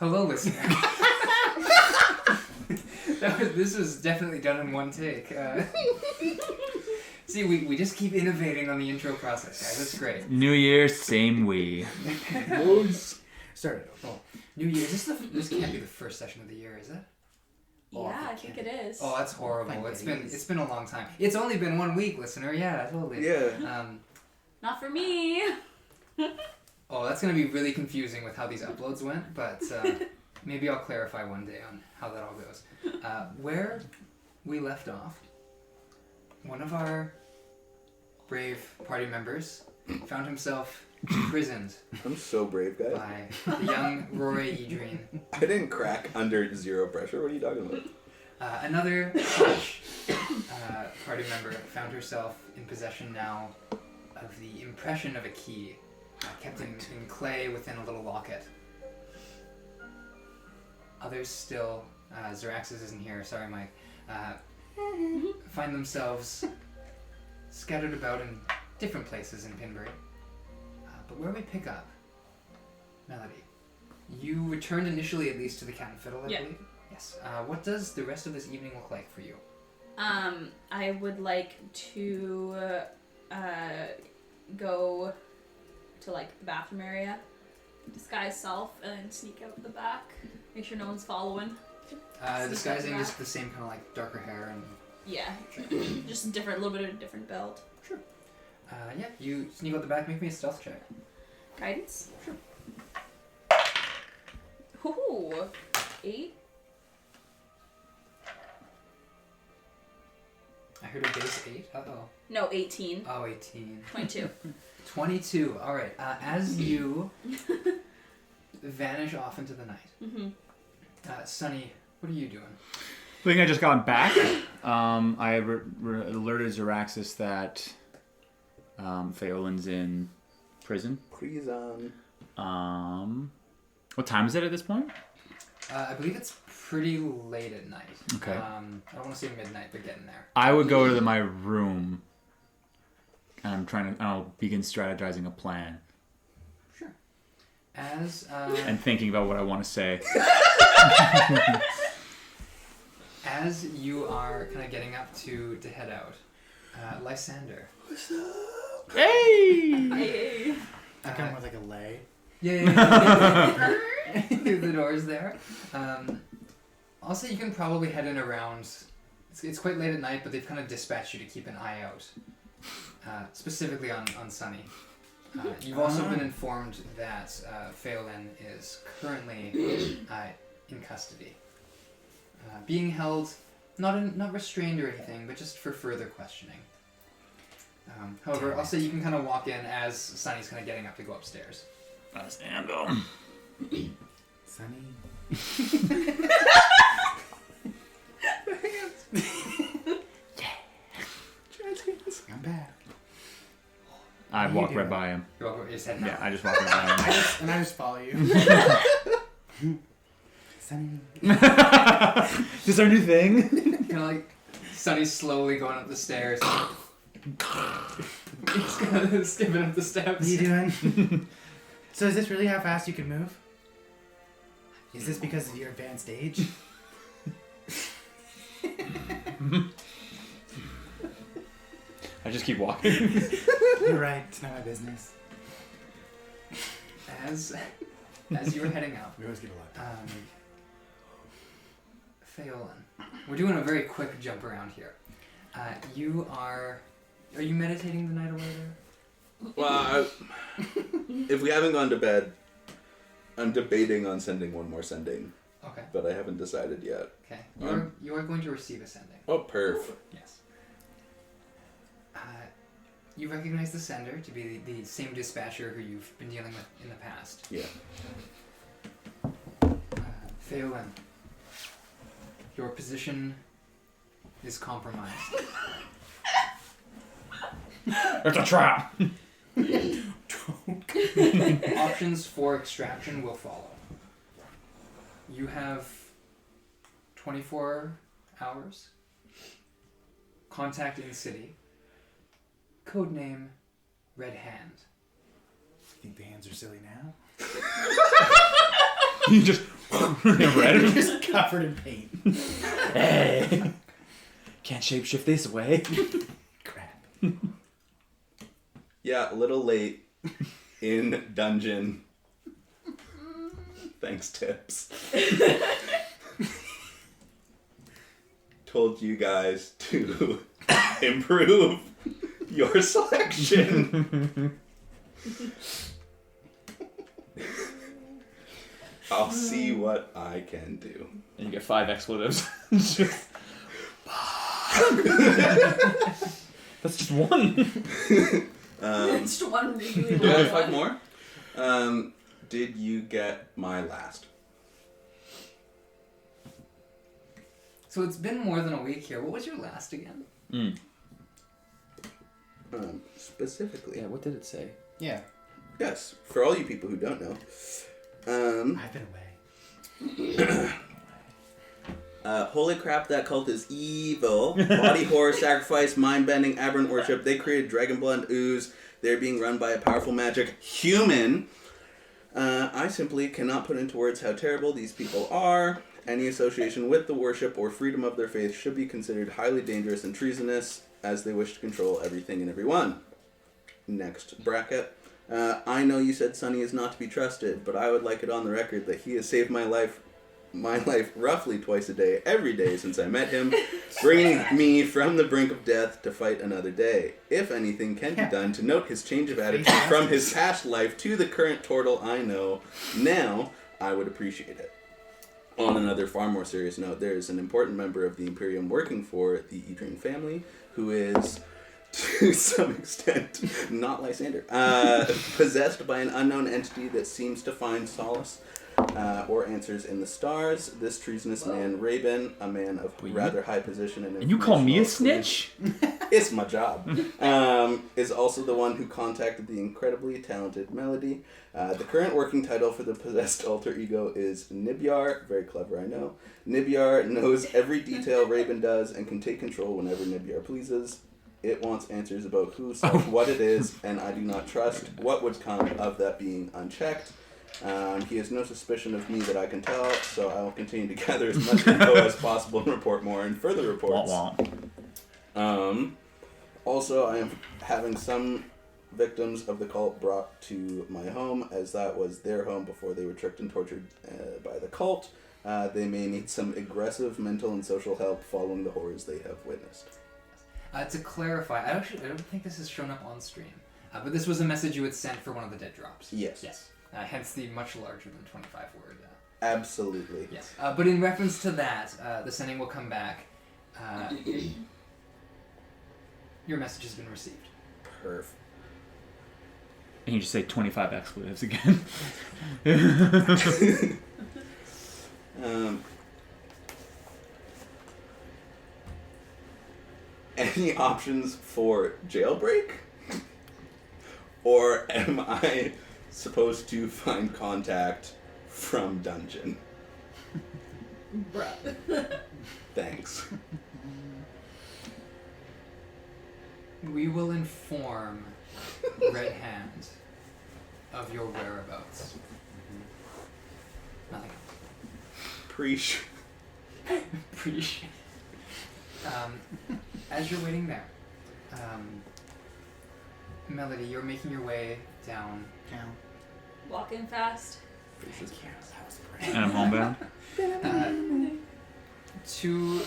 Hello, listener. This was definitely done in one take. See, we just keep innovating on the intro process, guys. That's great. New Year, same we. Started. Oh, New Year. This can't be the first session of the year, is it? Yeah, I think it is. Oh, that's horrible. It's been a long time. It's only been 1 week, listener. Yeah, totally. Yeah. Not for me. Oh, that's gonna be really confusing with how these uploads went, but maybe I'll clarify one day on how that all goes. Where we left off, one of our brave party members found himself imprisoned. I'm so brave, guys. By the young Rory Edrine. I didn't crack under zero pressure. What are you talking about? Another party member found herself in possession now of the impression of a key, kept in clay within a little locket. Others still, Xeraxis isn't here, sorry Mike, find themselves scattered about in different places in Pinbury. But where we pick up, Melody, you returned initially at least to the Cat and Fiddle, I believe? Yes. What does the rest of this evening look like for you? I would like to go to like the bathroom area, disguise self, and then sneak out the back. Make sure no one's following. Disguising just the same kind of like darker hair and... Yeah, just a little bit of a different build. Sure. Yeah, you sneak out the back, make me a stealth check. Guidance? Sure. Ooh, 8. I heard a base 8. Uh-oh. No, 18. Oh, 18. 22. 22. All right. As you vanish off into the night, Sonny, what are you doing? I think I just got back. I alerted Xeraxis that Feaolyn's in prison. Prison. What time is it at this point? I believe it's pretty late at night. Okay. I don't want to say midnight, but getting there. I would go to my room, and I'll begin strategizing a plan. Sure. And thinking about what I want to say. As you are kind of getting up to head out, Lysander. What's up? Hey! Hey. I come with like a lay. Yeah. The door's there. Also, you can probably head in around... It's quite late at night, but they've kind of dispatched you to keep an eye out. Specifically on Sonny. You've also been informed that Feaolyn is currently in custody. Being held, not restrained or anything, but just for further questioning. However, I'll say you can kind of walk in as Sonny's kind of getting up to go upstairs. Lysander. Sonny. I'm back. I walk right by him. You just heading Yeah, out. I just walk right by him. I just follow you. Sonny. Is this our new thing? Kind of like Sonny's slowly going up the stairs. He's kind of skipping up the steps. What are you doing? So is this really how fast you can move? Is this because of your advanced age? I just keep walking. You're right. It's not my business. As you were heading out, We always get a lot. Feaolyn, we're doing a very quick jump around here. Are you meditating the night away there? Well, if we haven't gone to bed, I'm debating on sending one more sending. Okay. But I haven't decided yet. Okay. You are going to receive a sending. Oh, perf. Yes. You recognize the sender to be the same dispatcher who you've been dealing with in the past. Yeah. Feaolyn, your position is compromised. It's a trap! Options for extraction will follow. You have 24 hours. Contact in city. Codename Red Hand. You think the hands are silly now? You just... Red. Just covered in paint. Hey. Can't shapeshift this way. Crap. Yeah, a little late in dungeon. Thanks, tips. Told you guys to improve your selection. I'll see what I can do. And you get 5 expletives. That's just one. It's one really Do I have long 5 one. more? Did you get my last? So it's been more than a week here. What was your last again? Specifically. Yeah, what did it say? Yeah. Yes, for all you people who don't know. I've been away. Holy crap, that cult is evil. Body horror, sacrifice, mind-bending, aberrant worship. They created dragon blood ooze. They're being run by a powerful magic human. I simply cannot put into words how terrible these people are. Any association with the worship or freedom of their faith should be considered highly dangerous and treasonous, as they wish to control everything and everyone. Next bracket. I know you said Sonny is not to be trusted, but I would like it on the record that he has saved my life roughly twice a day, every day since I met him, bringing me from the brink of death to fight another day. If anything can be done to note his change of attitude from his past life to the current turtle I know now, I would appreciate it. On another far more serious note, there is an important member of the Imperium working for the Adrian family who is, to some extent, not Lysander, possessed by an unknown entity that seems to find solace or answers in the stars. This treasonous man, Rabin, a man of rather high position And you call me a snitch? It's my job. Is also the one who contacted the incredibly talented Melody. The current working title for the possessed alter ego is Nibyar. Very clever, I know. Nibyar knows every detail Rabin does and can take control whenever Nibyar pleases. It wants answers about who, what it is, and I do not trust what would come of that being unchecked. He has no suspicion of me that I can tell, so I will continue to gather as much info as possible and report more in further reports. Also, I am having some victims of the cult brought to my home, as that was their home before they were tricked and tortured by the cult. They may need some aggressive mental and social help following the horrors they have witnessed. To clarify, I don't think this has shown up on stream, but this was a message you had sent for one of the dead drops. Yes. Yes. Hence the much larger than 25 word. Absolutely. Yes. But in reference to that, the sending will come back. Your message has been received. Perfect. And you just say 25 expletives again. Any options for jailbreak? Or am I supposed to find contact from dungeon? Bruh. Thanks. We will inform Red Hand of your whereabouts. Nothing else. Appreciate. As you're waiting there, Melody, you're making your way down. Walking fast. And I'm homebound. To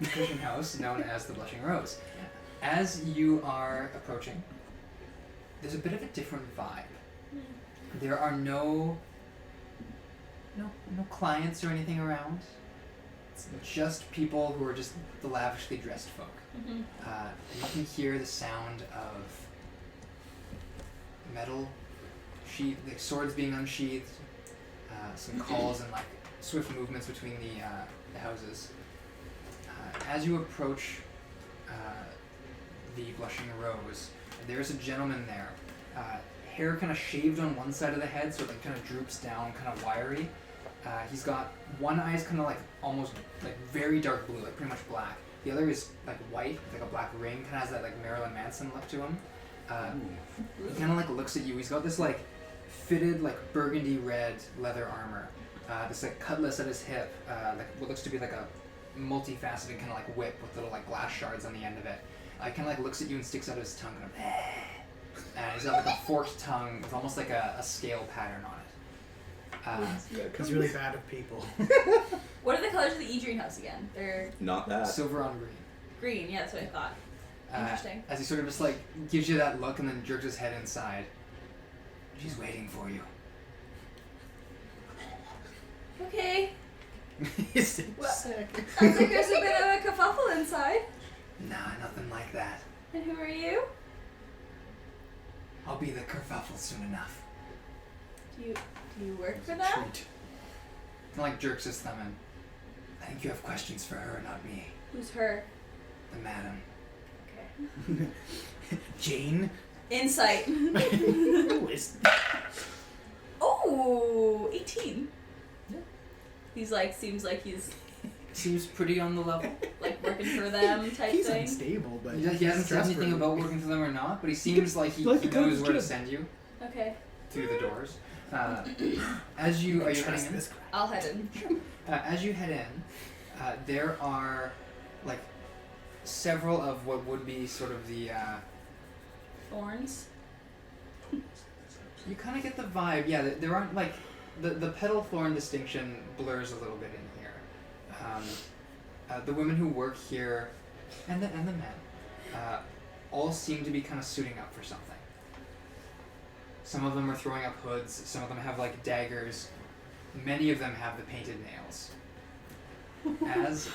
the Cushing House, known as the Blushing Rose. As you are approaching, there's a bit of a different vibe. There are no clients or anything around. It's just people who are just the lavishly dressed folk. Mm-hmm. And you can hear the sound of metal like swords being unsheathed, some calls and like swift movements between the houses. As you approach the Blushing Rose, there's a gentleman there. Hair kind of shaved on one side of the head, so it like kind of droops down, kind of wiry. He's got one eye's kind of like almost like very dark blue, like pretty much black. The other is like white, with like a black ring, kind of has that like Marilyn Manson look to him. He kind of like looks at you. He's got this like fitted like burgundy red leather armor, this like cutlass at his hip, like what looks to be like a multifaceted kind of like whip with little like glass shards on the end of it. Kind of like looks at you and sticks out his tongue kind of, and he's got like a forked tongue with almost like a scale pattern on it. He's really bad with people. What are the colors of the E-Dream house again? They're Not that. Silver on green. green. Yeah, that's what I thought. Interesting. As he sort of just like gives you that look and then jerks his head inside. She's waiting for you. Okay. He's Sick. sick. Sounds like there's a bit of a kerfuffle inside. Nah, nothing like that. And who are you? I'll be the kerfuffle soon enough. Do you work for them? Treat. And like jerks his thumb in. I think you have questions for her, not me. Who's her? The madam. Okay. Jane. Insight. Who is? Oh, 18. Yeah. He's like, seems like he's Seems pretty on the level. like working for them type He's thing. unstable, but He hasn't said anything trustworthy. about working for them or not, but he seems like he like the knows kind where to of send you Okay, through the doors. As you are you heading Trust in? this crap. I'll head in. As you head in, there are like several of what would be sort of the. Thorns. You kind of get the vibe, yeah. There aren't like the petal thorn distinction blurs a little bit in here. The women who work here, and the men, all seem to be kind of suiting up for something. Some of them are throwing up hoods. Some of them have like daggers. Many of them have the painted nails. As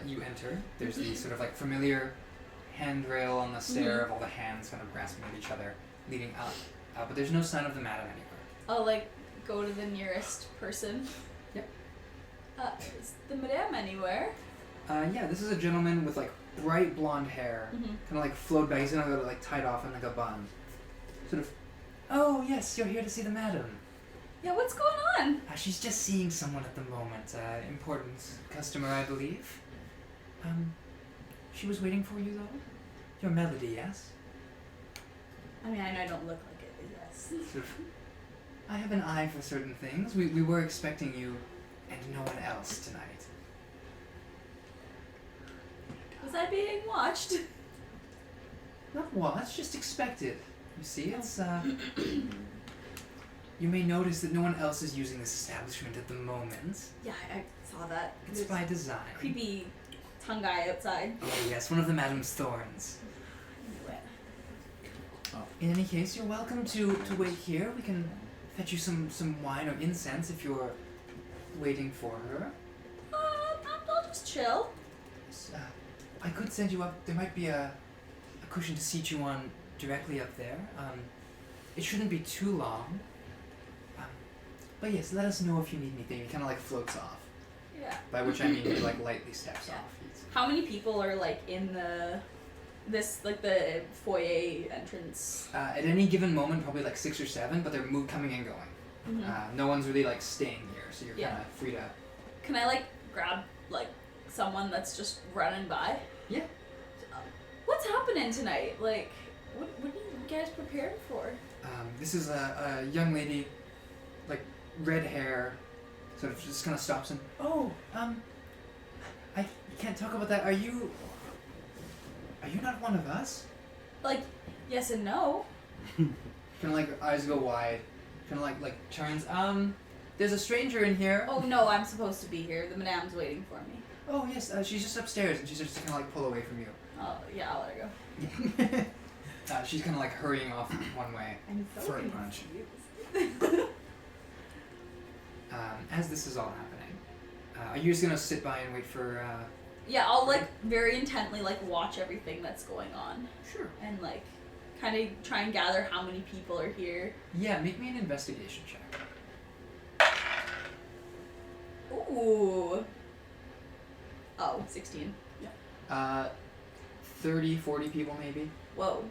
you enter, there's the sort of like familiar handrail on the stair of all the hands kind of grasping at each other, leading up. But there's no sign of the madam anywhere. I'll like go to the nearest person. Yep. Is the madame anywhere? Yeah, this is a gentleman with like bright blonde hair, Mm-hmm. kind of like flowed back. He's got it like tied off in like a bun. Sort of. Oh yes, you're here to see the madam. Yeah, what's going on? She's just seeing someone at the moment. Important customer, I believe. She was waiting for you though. Your melody, yes. I mean, I know I don't look like it, but yes. Sort of. I have an eye for certain things. We were expecting you, and no one else tonight. Was I being watched? Not watched, just expected. You see, it's You may notice that no one else is using this establishment at the moment. Yeah, I saw that. It's There's by design. creepy tongue guy outside. Oh yes, one of the madam's thorns. Anyway. In any case, you're welcome to wait here. We can fetch you some wine or incense if you're waiting for her. I'll just chill. Yes, I could send you up. There might be a cushion to seat you on directly up there. It shouldn't be too long. But yes, let us know if you need anything. He kind of like floats off. Yeah. By which I mean he like lightly steps Yeah. off. He's- How many people are like in the foyer entrance? at any given moment, probably like 6 or 7, but they're coming and going. Mm-hmm. No one's really like staying here, so you're Yeah. kind of free to. Can I like grab like someone that's just running by? Yeah. What's happening tonight? Like, what are you guys prepared for? This is a young lady, like red hair, sort of just kind of stops and I can't talk about that. Are you not one of us? Like, yes and no. Kind of like her eyes go wide, kind of like turns. There's a stranger in here. Oh no, I'm supposed to be here. The madame's waiting for me. Oh yes, she's just upstairs, and she's just kind of like pull away from you. Oh yeah, I'll let her go. She's kind of like hurrying off one way. I'm so Throat punch. confused. As this is all happening, are you just gonna sit by and wait for? Yeah, I'll like very intently like watch everything that's going on Sure. and like kind of try and gather how many people are here. Yeah, make me an investigation check. Ooh. Oh, 16. 30, 40 people maybe. Whoa.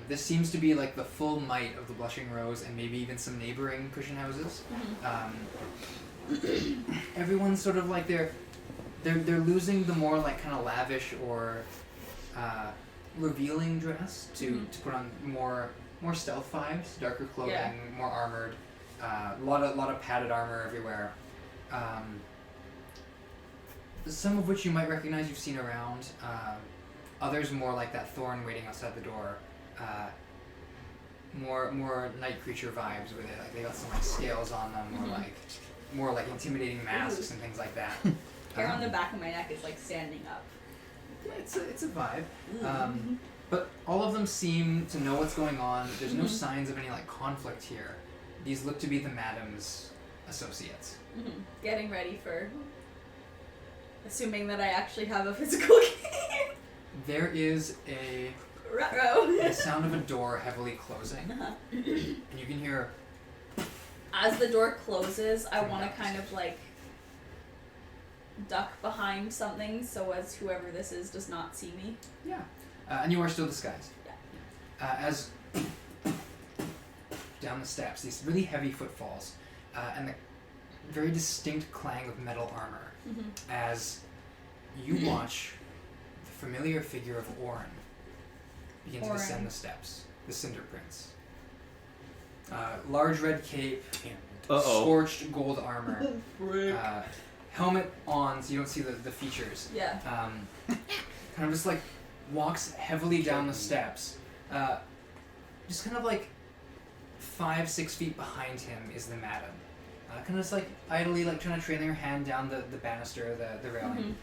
This seems to be like the full might of the Blushing Rose and maybe even some neighboring cushion houses. Everyone's sort of like they're losing the more like kind of lavish or revealing dress to put on more stealth vibes, darker clothing, Yeah. more armored. A lot of padded armor everywhere. Some of which you might recognize, you've seen around. Others more like that thorn waiting outside the door. More night creature vibes with it. Like they got some like scales on them, or more like intimidating masks and things like that. Hair on the back of my neck is like standing up. It's a vibe. But all of them seem to know what's going on. There's no signs of any like conflict here. These look to be the madam's associates. Getting ready for... Assuming that I actually have a physical game. There is the Ruh-roh. sound of a door heavily closing. And you can hear... As the door closes, I want to kind of like duck behind something so as whoever this is does not see me. Yeah. And you are still disguised. Yeah. As down the steps, these really heavy footfalls, and the very distinct clang of metal armor, as you watch the familiar figure of Orin begin to descend the steps, the Cinder Prince. Large red cape, scorched gold armor, helmet on so you don't see the features. Yeah. Kind of just like walks heavily down the steps. Just kind of like 5-6 feet behind him is the madam. Kind of just like idly like trying to trail her hand down the banister, the railing.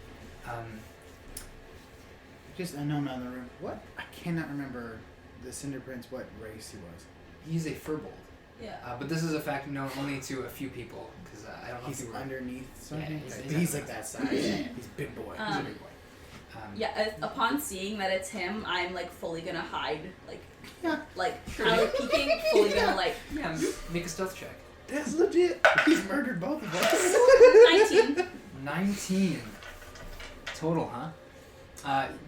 Just unknown in the room. What? I cannot remember the Cinder Prince, what race he was. He's a furbold. Yeah. But this is a fact known only to a few people, because I don't know He's if you were... underneath something? Yeah, But he's like that size. He's big boy. He's a big boy. Upon seeing that it's him, I'm like fully gonna hide, like, Yeah. like kind of peeking, fully gonna like. Yeah, make a stealth check. That's legit. He's murdered both of us. 19. 19 total, huh?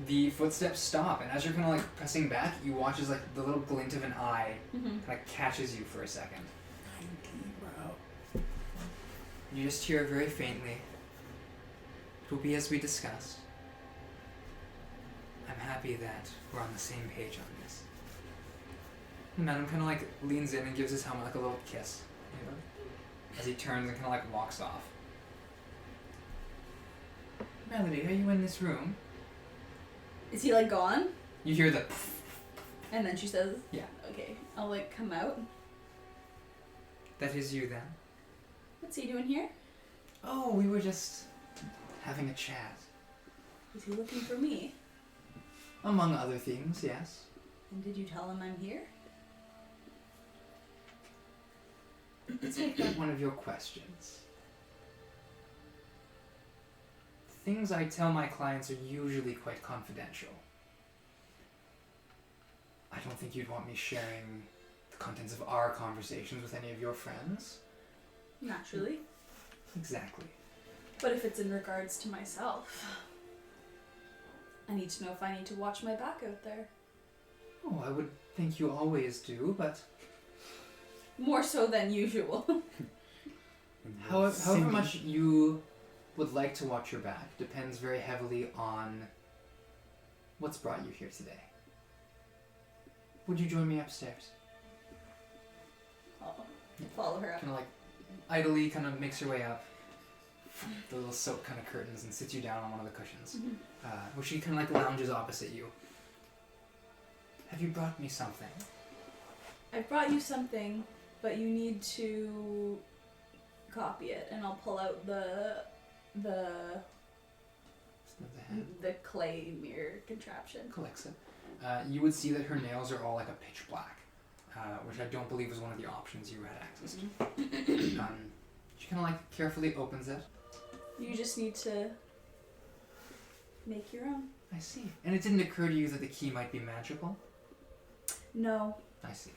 The footsteps stop, and as you're kind of like pressing back, you watch as like the little glint of an eye kind of catches you for a second. 19, bro. You just hear very faintly, "It will be as we discussed. I'm happy that we're on the same page on this." And Madam kind of like leans in and gives his helmet like a little kiss, you know, as he turns and kind of like walks off. "Melody, are you in this room?" Is he like gone? You hear the... And then she says, Yeah. Okay, I'll like come out. "That is you then?" What's he doing here? "Oh, we were just having a chat." Is he looking for me? "Among other things, yes." And did you tell him I'm here? Let's make that one of your questions. Things I tell my clients are usually quite confidential. I don't think you'd want me sharing the contents of our conversations with any of your friends. Naturally. Exactly. But if it's in regards to myself, I need to know if I need to watch my back out there. Oh, I would think you always do, but More so than usual. however much you would like to watch your back depends very heavily on what's brought you here today. Would you join me upstairs? I'll follow her up. Kind of like idly kind of makes your way up the little silk kind of curtains and sits you down on one of the cushions, where she kind of like lounges opposite you. "Have you brought me something?" I brought you something, but you need to copy it, and I'll pull out the clay mirror contraption. Collects it. You would see that her nails are all like a pitch black, which I don't believe was one of the options you had access to. She kind of like carefully opens it. You just need to make your own. I see. And it didn't occur to you that the key might be magical? No. I see.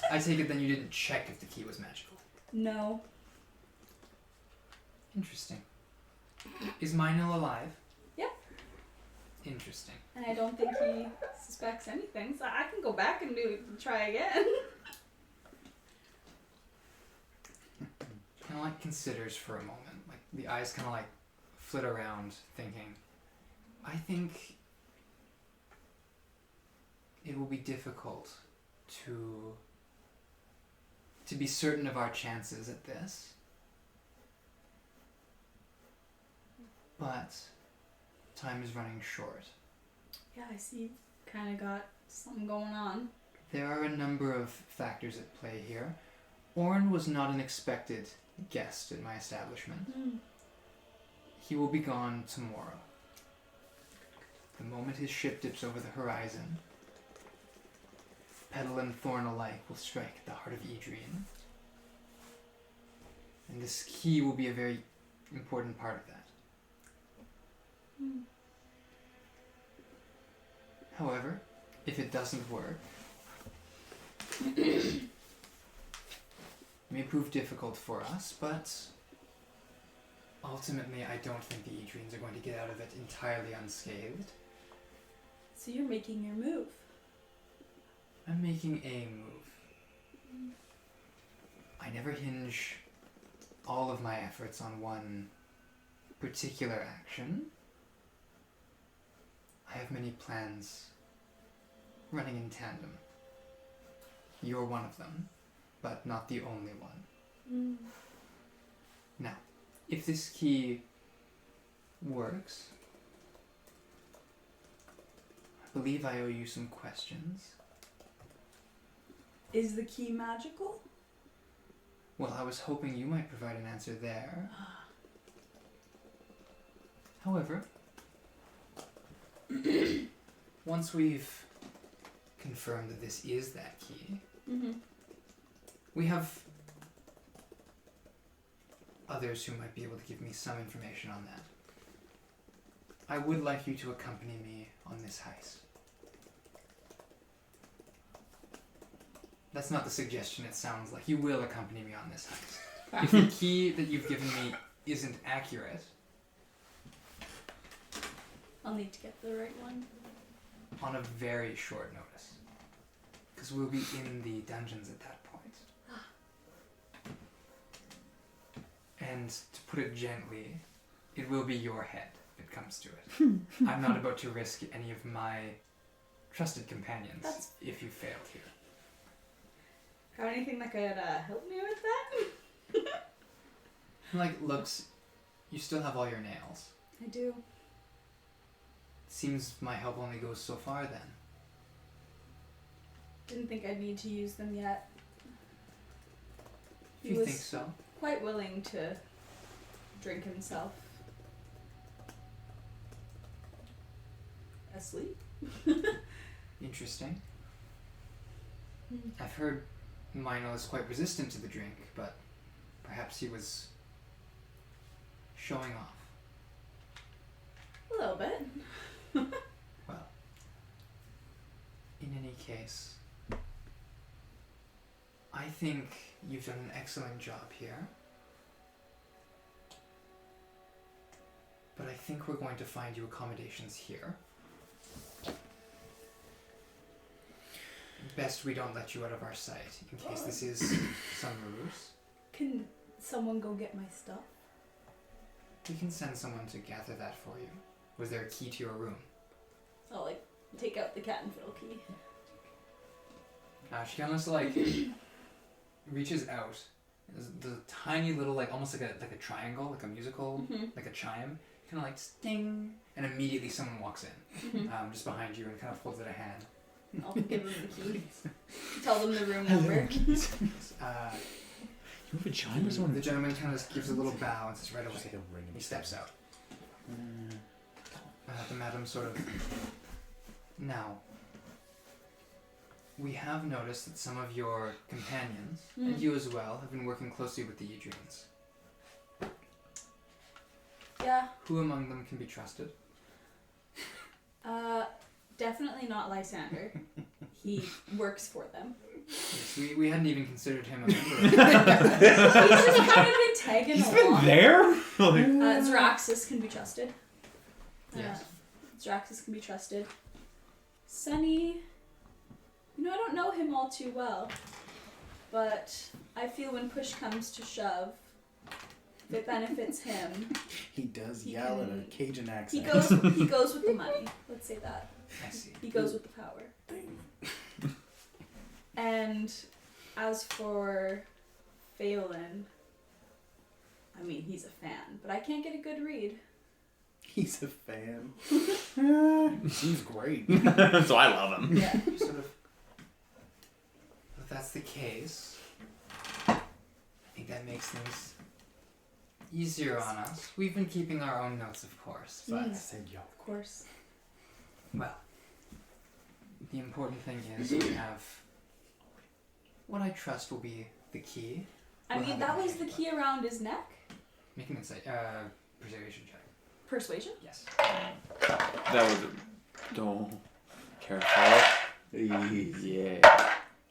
I take it then you didn't check if the key was magical. No. Interesting. Is Mino alive? Yeah. Interesting. And I don't think he suspects anything, so I can go back and try again. Kind of like considers for a moment. Like the eyes kind of like flit around, thinking, I think it will be difficult to be certain of our chances at this. But time is running short. Yeah, I see you've kind of got something going on. There are a number of factors at play here. Orn was not an expected guest at my establishment. He will be gone tomorrow. The moment his ship dips over the horizon, Petal and Thorn alike will strike at the heart of Idrien. And this key will be a very important part of that. However, if it doesn't work, it may prove difficult for us, but ultimately I don't think the Idrians are going to get out of it entirely unscathed. So you're making your move. I'm making a move. I never hinge all of my efforts on one particular action. I have many plans running in tandem. You're one of them, but not the only one. Now, if this key works, I believe I owe you some questions. Is the key magical? Well, I was hoping you might provide an answer there. However, once we've confirmed that this is that key, we have others who might be able to give me some information on that. I would like you to accompany me on this heist. That's not the suggestion it sounds like. You will accompany me on this heist. If the key that you've given me isn't accurate, I'll need to get the right one. on a very short notice. Because we'll be in the dungeons at that point. And to put it gently, it will be your head if it comes to it. I'm not about to risk any of my trusted companions if you failed here. Got anything that could help me with that? Like, looks, you still have all your nails. I do. Seems my help only goes so far then. Didn't think I'd need to use them yet. If He you was think so. quite willing to drink himself asleep. Interesting. I've heard Mino is quite resistant to the drink, but perhaps he was showing off. A little bit. Well, in any case, I think you've done an excellent job here. But I think we're going to find you accommodations here. Best we don't let you out of our sight, in case this is some ruse. Can someone go get my stuff? We can send someone to gather that for you. Was there a key to your room? I'll like take out the cat and fiddle key. She kind of like reaches out. There's a tiny little almost like a triangle, like a musical, like a chime. Kind of like sting, and immediately someone walks in, just behind you, and kind of holds it a hand. I'll give them the key. Tell them the room number. You have a chime or something? The gentleman kind of just gives a little bow and says right away. Just like a ring. He steps out. The madam sort of... Now, we have noticed that some of your companions, and you as well, have been working closely with the Idrians. Yeah. Who among them can be trusted? Definitely not Lysander. He works for them. Yes, we hadn't even considered him a member of He's just kind of been tagging He's along. been there? Zraxus can be trusted. Yes. Zraxus can be trusted. Sonny, I don't know him all too well, but I feel when push comes to shove, if it benefits him, He does He yell in can- a Cajun he accent. goes with the money. Let's say that. I see. He goes with the power. And as for Feaolyn, I mean, he's a fan, but I can't get a good read. He's a fan. He's great. So I love him. Yeah. Sort of. If that's the case, I think that makes things easier on us. We've been keeping our own notes, of course, but I said yo. Of course. well, the important thing is we have what I trust will be the key. I We'll mean, have that it was the made, key around his neck. Make an insight, persuasion check. Persuasion? Yes. That was a... Don't. Careful. Yeah.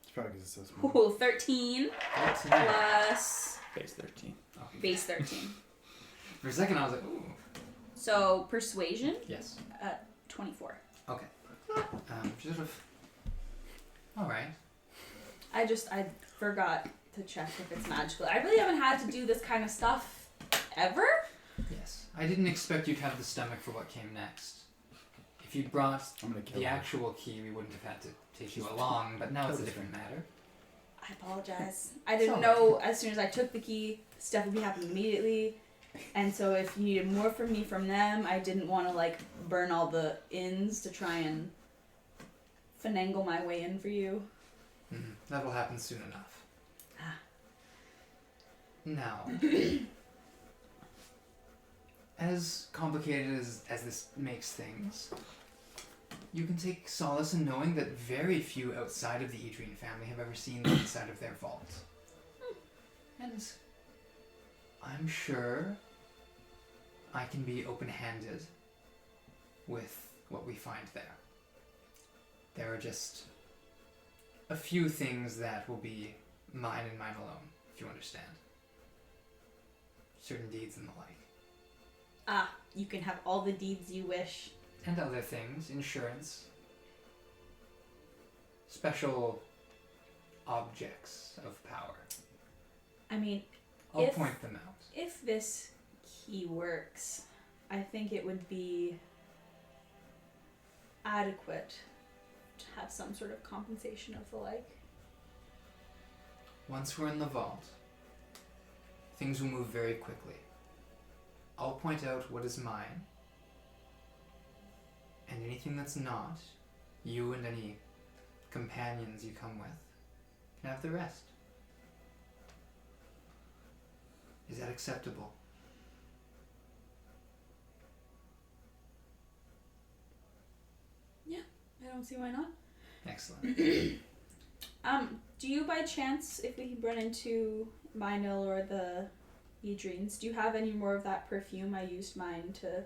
It's probably because it's so small. Ooh, 13 13. plus Base 13. Okay. base 13. For a second, I was like, ooh. So, persuasion, Yes. 24. Okay. Sort of. All right. I forgot to check if it's magical. I really haven't had to do this kind of stuff ever. Yes. I didn't expect you to have the stomach for what came next. If you brought I'm gonna kill the her. actual key, we wouldn't have had to take you along, but now it's a different matter. I apologize. I didn't It's know as soon as I took the key, stuff would be happening immediately. And so if you needed more from me from them, I didn't want to like burn all the ins to try and finagle my way in for you. Mm-hmm. That will happen soon enough. Ah. Now, as complicated as this makes things, you can take solace in knowing that very few outside of the Adrian family have ever seen the inside of their vault. And I'm sure I can be open-handed with what we find there. There are just a few things that will be mine and mine alone, if you understand. Certain deeds and the like. Ah, you can have all the deeds you wish. And other things, insurance, special objects of power. I mean, I'll If- point them out. if this key works, I think it would be adequate to have some sort of compensation of the like. Once we're in the vault, things will move very quickly. I'll point out what is mine, and anything that's not, you and any companions you come with can have the rest. Is that acceptable? I don't see why not. Excellent. Do you by chance, if we run into Minil or the Edrines, do you have any more of that perfume? I used mine to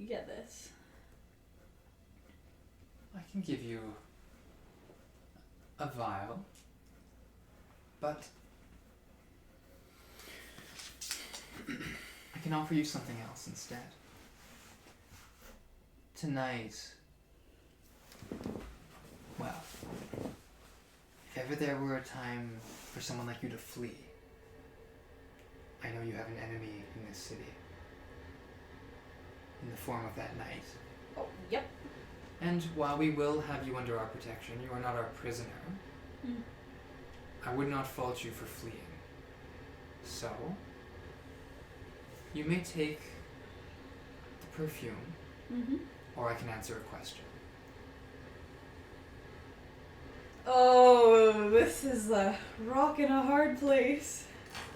get this. I can give you a vial, but I can offer you something else instead. Tonight, well, if ever there were a time for someone like you to flee, I know you have an enemy in this city, in the form of that knight. Oh, yep. And while we will have you under our protection, you are not our prisoner. Mm. I would not fault you for fleeing. So, you may take the perfume, Mm-hmm. or I can answer a question. Oh, this is a rock in a hard place.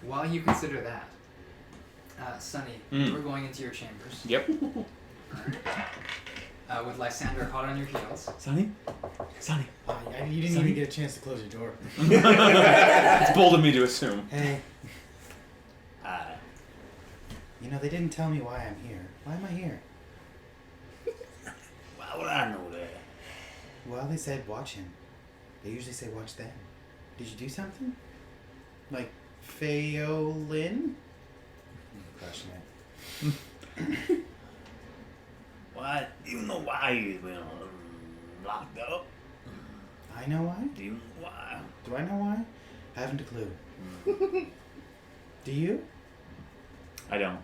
While you consider that, Sonny, Mm. we're going into your chambers. Yep. With Lysander hot on your heels. Sonny? Sonny. You didn't Sonny? even get a chance to close your door. It's bold of me to assume. Hey. You know, they didn't tell me why I'm here. Why am I here? Why would I know that? Well, they said watch him. They usually say watch them. Did you do something? Like Feaolyn? Crushing it. What? Do you know why he's been locked up? I know why? Do you know why? Do I know why? Haven't a clue. Do you? I don't.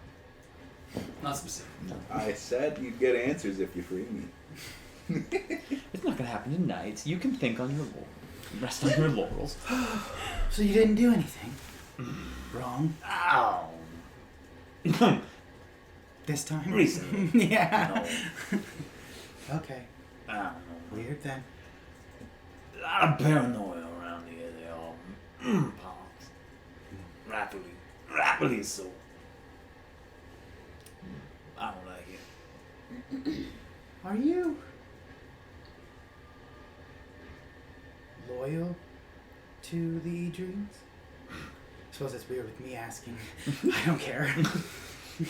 Not specific. I said you'd get answers if you free me. It's not gonna happen tonight. You can think on your rest on your laurels. So you didn't do anything wrong Ow. this time? Recently. Yeah. No. Okay. I don't know. Weird then. A lot of paranoia around here. They all pops. Rapidly so. I don't like it. Are you loyal to the dreams? Suppose it's weird with me asking. I don't care. You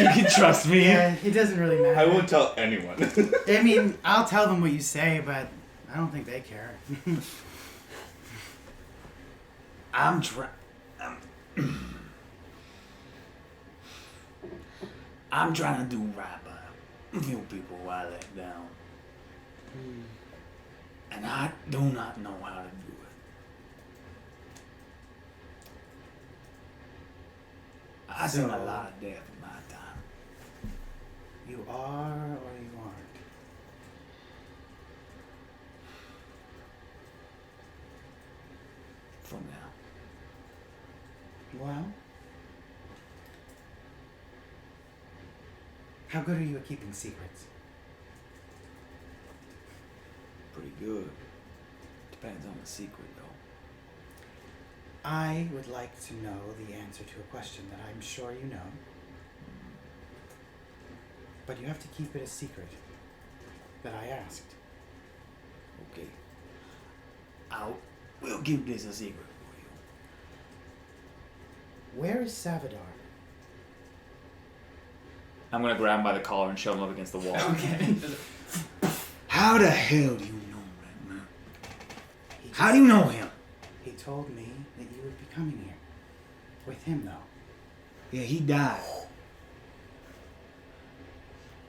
can trust me. Yeah, it doesn't really matter. I won't tell anyone. I mean, I'll tell them what you say, but I don't think they care. I'm trying. I'm trying to do right by a few people who I let down. And I do not know how to do it. I seen a lot of death in my time. You are or you aren't? For now. Well, how good are you at keeping secrets? Pretty good. Depends on the secret, though. I would like to know the answer to a question that I'm sure you know. But you have to keep it a secret that I asked. Okay. We'll keep this a secret for you. Where is Savadar? I'm gonna grab him by the collar and shove him up against the wall. Okay. How the hell do you know that man? He How do you know him? He told me that you would be coming here. With him, though. Yeah, he died.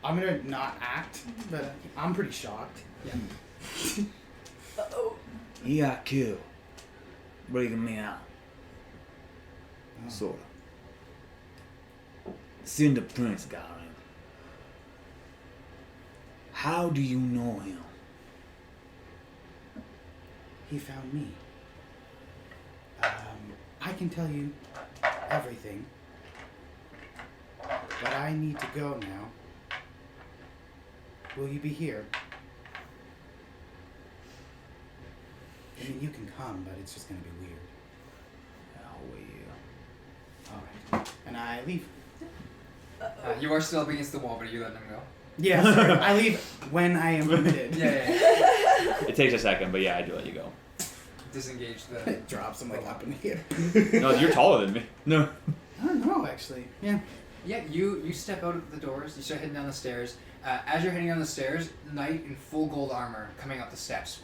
I'm gonna not act, but I'm pretty shocked. Yeah. Uh-oh. He got killed. Breaking me out. Oh. Sorta. Cinder Prince got him. How do you know him? He found me. I can tell you everything, but I need to go now. Will you be here? I mean, you can come, but it's just gonna be weird. Oh, yeah. Alright. And I leave. You are still up against the wall, but you letting him go. Yeah, sorry. I leave when I am permitted. Yeah. It takes a second, but yeah, I do let you go. Disengage the. It drops him like up in the air. No, you're taller than me. No. I don't know, actually. Yeah. Yeah, you step out of the doors. You start heading down the stairs. As you're heading down the stairs, Knight in full gold armor coming up the steps.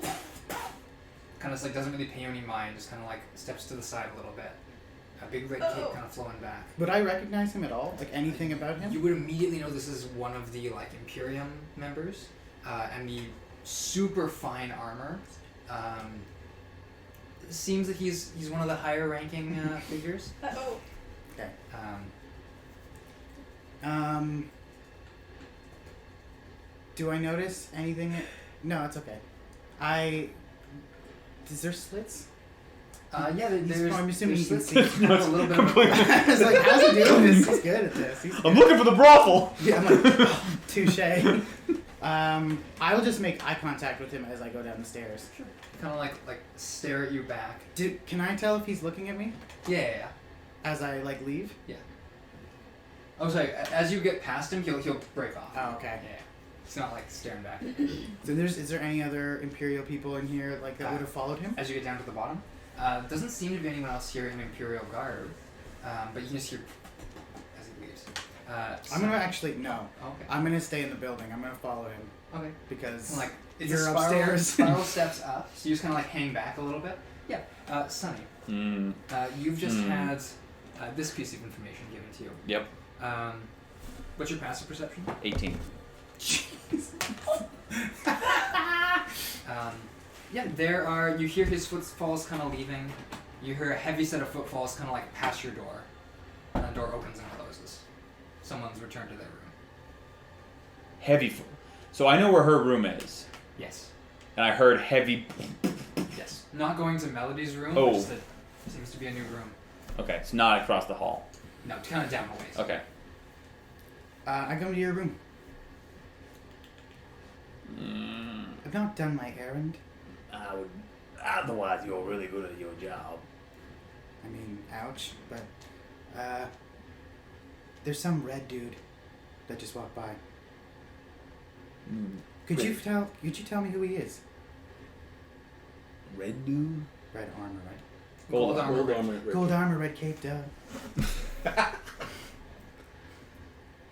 Kind of like doesn't really pay you any mind. Just kind of like steps to the side a little bit. A big red cape kind of flowing back. Would I recognize him at all? Like anything about him? You would immediately know this is one of the like Imperium members, and the super fine armor. Seems that he's one of the higher ranking figures. Uh-oh. Okay. Do I notice anything? No, it's okay. Is there slits? Yeah, there's. I'm assuming there's you can slits. see. Kind of a little bit of I was like, how's he doing this? He's good at this. He's I'm good. looking for the brothel! Yeah, I'm like, oh, touche. I will just make eye contact with him as I go down the stairs. kind of like stare at you back. Can I tell if he's looking at me Yeah. as I like leave? Oh, sorry. As you get past him, he'll break off. Oh, okay. Yeah. It's not like staring back. So is there any other Imperial people in here like that would have followed him? As you get down to the bottom, doesn't seem to be anyone else here in Imperial garb, but you just hear as he leaves. I'm gonna actually no. Okay. I'm gonna stay in the building. I'm gonna follow him Okay. because Like it's you're a spiral, upstairs. spiral steps up, so you just kind of like hang back a little bit. Yeah. Sonny, you've just had this piece of information given to you. Yep. What's your passive perception? 18. Yeah, there are. You hear his footfalls kind of leaving. You hear a heavy set of footfalls kind of like past your door. And the door opens and closes. Someone's returned to their room. heavy. So I know where her room is, Yes. and I heard heavy. Yes. Not going to Melody's room. Oh. Just that seems to be a new room. Okay, it's not across the hall. No, kind of down a ways. Okay. I come to your room. I've not done my errand. Otherwise, you're really good at your job. I mean, ouch, but there's some red dude that just walked by. Could you tell me who he is? Red dude? Red armor, right? Gold armor. Gold armor, red cape, duh.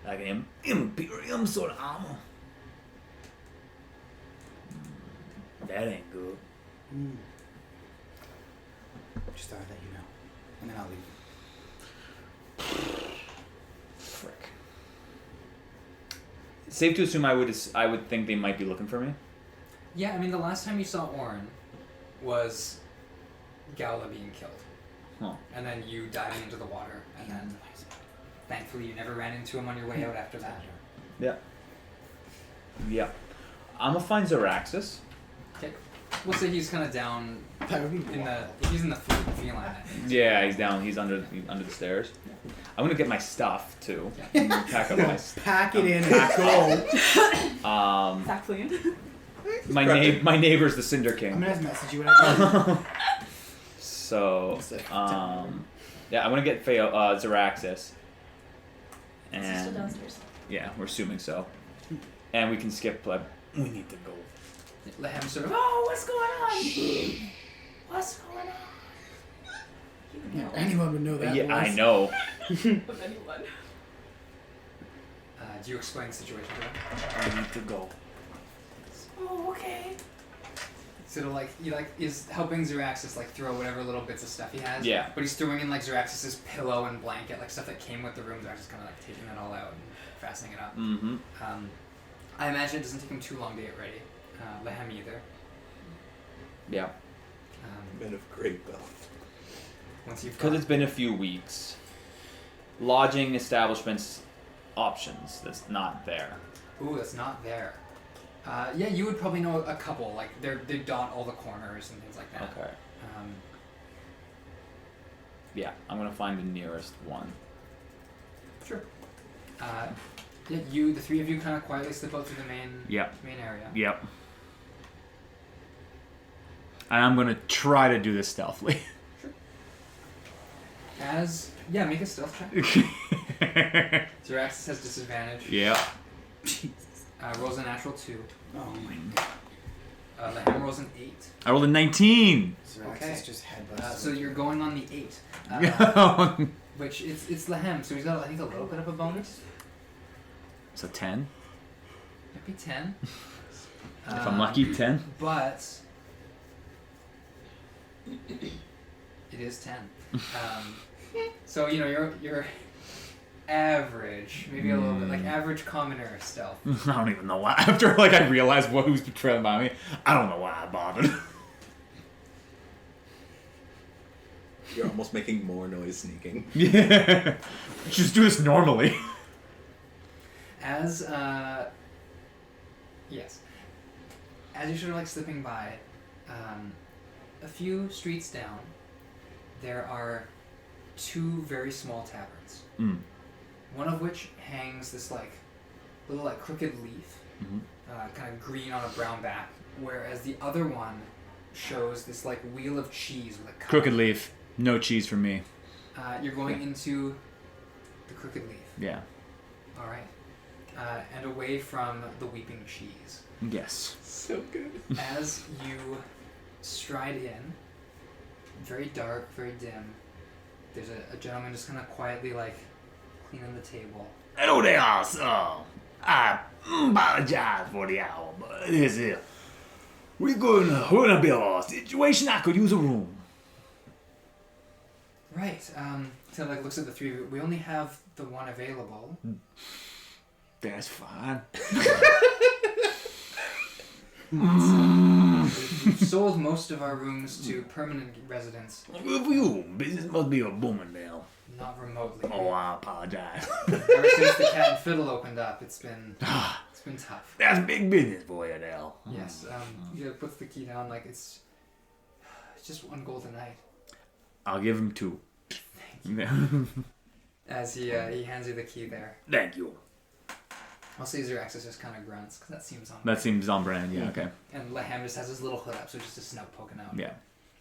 Like an Imperium sort of armor. That ain't good. Just thought I'd let you know. And then I'll leave. Frick. Safe to assume I would think they might be looking for me. Yeah, I mean, the last time you saw Orin was Gala being killed. Huh. And then you diving into the water. And then, thankfully, you never ran into him on your way out after that. Yeah. Yeah. I'm gonna find Zaraxis. Okay. We'll say he's kind of down That would be in wild. he's in the feline, I think. Yeah, he's down. He's under the stairs. I'm gonna get my stuff too. I'm gonna pack up my Pack it in and go. Factly. my neighbor's the Cinder I'm King. gonna have to message you when I go. So yeah, I'm gonna get Zaraxis. Still And downstairs. yeah, we're assuming so. And we can skip. We need to go. Let him sort of, oh, what's going on? What's going on? Yeah, anyone would know that. Yeah, I voice. know. Of anyone. Do you explain the situation to him? I need to go. Oh, okay. So he is helping Zaraxis like throw whatever little bits of stuff he has. Yeah. But he's throwing in like Zaraxis' pillow and blanket, like stuff that came with the room. Zaraxis kind of like taking it all out and fastening it up. Mm-hmm. I imagine it doesn't take him too long to get ready. Lehem either. Yeah. Men of great wealth. Once you've Because it's been a few weeks. Lodging establishments options that's not there. Ooh, that's not there. Yeah, you would probably know a couple. Like they dot all the corners and things like that. Okay. Yeah, I'm gonna find the nearest one. Sure. Yeah, the three of you kind of quietly slip out through the main area. Yep. And I'm gonna try to do this stealthily. Make a stealth check. Zaraxis has disadvantage. Yep. Rolls a natural 2. Oh my god. Lehem rolls an 8. I rolled a 19. Zaraxis Okay. just headbutts. So you're going on the 8. Which it's Lehem, so he's got I think a little bit of a bonus. So 10. Might be 10. If I'm lucky, 10. But it is 10. So you're average, maybe a little bit like average commoner stealth. I don't even know why. After I realized who's trailing by me, I don't know why I bothered. You're almost making more noise sneaking. Yeah. Just do this normally. As yes, as you're sort of slipping by, a few streets down, there are 2 very small taverns. Mm. One of which hangs this little crooked leaf, kind of green on a brown back, whereas the other one shows this wheel of cheese with a cup. Crooked leaf. No cheese for me. You're going into the crooked leaf. Yeah. All right. And away from the weeping cheese. Yes. So good. As you stride in, very dark, very dim, there's a gentleman just kind of quietly cleaning the table. Hello there, sir. I apologize for the hour, but we're gonna be a situation. I could use a room. Right. So looks at the 3 of you. We only have the one available. That's fine. We've sold most of our rooms to permanent residents. Good for you. Business must be a booming now. Not remotely. Oh, I apologize. Ever since the Cat and Fiddle opened up, it's been been tough. That's big business for you, Dale. Yes. He puts the key down like it's just one gold a night. I'll give him 2. As he hands you the key there. Thank you. I'll say Xeraxis just kind of grunts because that seems on. That seems on brand. Yeah. Okay. And Laham just has his little hood up, so just a snout poking out. Yeah.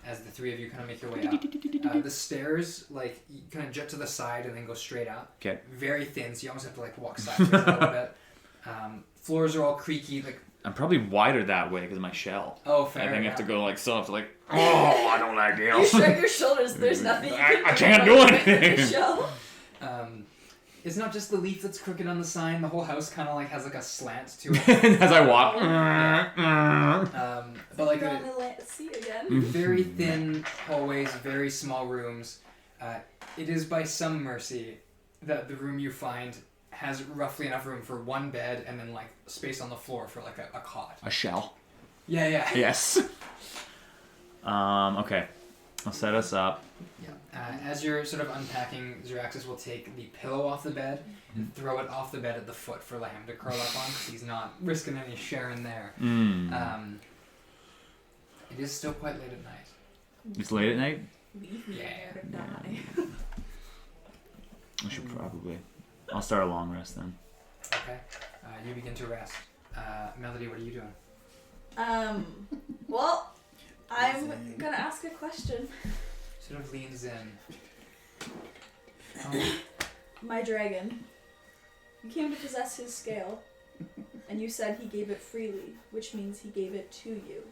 As the three of you kind of make your way up. The stairs, like, you kind of jet to the side and then go straight up. Okay. Very thin, so you almost have to, like, walk sideways a little bit. Floors are all creaky, like... I'm probably wider that way because of my shell. Oh, fair I think I enough. have to go, like, soft, like, oh, I don't like You this. shrug your shoulders. There's nothing you can I can't do anything. Show. It's not just the leaf that's crooked on the sign. The whole house kind of, like, has, like, a slant to it. As I walk. But, like, You're on the sea again. very thin hallways, very small rooms. It is by some mercy that the room you find has roughly enough room for one bed and then like space on the floor for like a cot. A shell. Yeah. Yes. Okay. I'll set us up. Yeah. As you're sort of unpacking, Xeraxis will take the pillow off the bed and throw it off the bed at the foot for Laham to curl up on because he's not risking any sharing there. It is still quite late at night. It's late at night? Leave me Yeah. or die. I should probably. I'll start a long rest then. Okay. You begin to rest. Melody, what are you doing? Well, I'm gonna ask a question. Sort of leans in. My dragon. You came to possess his scale, and you said he gave it freely, which means he gave it to you,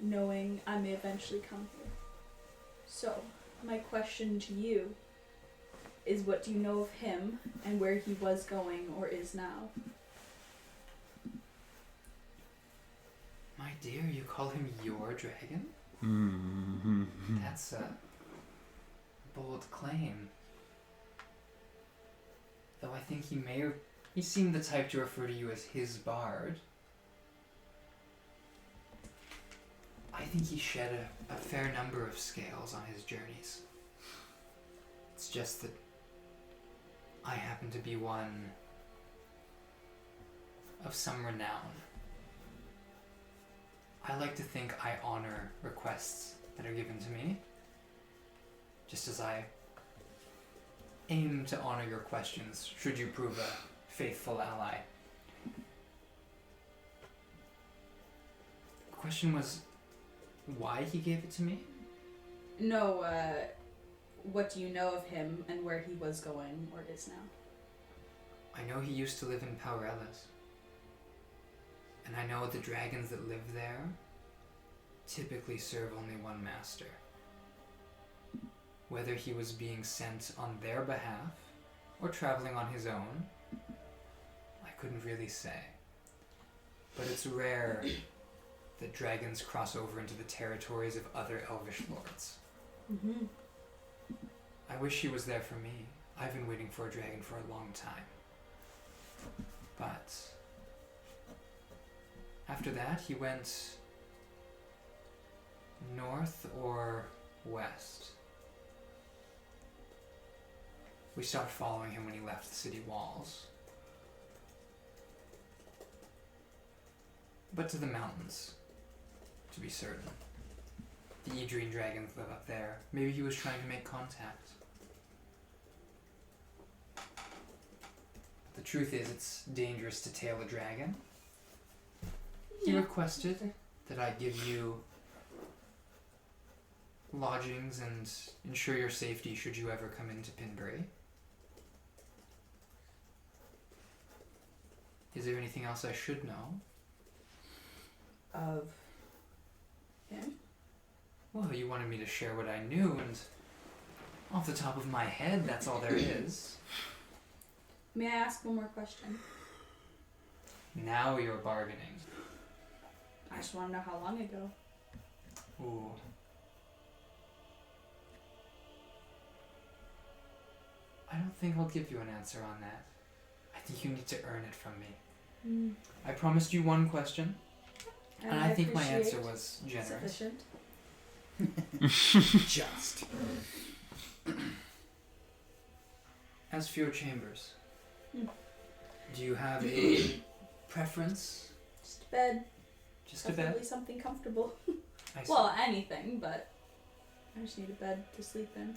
knowing I may eventually come here. So, my question to you is, what do you know of him and where he was going or is now? My dear, you call him your dragon? That's a bold claim. Though I think he seemed the type to refer to you as his bard. I think he shed a fair number of scales on his journeys. It's just that I happen to be one of some renown. I like to think I honor requests that are given to me, just as I aim to honor your questions should you prove a faithful ally. The question was why he gave it to me? No, what do you know of him and where he was going or is now? I know he used to live in Paurelis. And I know the dragons that live there typically serve only one master. Whether he was being sent on their behalf or traveling on his own, I couldn't really say. But it's rare that dragons cross over into the territories of other elvish lords. Mm-hmm. I wish he was there for me. I've been waiting for a dragon for a long time. But after that, he went north or west. We stopped following him when he left the city walls. But to the mountains, to be certain. The Idrine dragons live up there. Maybe he was trying to make contact. The truth is, it's dangerous to tail a dragon. He requested that I give you lodgings and ensure your safety should you ever come into Pinbury. Is there anything else I should know? Of him? Well, you wanted me to share what I knew, and off the top of my head, that's all there is. May I ask one more question? Now you're bargaining. I just want to know how long ago. Ooh. I don't think I'll give you an answer on that. I think you need to earn it from me. I promised you one question, and I think my answer was generous. Sufficient. Just. As for your chambers, do you have a preference? Just a bed. Just a bed? Preferably something comfortable. I see. Well, anything, but I just need a bed to sleep in.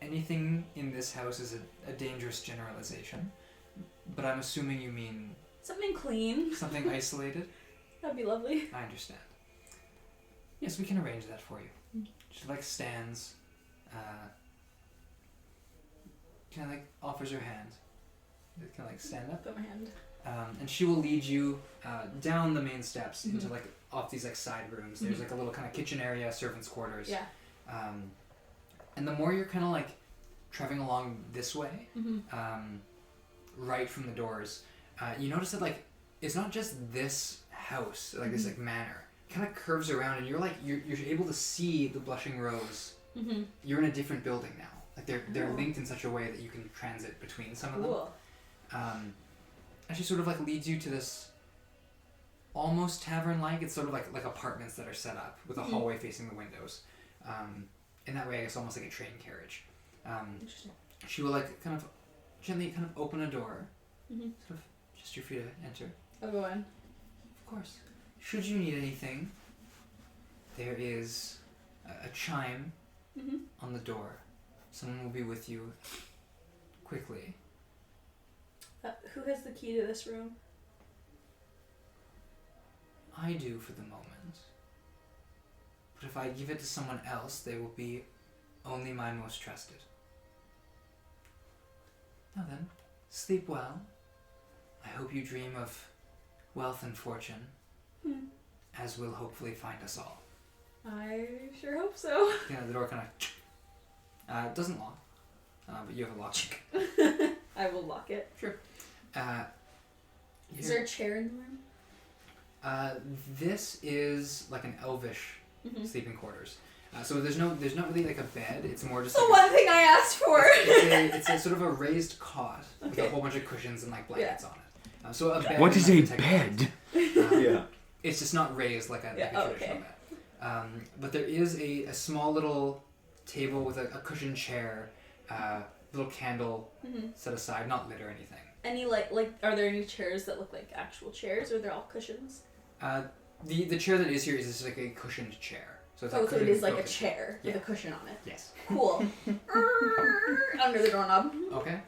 Anything in this house is a dangerous generalization, but I'm assuming you mean Something clean. something isolated? That'd be lovely. I understand. Yes, we can arrange that for you. She like stands, kind of like offers her hand. Kind of like stand up. Put my hand. And she will lead you down the main steps into like off these like side rooms. There's like a little kind of kitchen area, servants' quarters. Yeah. And the more you're kind of like traveling along this way, right from the doors, you notice that like it's not just this house, like this like manor. It kind of curves around, and you're able to see the blushing rose. You're in a different building now. Like they're linked in such a way that you can transit between some of them. Cool. And she sort of like leads you to this almost tavern-like. It's sort of like apartments that are set up with a hallway facing the windows. In that way, I guess almost like a train carriage. Interesting. She will like kind of gently kind of open a door, Mm-hmm. sort of gesture for you to enter. I'll go in. Of course. Should you need anything, there is a chime on the door. Someone will be with you quickly. Who has the key to this room? I do for the moment. But if I give it to someone else, they will be only my most trusted. Now then, sleep well. I hope you dream of wealth and fortune, as will hopefully find us all. I sure hope so. The door kind of doesn't lock, but you have a lock. I will lock it. Sure. Is there a chair in the room? This is like an elvish sleeping quarters. So there's not really like a bed. It's more just The like one thing I asked for. it's a sort of a raised cot with a whole bunch of cushions and like blankets on it. So a bed. What is a like, bed? Yeah. It's just not raised like a traditional bed. But there is a small little table with a cushioned chair, little candle set aside, not lit or anything. Any like are there any chairs that look like actual chairs, or they're all cushions? The chair that is here is just like a cushioned chair. So it's So it is like a chair with a cushion on it. Yes. Cool. Under the doorknob. Okay.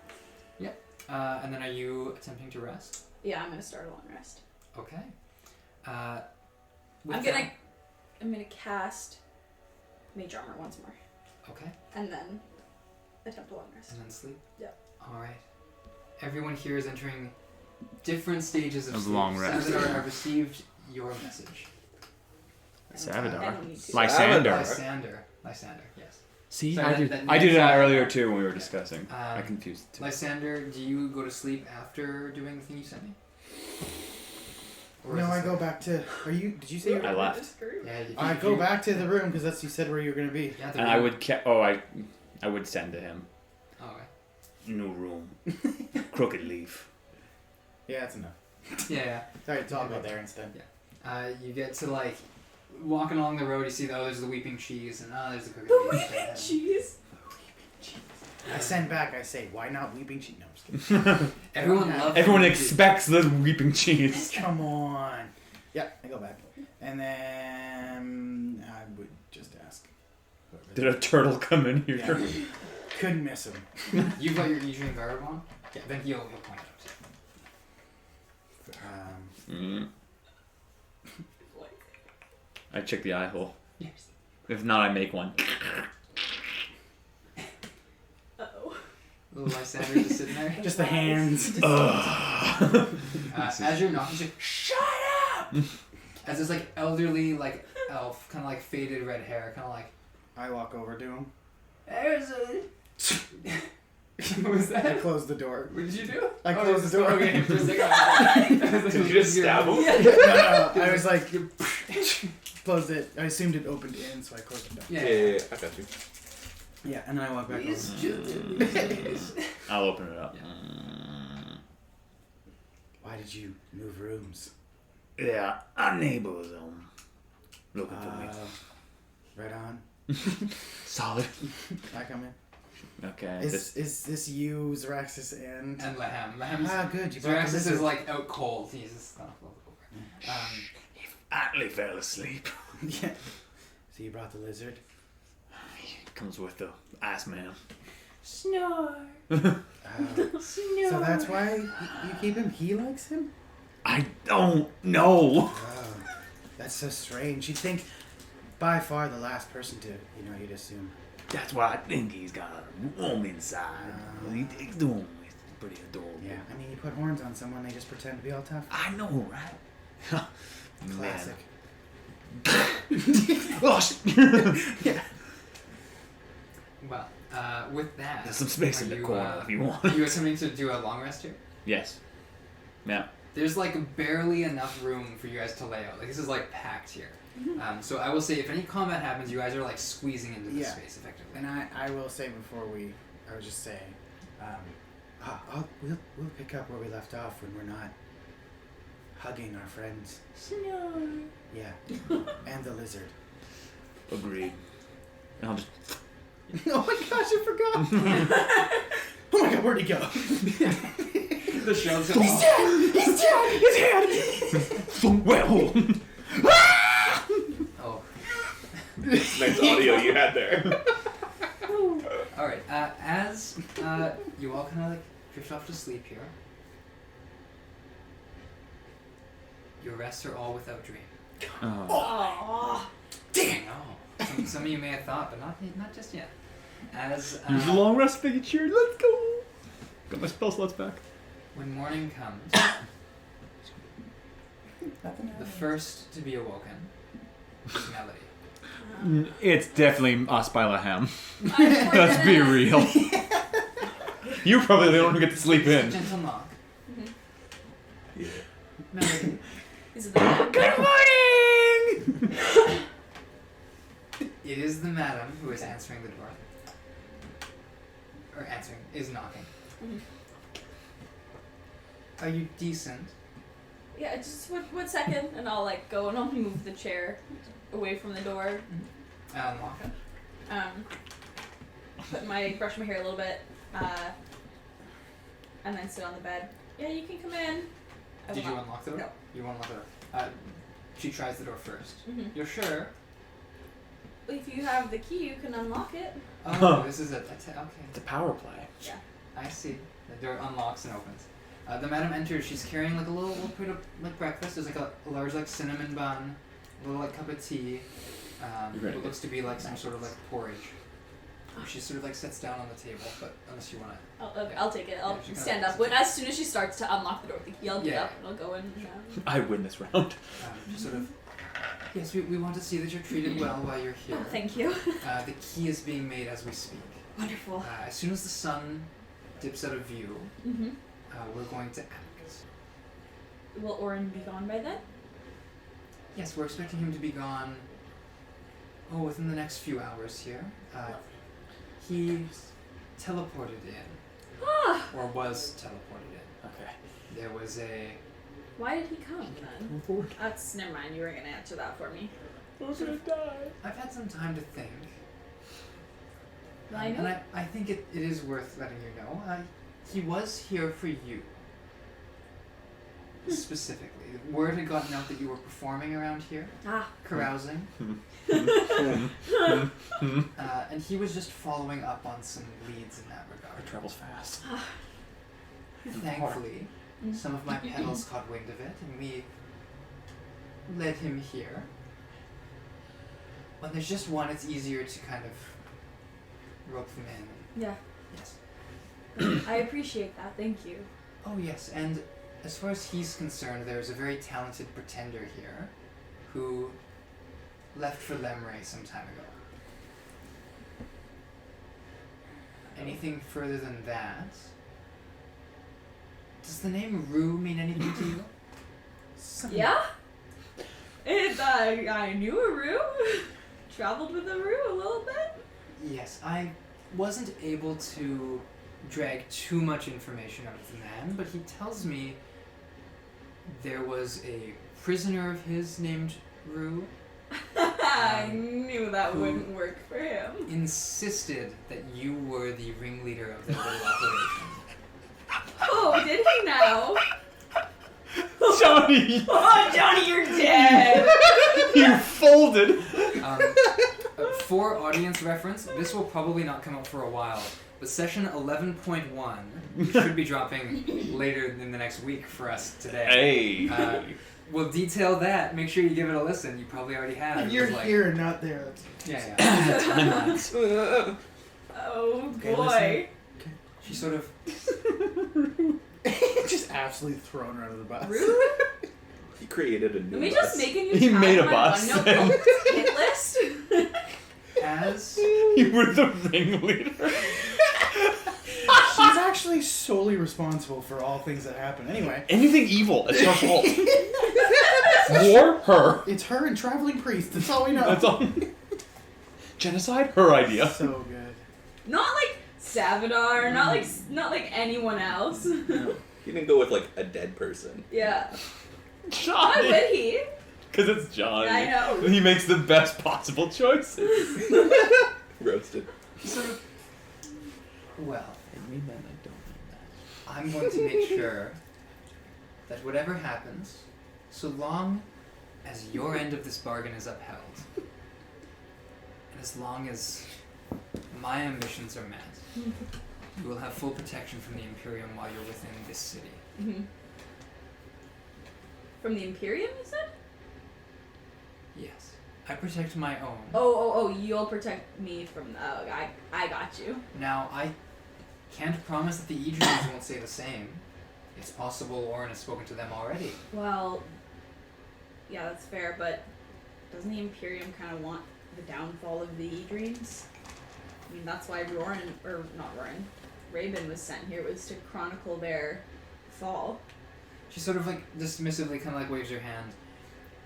Yep. And then are you attempting to rest? Yeah, I'm gonna start a long rest. Okay. I'm gonna cast Mage Armor once more. Okay. And then attempt a long rest. And then sleep? Yep. Alright. Everyone here is entering different stages of sleep. long rest. Salvador, I received your message. Savadar. Lysander. Lysander, yes. See, Sorry, I did that earlier too when we were discussing. I confused it too. Lysander, do you go to sleep after doing the thing you sent me? Or No, is I this go like- back to. Did you say you I were? left. Yeah, I go back to the room because that's you said where you were gonna be. Yeah, the And I room. would I would send to him. Oh, okay. No room. Crooked leaf. Yeah, that's enough. Yeah. Sorry, it's all go there instead. You get to like walking along the road. You see there's the weeping cheese, and there's the cookie. The weeping cheese. I send back. I say, why not weeping cheese? No, I'm just kidding. Everyone loves. Everyone weeping cheese. expects the weeping cheese. Come on. Yeah, I go back, and then I would just ask. Did a turtle come in here? Yeah. Couldn't miss him. You've got your Eugene garb on. Yeah, then he'll point out. I check the eye hole. Yes. If not, I make one. Uh-oh. Little Lysander just sitting there. Just the hands. As you're knocking, she's like, "Shut up!" As this like elderly like elf, kind of like faded red hair, kind of like. I walk over to him. There's a. What was I that? close the door. What did you do? I closed the door. Okay, for a second. I was like, Did you just stab him? No, I was like, closed it. I assumed it opened in, so I closed it down. Yeah. I got you. Yeah, and then I walk back over. I'll open it up. Why did you move rooms? Yeah, our neighbors looking for me. Right on. Solid. I come in. Okay. Is this you, Zaraxis, and... And Laham. Good. You brought the Zaraxis lizard. is like out cold. He's just kind of over. He finally fell asleep. Yeah. So you brought the lizard? He comes with the ass man. Snore. So Snore. that's why you keep him? He likes him? I don't know. Oh, that's so strange. You'd think by far the last person to, you'd assume. That's why I think he's got a room inside. He's doing pretty adorable. Yeah, I mean, you put horns on someone, they just pretend to be all tough. I know, right? Classic. Oh, shit. Yeah. Well, with that, There's some space in the corner if you want. You attempting to do a long rest here? Yes. Yeah. There's like barely enough room for you guys to lay out. Like this is like packed here. So I will say, if any combat happens, you guys are like squeezing into this space effectively. And I will say before I was just saying, we'll pick up where we left off when we're not hugging our friends. Snore. Yeah. And the lizard. Agreed. And I'll just... Oh my gosh, I forgot! Oh my god, where'd he go? The show's He's dead! He's dead! His head! Well. Oh. Nice audio you had there. All right. As you all kind of like drift off to sleep here, your rests are all without dream. Aww. Damn! No. Some of you may have thought, but not just yet. As Use a long rest figure. Let's go. Got my spell slots back. when morning comes, the first to be awoken is Melody. It's definitely us by Laham. I'm Let's be gonna- real. You probably don't get to sleep It's a in. gentle knock. Yeah. Melody. Is it the Good morning! It is the madam who is answering the door. Or is knocking. Mhm. Are you decent? Yeah, just one second, and I'll like go and I'll move the chair away from the door. I'll unlock it. Brush my hair a little bit, and then sit on the bed. Yeah, you can come in. I Did will you not. unlock the door? No. You won't unlock the door. She tries the door first. Mhm. You're sure? If you have the key, you can unlock it. Oh, this is okay. It's a power play. I see. The door unlocks and opens. The madam enters. She's carrying like a little bit of like breakfast. There's like a large like cinnamon bun, a little like cup of tea. What looks to be like some sort of like porridge. She sort of like sits down on the table, but unless you want to. I'll take it. I'll Yeah, she kinda stand looks up. at As soon as she starts to unlock the door with the key, I'll get Yeah. up and I'll go in. I win this round. Just sort of. Yes, we want to see that you're treated well while you're here. Oh, thank you. The key is being made as we speak. Wonderful. As soon as the sun dips out of view, Mm-hmm. we're going to act. Will Orin be gone by then? Yes, we're expecting him to be gone. Oh, within the next few hours here. He teleported in, Ah! or was teleported in. Okay. There was a. Why did he come then? That's never mind. You were gonna answer that for me. I'm gonna die. I've had some time to think. I know. And I think it is worth letting you know. He was here for you. Specifically. Word had gotten out that you were performing around here, Ah. carousing. And he was just following up on some leads in that regard. It travels fast. Thankfully, some of my pedals caught wind of it, and we led him here. When there's just one, it's easier to kind of rope them in. Yeah. Yes. I appreciate that. Thank you. Oh, yes, and as far as he's concerned, there's a very talented pretender here who left for Lemray some time ago. Anything further than that? Does the name Rue mean anything to you? Yeah? I knew a Rue. Traveled with a Rue a little bit. Yes, I wasn't able to drag too much information out of the man, but he tells me there was a prisoner of his named Rue. I knew that wouldn't work for him. insisted that you were the ringleader of the little operation. Oh, did he now? Johnny, Oh, Johnny, you're dead! you folded. For audience reference, this will probably not come out for a while, but session 11.1 should be dropping later in the next week for us today. Hey. We'll detail that. Make sure you give it a listen. You probably already have. You're Like- here, not there. Yeah. Oh, Okay, boy. She sort of. Just absolutely thrown her under the bus. Rude? He created a new Am I bus. just making you He tally made a my bus. OneNote called hit list? As You were the ringleader. She's actually solely responsible for all things that happen. Anyway, Anything evil, it's her fault. War, her. it's her and traveling priest. That's all we know. That's all. Genocide, her idea. So good. Not like Savadar, not like anyone else. No. He didn't go with like a dead person. Yeah. Why Johnny. would he? Because it's Johnny. I know. He makes the best possible choices. Roasted. sort of. Well, I mean that, I don't mean that. I'm going to make sure that whatever happens, so long as your end of this bargain is upheld, and as long as my ambitions are met, you will have full protection from the Imperium while you're within this city. Mm-hmm. From the Imperium, you said? Yes. I protect my own. Oh, you'll protect me from I got you. Now, I can't promise that the Adrians won't say the same. It's possible Orin has spoken to them already. Well, yeah, that's fair, but doesn't the Imperium kind of want the downfall of the Adrians? I mean, that's why Rabin was sent here, was to chronicle their fall. She sort of like dismissively kind of like waves her hand.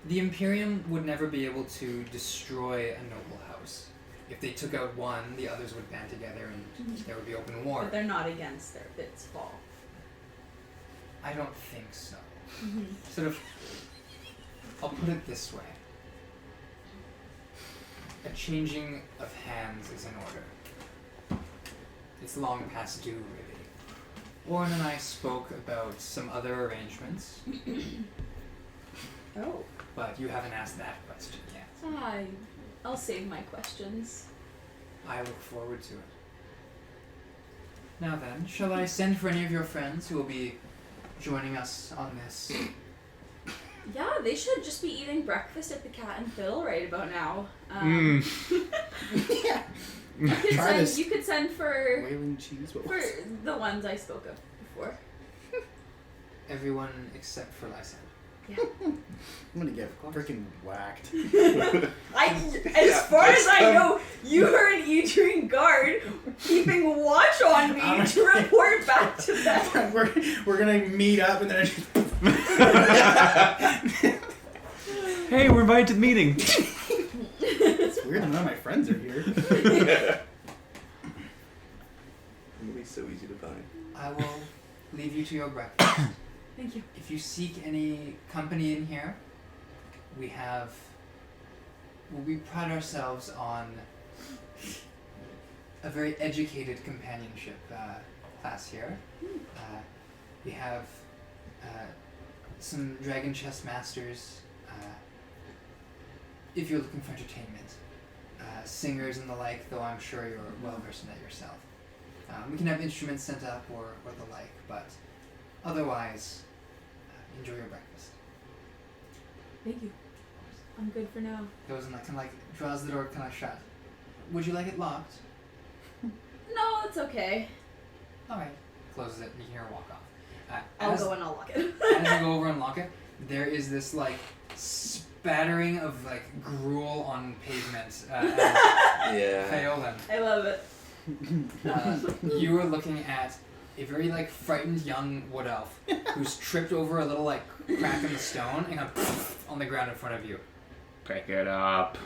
The Imperium would never be able to destroy a noble house. If they took out one, the others would band together and there would be open war. But they're not against its fall. I don't think so. Sort of, I'll put it this way. A changing of hands is in order. It's long past due, really. Warren and I spoke about some other arrangements, Oh. but you haven't asked that question yet. I'll save my questions. I look forward to it. Now then, shall I send for any of your friends who will be joining us on this? Yeah, they should just be eating breakfast at the Cat and Fiddle right about now. Yeah. Try this. You could send for Whaling cheese. What was it? the ones I spoke of before. Everyone except for Lysander. I'm gonna get freaking whacked. As far as I know, you are an Adrian guard keeping watch on me to report back to them. we're gonna meet up and then I just Hey, we're invited to the meeting. it's weird that none of my friends are here. It'll be so easy to find. I will leave you to your breakfast. Thank you. If you seek any company in here, we pride ourselves on a very educated companionship class here. We have some dragon chess masters, if you're looking for entertainment, singers and the like, though I'm sure you're well versed in that yourself. We can have instruments sent up or the like, but otherwise, enjoy your breakfast. Thank you. I'm good for now. Goes and kind of draws the door kind of shut. Would you like it locked? No, it's okay. All right. Closes it and you can hear her walk off. I'll go and I'll lock it. As you go over and lock it, there is this spattering of gruel on pavement. Yeah. Feaolyn. I love it. You are looking at a very frightened young wood elf who's tripped over a little crack in the stone and on the ground in front of you. Pick it up.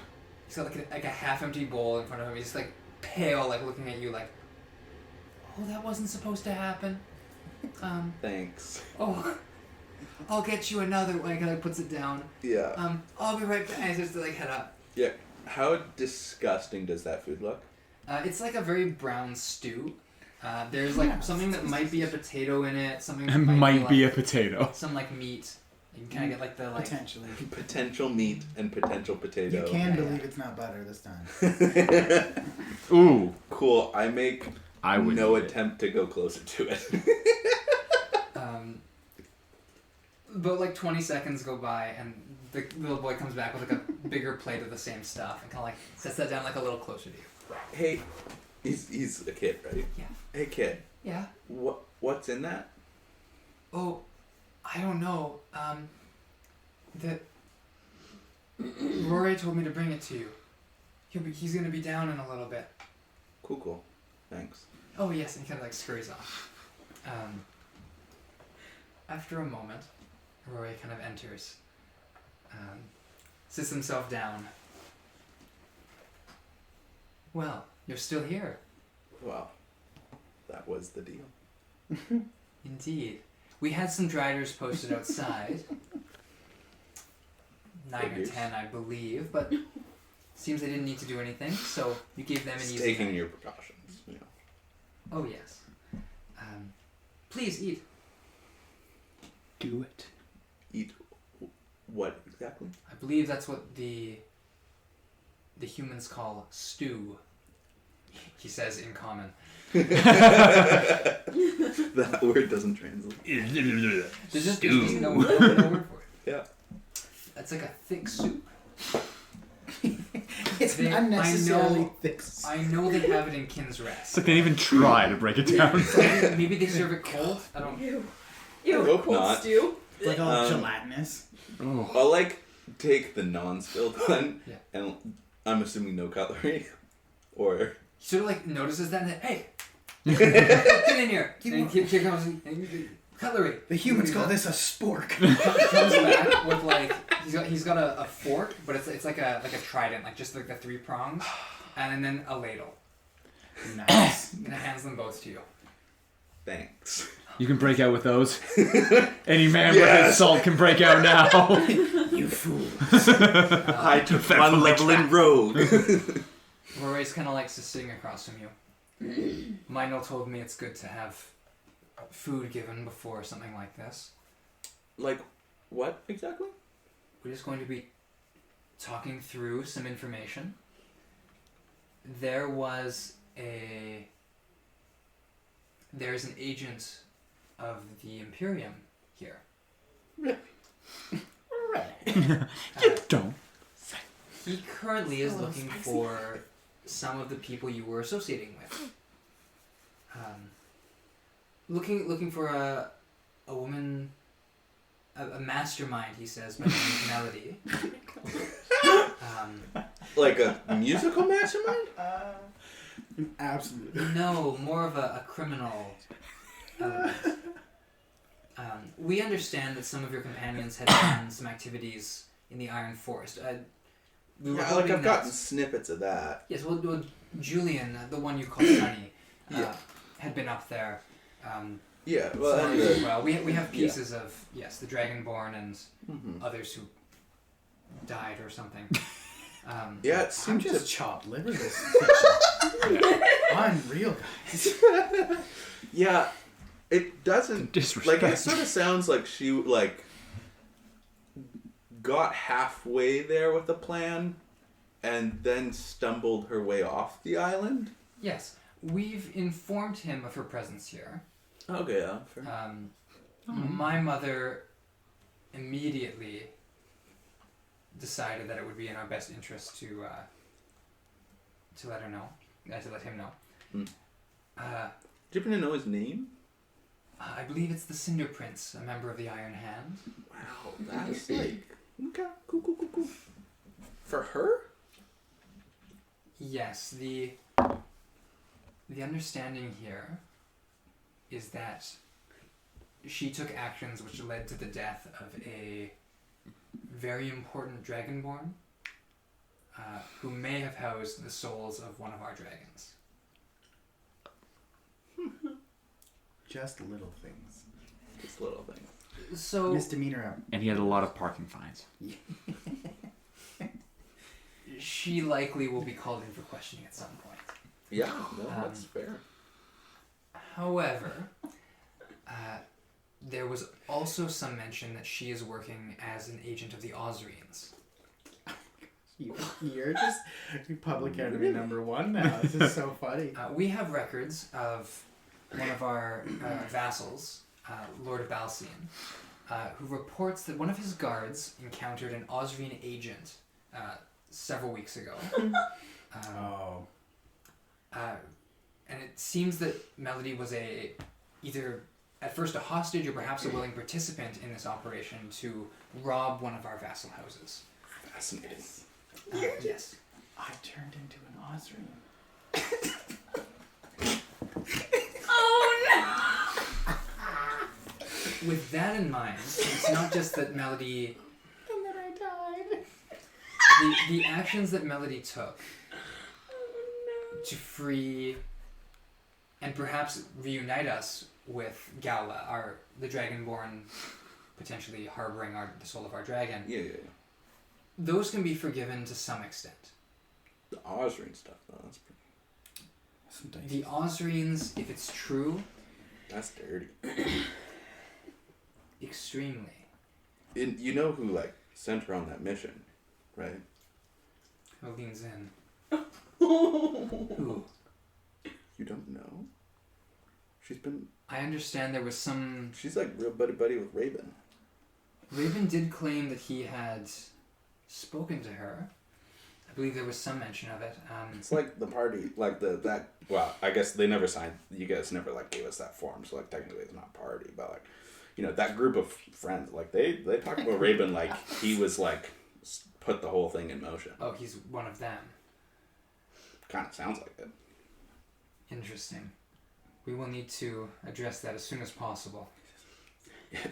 He's got a half-empty bowl in front of him. He's just pale, looking at you oh, that wasn't supposed to happen. Thanks. Oh, I'll get you another one. He puts it down. Yeah. I'll be right back. And he starts to head up. Yeah. How disgusting does that food look? It's like a very brown stew. There's like something that might be a potato in it. Something that It might be a like, potato. some like meat. You can kind of get like the like. Potentially. Potential meat and potential potato. You can Yeah. believe it's not butter this time. Ooh. Cool. I make I would no eat it. attempt to go closer to it. But like 20 seconds go by, and the little boy comes back with like a bigger plate of the same stuff, and kind of like sets that down like a little closer to you. Hey, he's a kid, right? Yeah. Hey, kid. Yeah. What's in that? Oh, I don't know. Rory told me to bring it to you. He's gonna be down in a little bit. Cool. Thanks. Oh yes, and he kind of like scurries off. After a moment, Rory kind of enters, sits himself down. Well, you're still here. Well, that was the deal. Indeed. We had some driders posted outside. 9 or Figures. 10, I believe, but seems they didn't need to do anything, so you gave them an Just easy taking night. your precautions. You know. Oh, yes. Please eat. Do it. Eat what exactly? I believe that's what the humans call stew. He says in common. That word doesn't translate. There's just Stew. no word for it. Yeah. It's like a thick soup. It's They- unnecessarily I know- thick. I know they have it in Kin's It's Rest. like they didn't even try to break it down. Maybe they serve it cold. I don't. Ew. I hope Cold not. stew. Like all Um, gelatinous. Oh. I'll like take the non-spilled one, Yeah. and I'm assuming no cutlery, or He sort of like notices that and then, hey, get in here. And here comes cutlery. The humans He call this a spork. comes back with like he's got a fork, but it's like a trident, like just like the 3 prongs, and then a ladle. Nice. And it hands them both to you. thanks. You can break out with those. Any man with Yes. his salt can break out now. You fool. I took Fat one from level like in rogue. Rory's kind of likes to sitting across from you. Mino told me it's good to have food given before something like this. Like, what exactly? We're just going to be talking through some information. There's an agent of the Imperium here. You don't. He currently is looking for some of the people you were associating with. Looking for a woman, a mastermind, he says, by the name of Melody. Like a musical mastermind? Absolutely. No, more of a criminal element. We understand that some of your companions had done some activities in the Iron Forest. We were Yeah, hoping like I've that- gotten snippets of that. Yes, well, Julian, the one you call Sonny, Yeah. had been up there. Yeah, well, Sonny and as well. We have pieces of, yes, the Dragonborn and Mhm. others who died or something. Yeah, it I'm seems just to. chopped liver this Unreal, guys. Yeah, it doesn't. Disrespect. Like, it sort of sounds like she, like, got halfway there with the plan and then stumbled her way off the island. Yes, we've informed him of her presence here. Okay, yeah, fair. My mother immediately decided that it would be in our best interest to let her know, to let him know. Hmm. Uh, Do you happen to know his name? I believe it's the Cinder Prince, a member of the Iron Hand. Wow, that's like... Okay, cool. For her? Yes, the understanding here is that she took actions which led to the death of a very important Dragonborn who may have housed the souls of one of our dragons. Just little things. Just little thing. So, Misdemeanor out. And he had a lot of parking fines. she likely will be called in for questioning at some point. Yeah, no, that's fair. However, there was also some mention that she is working as an agent of the Osrians. You're just public enemy number one now. This is so funny. We have records of one of our vassals, Lord Balsian, who reports that one of his guards encountered an Osrian agent several weeks ago. And it seems that Melody was either at first a hostage or perhaps a willing participant in this operation to rob one of our vassal houses. Fascinating. Yes. I turned into an Osrian. Oh With that in mind, it's not just that Melody... And then I died. The actions that Melody took to free and perhaps reunite us with Gala, the Dragonborn, potentially harboring the soul of our dragon. Yeah. Those can be forgiven to some extent. The Osrian stuff, though, that's pretty... The Osrians, if it's true... That's dirty. Extremely. You know who, like, sent her on that mission, right? Who leans in? no. Who? You don't know? She's been... I understand there was some... She's, like, real buddy-buddy with Raven. Raven did claim that he had spoken to her. I believe there was some mention of it. It's like the party, like that. Well, I guess they never signed. You guys never like gave us that form, so like technically it's not a party, but like, you know, that group of friends, like they talked about Raven like he was like put the whole thing in motion. Oh, he's one of them. Kind of sounds like it. Interesting. We will need to address that as soon as possible. Yeah, I'm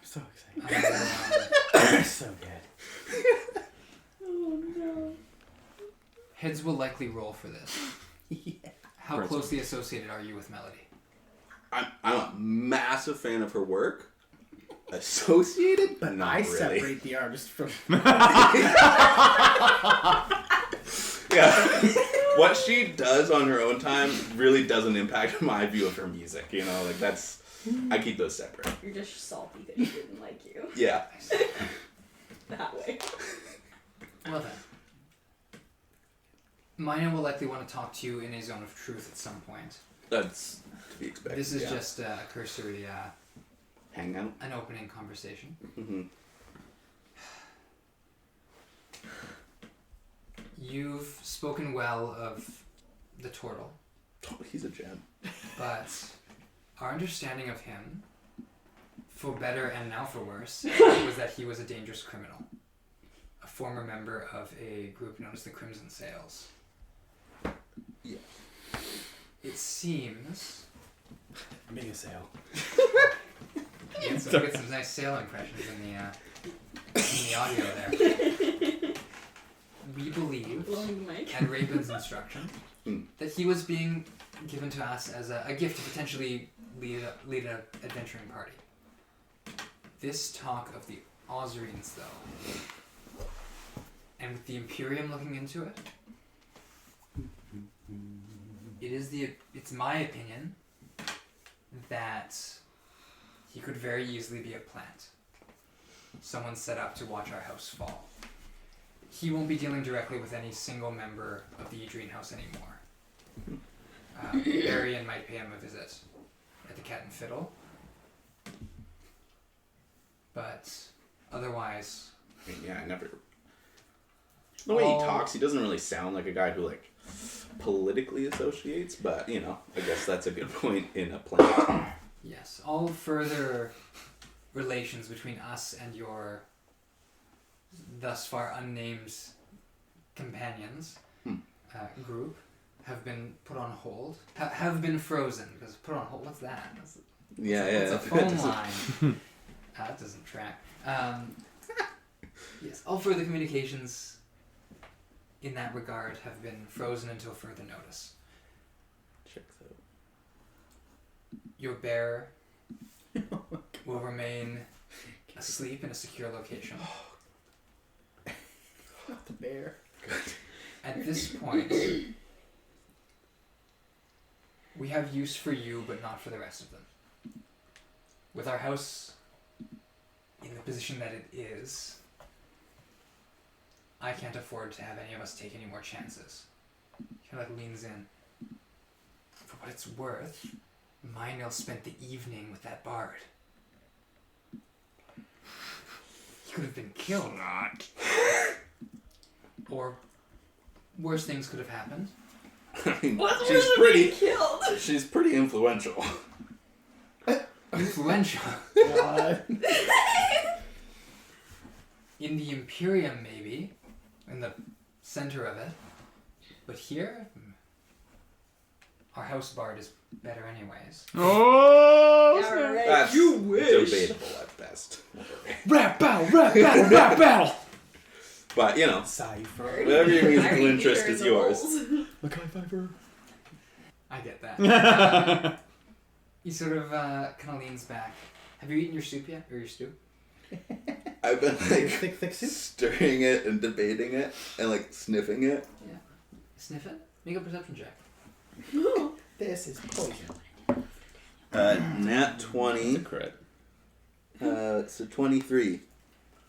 so excited. So good. Oh no. Heads will likely roll for this. Yeah. How Prince. closely associated are you with Melody? I'm a massive fan of her work. Associated, but not I really. separate the artist from. Yeah. What she does on her own time really doesn't impact my view of her music. You know, like that's. I keep those separate. You're just salty that he didn't like you. Yeah. That way. Well then. Mina will likely want to talk to you in a zone of truth at some point. That's to be expected. This is yeah. just a cursory, Hangout. an opening conversation. Mm-hmm. You've spoken well of the turtle, Oh, he's a gem. but our understanding of him, for better and now for worse, was that he was a dangerous criminal. A former member of a group known as the Crimson Sails. Yeah. It seems... Make a sale. Get some nice sail impressions in the audio there. We believe, Blowing the mic. at Raven's instruction, that he was being given to us as a gift to potentially lead an adventuring party. This talk of the Osrians, though, and with the Imperium looking into it, it's my opinion that he could very easily be a plant. Someone set up to watch our house fall. He won't be dealing directly with any single member of the Adrian house anymore. Arian might pay him a visit at the Cat and Fiddle. But otherwise... I mean, yeah, I never... The way he talks, he doesn't really sound like a guy who, like, politically associates, but, you know, I guess that's a good point in a plan. Yes, all further relations between us and your thus far unnamed companions group have been put on hold. Have been frozen, because put on hold, what's that? It's a phone line. That doesn't track. Yes, all further communications in that regard have been frozen until further notice. Checks out. Your bear will remain asleep in a secure location. Not the bear. At this point, we have use for you, but not for the rest of them. With our house in the position that it is, I can't afford to have any of us take any more chances. He kind of like leans in. For what it's worth, Mynil spent the evening with that bard. He could have been killed. Or worse things could have happened. I mean, What's she's worse than pretty. being killed? She's pretty influential. Influential. God. In the Imperium, maybe. In the center of it. But here, our house bard is better anyways. Oh! Yeah, right. That's debatable at best. Rap battle, rap battle, rap battle! But, you know, Cypher. whatever your musical Irony interest meter is in the yours. rolls. Mackay Pfeiffer. I get that. He sort of kind of leans back. Have you eaten your soup yet? Or your stew? I've been like Thick soup? stirring it and debating it and like sniffing it. Yeah. Sniff it? Make a perception check. This is poison. Nat 20. Crit. So 23.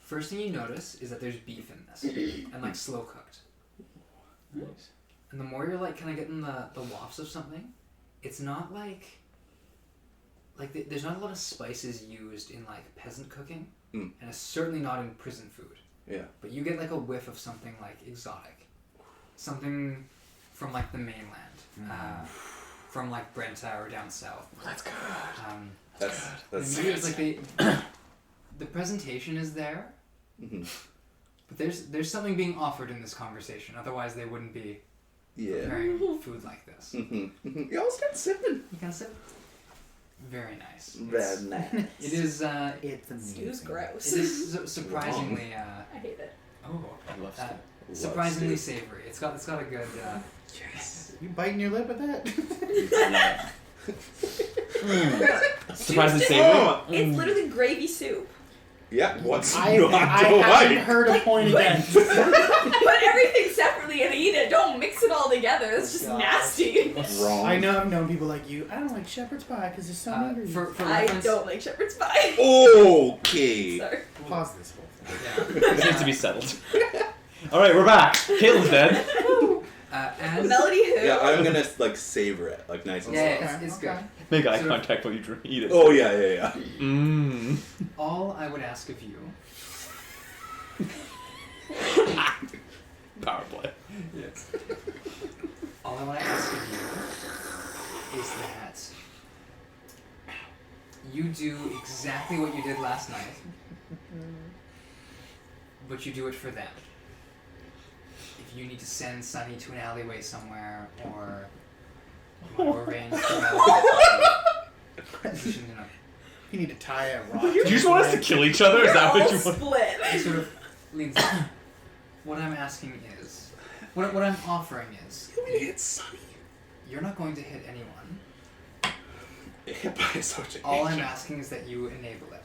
First thing you notice is that there's beef in this. And like slow cooked. Nice. And the more you're like kind of getting the wafts of something, it's not like there's not a lot of spices used in like peasant cooking, and it's certainly not in prison food. Yeah. But you get like a whiff of something like exotic, something from like the mainland, from like Brenta or down south. That's good. That's Maybe it's like the presentation is there, but there's something being offered in this conversation. Otherwise, they wouldn't be preparing food like this. You all start sipping. You can sip. Very nice. Very nice. It is. It's amazing. Stew's gross. It is surprisingly. I hate it. Oh, I love stew. surprisingly savory. It's got a good. Yes. You biting your lip with that? Surprisingly Stew's savory. It's literally gravy soup. Yeah. What's I not to haven't like? heard a point against. Put everything separately and eat it. Don't mix it all together. That's just God. nasty. Wrong. I know I've known people like you. I don't like shepherd's pie because there's so many ingredients. For I reference, don't like shepherd's pie. Okay. Sorry. Pause this whole thing. Yeah. This needs to be settled. Alright, we're back. Caitlin's dead. As Melody who? Yeah, I'm gonna like savor it, like nice and slow. yeah, it's good. Make eye Sort of- contact when you eat it. Oh yeah. Mmm. All I would ask of you. Power play. Yes. All I want to ask of you is that you do exactly what you did last night, but you do it for them. If you need to send Sonny to an alleyway somewhere, or you want to arrange for position in a You need to tie a rock. Do you just want us to kill each other? Is You're that all what you want? split. He sort of leans in. What I'm asking is, what I'm offering is, You want me to hit Sonny? you're not going to hit anyone. Hit by such a All I'm asking is that you enable it.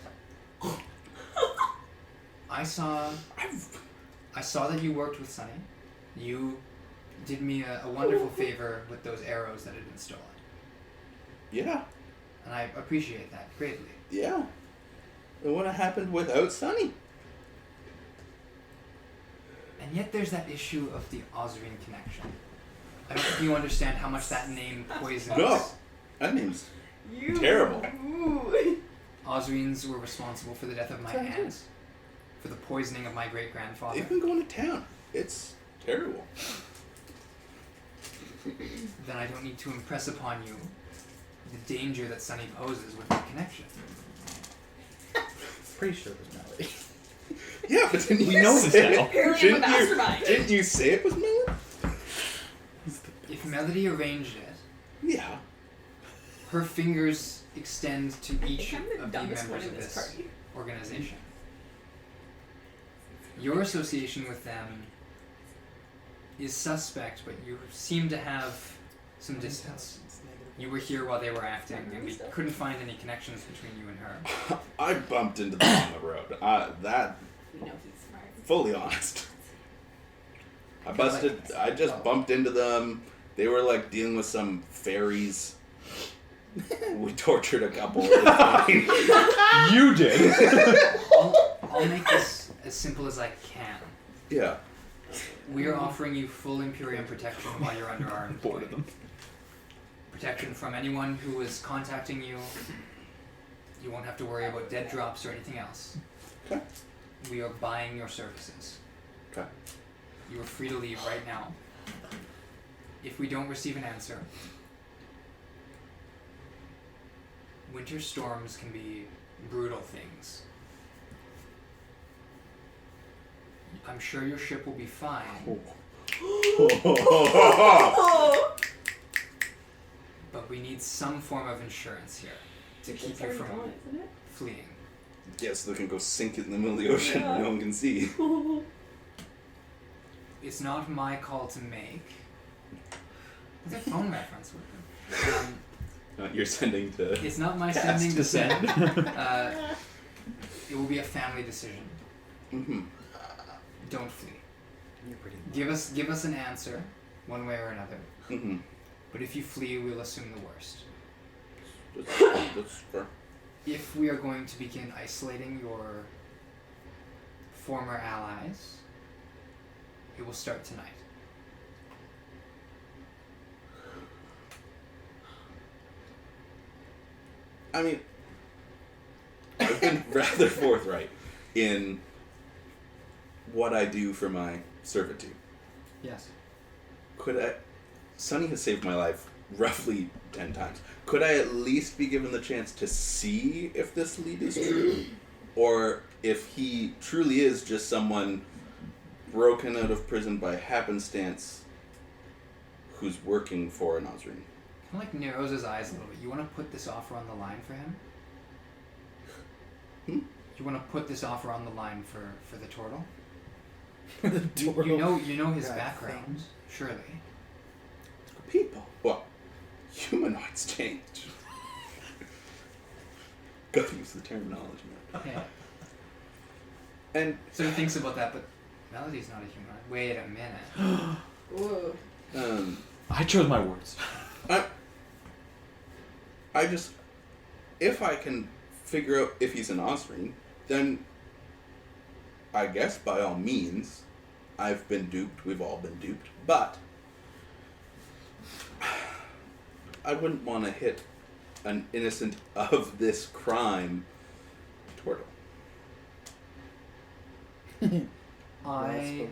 I saw that you worked with Sonny. You did me a wonderful favor with those arrows that had been stolen. Yeah. And I appreciate that greatly. Yeah. It wouldn't have happened without Sonny. And yet there's that issue of the Osrine connection. I don't think you understand how much that name poisons. No. That name's You. terrible. Ooh. Osrines were responsible for the death of my aunt, for the poisoning of my great-grandfather. They've been going to town. It's terrible. Then I don't need to impress upon you the danger that Sonny poses with that connection. Pretty sure it was Melody. Yeah, but didn't We you know say this now. Apparently I'm a mastermind. Didn't you say it was Melon? If Melody arranged it, Yeah. her fingers extend to I each think I'm the of the dumbest one members in of this this party. organization. Your association with them is suspect, but you seem to have some distance. You were here while they were acting, and we couldn't find any connections between you and her. I bumped into them on the road. That, We know he's smart. fully honest. I just bumped into them. They were like dealing with some fairies. We tortured a couple. You did. I'll make this as simple as I can. Yeah. We are offering you full Imperium protection while you're under our employ. Protection from anyone who is contacting you. You won't have to worry about dead drops or anything else. Okay. We are buying your services. Okay. You are free to leave right now. If we don't receive an answer, winter storms can be brutal things. I'm sure your ship will be fine, but we need some form of insurance here to keep It's you already from gone, isn't it? fleeing. Yeah, so they can go sink it in the middle of the ocean and no one can see. It's not my call to make. What's that phone reference? You're sending to... It's not my Cast sending to to send. It will be a family decision. Mm-hmm. Don't flee. You're pretty. Give us an answer, one way or another. Mm-hmm. But if you flee, we'll assume the worst. That's fair. If we are going to begin isolating your former allies, it will start tonight. I mean, I've been rather forthright in what I do for my servitude. Yes. Sonny has saved my life roughly 10 times. Could I at least be given the chance to see if this lead is true? Or if he truly is just someone broken out of prison by happenstance who's working for an Osrine? Kind of like narrows his eyes a little bit. You want to put this offer on the line for him? You want to put this offer on the line for the turtle? You know his background, surely. People. Well, humanoids change. Gotta use the terminology, man. Yeah. And So he thinks about that, but Melody's not a humanoid. Wait a minute. Whoa. I chose my words. I just, if I can figure out if he's an Osrine, then I guess by all means, I've been duped. We've all been duped, but I wouldn't want to hit an innocent of this crime turtle. I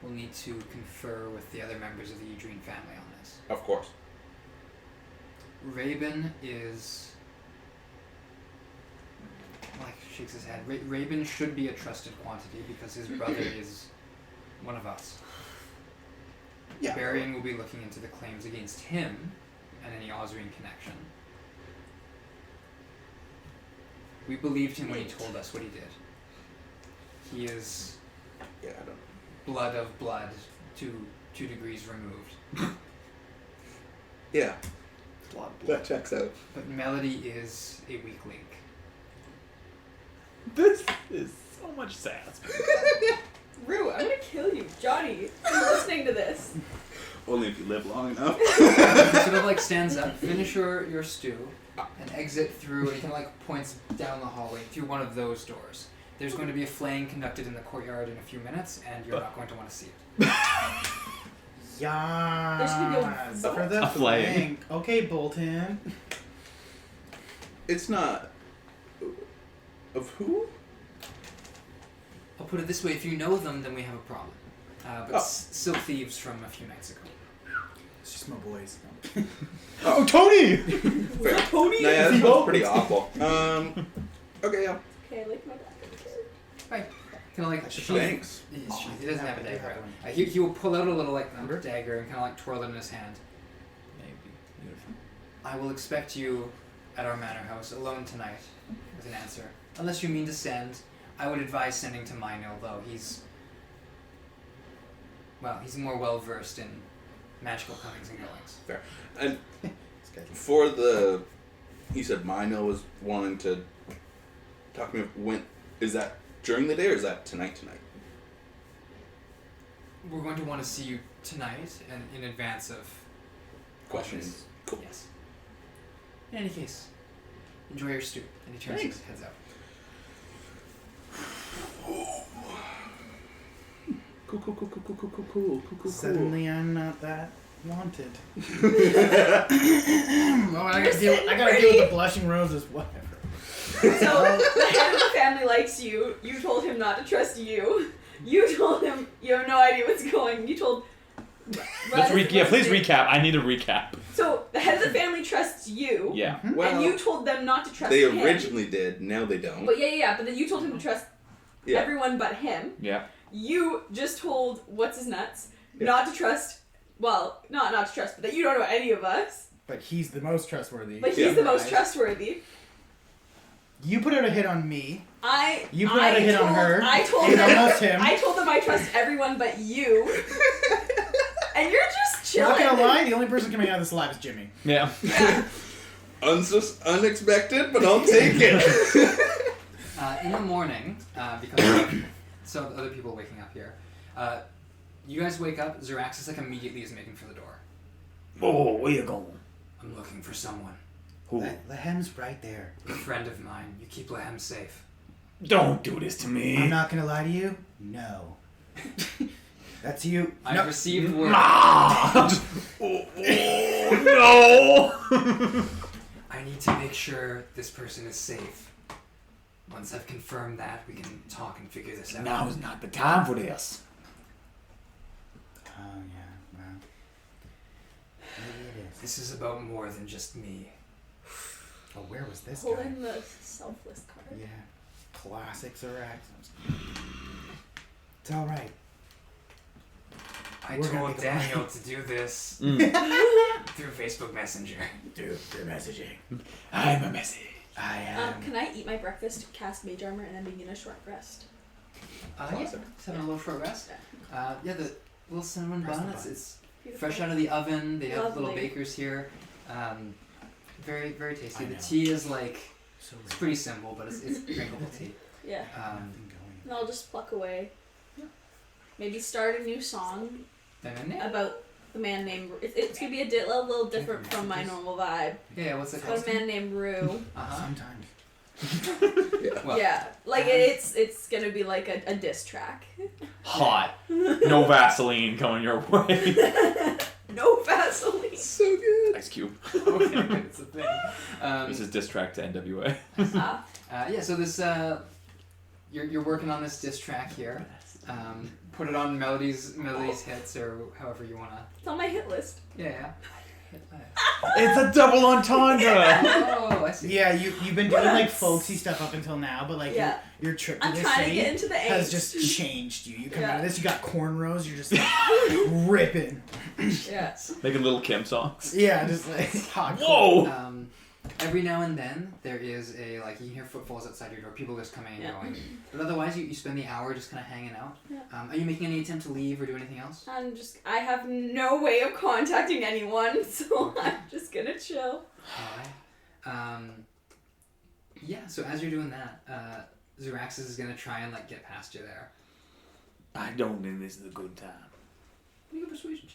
will need to confer with the other members of the Udrine family on this. Of course. Rabin is... Like, shakes his head. Rabin should be a trusted quantity because his brother is one of us. Yeah. Barian will be looking into the claims against him and any Osrine connection. We believed him when he told us what he did. He is Yeah, I don't. blood of blood, 2 degrees removed. Yeah. That checks out. But Melody is a weak link. This is so much sass. Rue, I'm gonna kill you. Johnny, I'm listening to this. Only if you live long enough. He sort of like stands up, finish your stew, and exit through, and he kind of like points down the hallway through one of those doors. There's going to be a flaying conducted in the courtyard in a few minutes, and you're not going to want to see it. Yeah. There's gonna be For the a flaying. flank. Okay, Bolton. It's not. Of who? I'll put it this way, if you know them, then we have a problem. But silk thieves from a few nights ago. It's just my boys. Oh, Tony! Fair. Tony? Nah, yeah, that sounds pretty awful. Okay, yeah. Okay, like my back. Right. Kind of like Thanks. He doesn't have a dagger. He will pull out a little like dagger and kind of like twirl it in his hand. Maybe. Beautiful. I will expect you at our manor house alone tonight with an answer. Unless you mean to send, I would advise sending to Minil, though. He's more well versed in magical comings and goings. Fair. And for the, he said Minil was wanting to talk to me. When is that? During the day or is that tonight? we're going to want to see you tonight and in advance of Questions. Cool. Yes. In any case, enjoy your stew. And he turns his heads out. Cool. Suddenly I'm not that wanted. Oh, I gotta deal with the blushing roses, whatever. So the head of the family likes you. You told him not to trust you. You told him you have no idea what's going. You told. Please recap. I need a recap. So the head of the family trusts you. Yeah. Well, And you told them not to trust they him. originally did. Now they don't. But yeah. But then you told him to trust Yeah. everyone but him. Yeah. You just told what's his nuts Yeah. not to trust. Well, not to trust, but that you don't know any of us. But he's the most trustworthy. But he's Yeah. the most Right. trustworthy. You put out a hit on me. You put out a hit on her. I told It them. almost him. I told them I trust everyone but you. And you're just Not chilling. gonna lie, the only person coming out of this alive is Jimmy. Yeah. Yeah. Unexpected, but I'll take it. In the morning, because of some other people waking up here, you guys wake up. Zaraxis immediately is making for the door. Oh, where you going? I'm looking for someone. Who? Lehem's right there. A friend of mine. You keep Lehem safe. Don't do this to me. I'm not gonna lie to you. No. That's you. I've No. received word. No! I need to make sure this person is safe. Once I've confirmed that, we can talk and figure this out. Now is not the time for this. Oh yeah. Well. Maybe it is. This is about more than just me. Oh, where was this Pull guy? in the selfless card. Yeah. Classic Zaraxis. It's all right. I We're gonna told make a Daniel plan. to do this through Facebook Messenger. Dude, they're messaging. I'm a message. I am. Can I eat my breakfast, cast mage armor, and then begin a short rest? Yeah, just having a little short rest. Yeah, the little cinnamon Press the bun. button. It's Beautiful. fresh out of the oven. They have little Lovely. bakers here. Very, very tasty. I The know. tea is like, So it's pretty simple, but it's drinkable tea. Yeah. Um, And I'll just pluck away. Maybe start a new song about the man named. It's gonna be a little different from my normal vibe. Yeah, what's it About called? a man named Rue. Sometimes. Well, Yeah, like it's gonna be like a diss track. Hot. No Vaseline coming your way. No Vaseline. So good. Ice Cube. Okay, good, it's a thing. This is diss track to NWA. Yeah, so this you're working on this diss track here. Put it on Melody's hits or however you wanna. It's on my hit list. Yeah. It's a double entendre. Oh, I see. Yeah, you've been doing like folksy stuff up until now, but like Yeah. your trip to I'm this trying to city get into the has angst. just changed you. You come Yeah. out of this, you got cornrows, you're just like ripping. Yeah. Making little Kim songs. Yeah, just like hardcore. Whoa! Every now and then there is a you can hear footfalls outside your door, people just coming and going. But otherwise you spend the hour just kind of hanging out. Yeah. Are you making any attempt to leave or do anything else? I have no way of contacting anyone, so I'm just gonna chill. Alright. Yeah, so as you're doing that, Zaraxis is gonna try and get past you there. I don't think this is a good time. Make a persuasion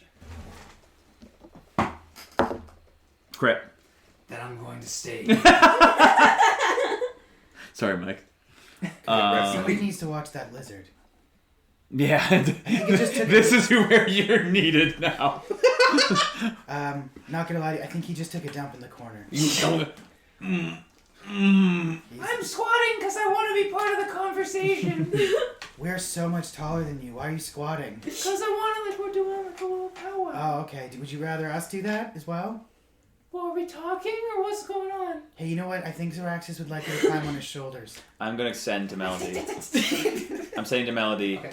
check. Crit. That I'm going to stay. Sorry, Mike. Somebody needs to watch that lizard. Yeah. You just took This is where you're needed now. Not gonna lie to you, I think he just took a dump in the corner. You don't. I'm squatting because I want to be part of the conversation. We're so much taller than you. Why are you squatting? Because I want to we're doing a little powwow. Oh, okay. Would you rather us do that as well? Well, are we talking or what's going on? Hey, you know what? I think Zaraxis would like you to climb on his shoulders. I'm gonna send to Melody. I'm sending to Melody. Okay.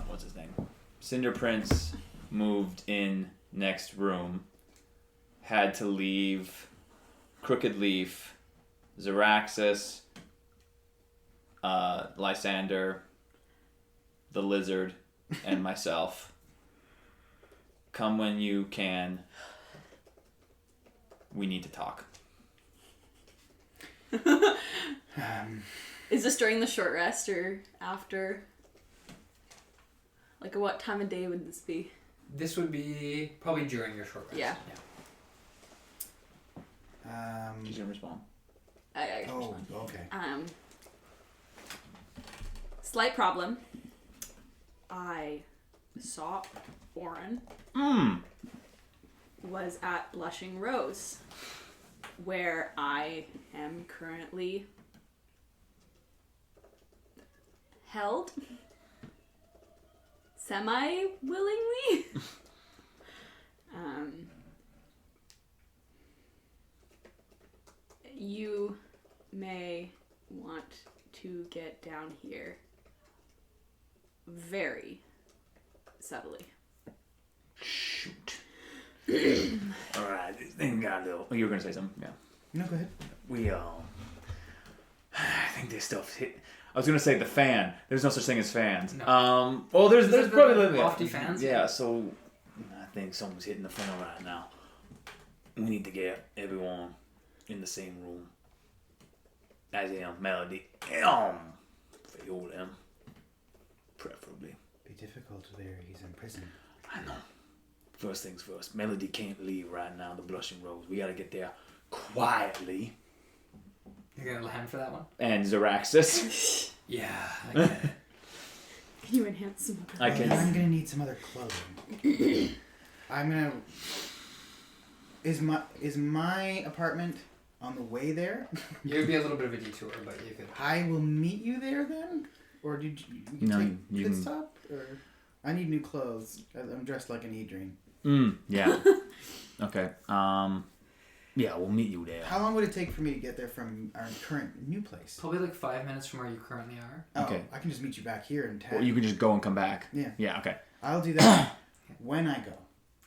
What's his name? Cinder Prince moved in next room. Had to leave. Crooked Leaf, Zaraxis, Lysander, the Lizard, and myself. Come when you can. We need to talk. Is this during the short rest or after? Like, what time of day would this be? This would be probably during your short rest. Yeah. She's gonna respond. I Oh, okay. Slight problem. I saw Oren was at Blushing Rose, where I am currently held semi-willingly. You may want to get down here very subtly. Shoot. Alright, this thing got a little... Oh, you were gonna say something? Yeah. No, go ahead. I think this stuff's hit... I was gonna say the fan. There's no such thing as fans. No. Well, there's probably... the lofty fans? Yeah, so... I think someone's hitting the fan right now. We need to get everyone in the same room. As in Melody. Feaolyn. Preferably. Be difficult there. He's in prison. I know. First things first. Melody can't leave right now, the Blushing Rose. We gotta get there quietly. You're gonna land for that one? And Zaraxis. Yeah, I get it. Can you enhance some of I I'm can... gonna need some other clothing. I'm gonna. Is my apartment on the way there? It would be a little bit of a detour, but you could. I will meet you there then, or did you No, take you pit can- stop? Or I need new clothes. I'm dressed like an Adrian. Yeah. Okay. Yeah, we'll meet you there. How long would it take for me to get there from our current new place? Probably like 5 minutes from where you currently are. Oh, Okay. I can just meet you back here in 10. Well, you can just go and come back. Yeah. Yeah, okay. I'll do that when I go.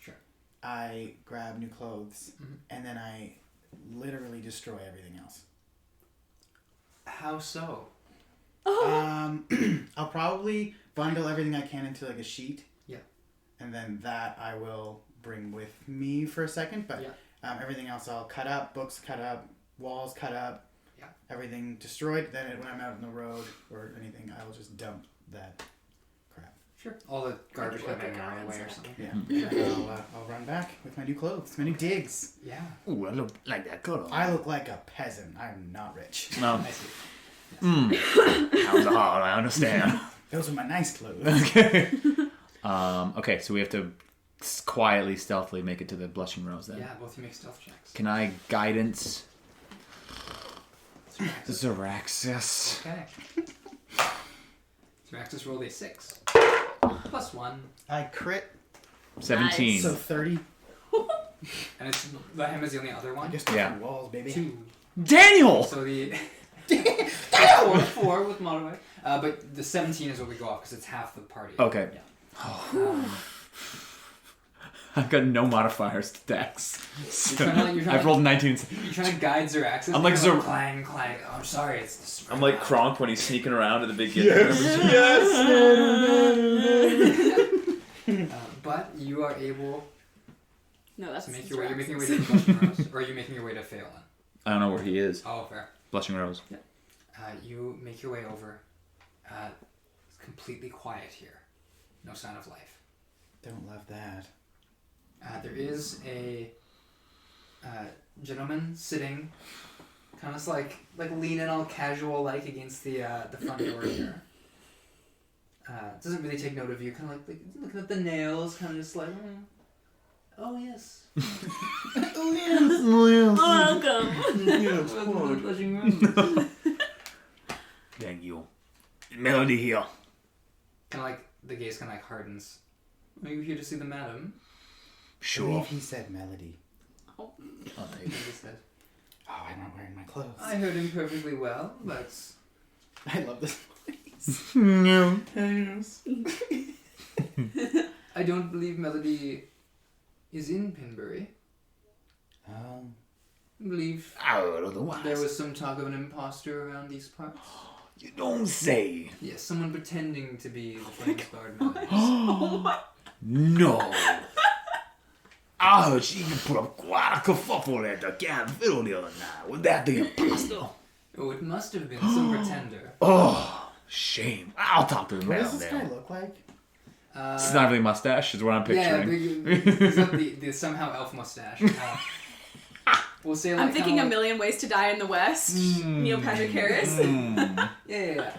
Sure. I grab new clothes, Mhm. and then I literally destroy everything else. How so? I'll probably bundle everything I can into like a sheet. Yeah. And then that I will bring with me for a second, but everything else I'll cut up, books cut up, walls cut up, everything destroyed. Then when I'm out on the road or anything, I'll just dump that crap. Sure. All the garbage Like can a be guy away or inside. something. Yeah. And I'll run back with my new clothes, my new digs. Yeah. Ooh, I look like that color. I look like a peasant. I'm not rich. No. I see. How's the heart? I understand. Those are my nice clothes. Okay. Okay, so we have to quietly, stealthily make it to the Blushing Rose then. Yeah, both you make stealth checks. Can I guidance Zaraxis. Zaraxis? Okay. Zaraxis rolled a 6. Plus 1. I crit, 17. so 30. And it's the him is the only other I one. just Yeah. walls, baby. 2. Daniel! So the 4 with modifier. But the 17 is what we go off because it's half the party. Okay. Yeah. I've got no modifiers to dex. So you're trying I've to- rolled 19. You're trying to guide Zaraxis. I'm like and Zar- you're clang, clang. Oh, I'm sorry. It's the I'm like Kronk when he's sneaking around at the big But you are able No, that's to make your way. You're making your way Zaraxis. to Blushing Rose, or are you making your way to Feaolyn? I don't know where he is. Oh, fair. Blushing Rose. You make your way over. It's completely quiet here. No sign of life. Don't love that. There is a gentleman sitting, kind of like leaning all casual like against the front door here. Doesn't really take note of you. Kind of like looking at the nails, kind of just like, oh yes. Welcome. Thank you. Melody here. Kind of like the gaze kind of like hardens. Are you here to see the madam? I Sure. believe he said melody. I'll take He it. said, Oh, I'm not wearing my clothes. I heard him perfectly well, but I love this place. I don't believe Melody is in Pinbury. I believe I heard otherwise. there was some talk of an imposter around these parts. You don't say. Yes, someone pretending to be the famous bard Melody. No. I heard she even put up quite a kerfuffle at the camp fiddle the other night. Was that the imposter? Oh, it must have been some pretender. Oh, shame. I'll talk to the What man does this guy now. look like? It's not really mustache, is what I'm picturing. He's got the somehow elf mustache. We'll say like I'm thinking how, A Million Ways to Die in the West. Neil Patrick Harris. Yeah.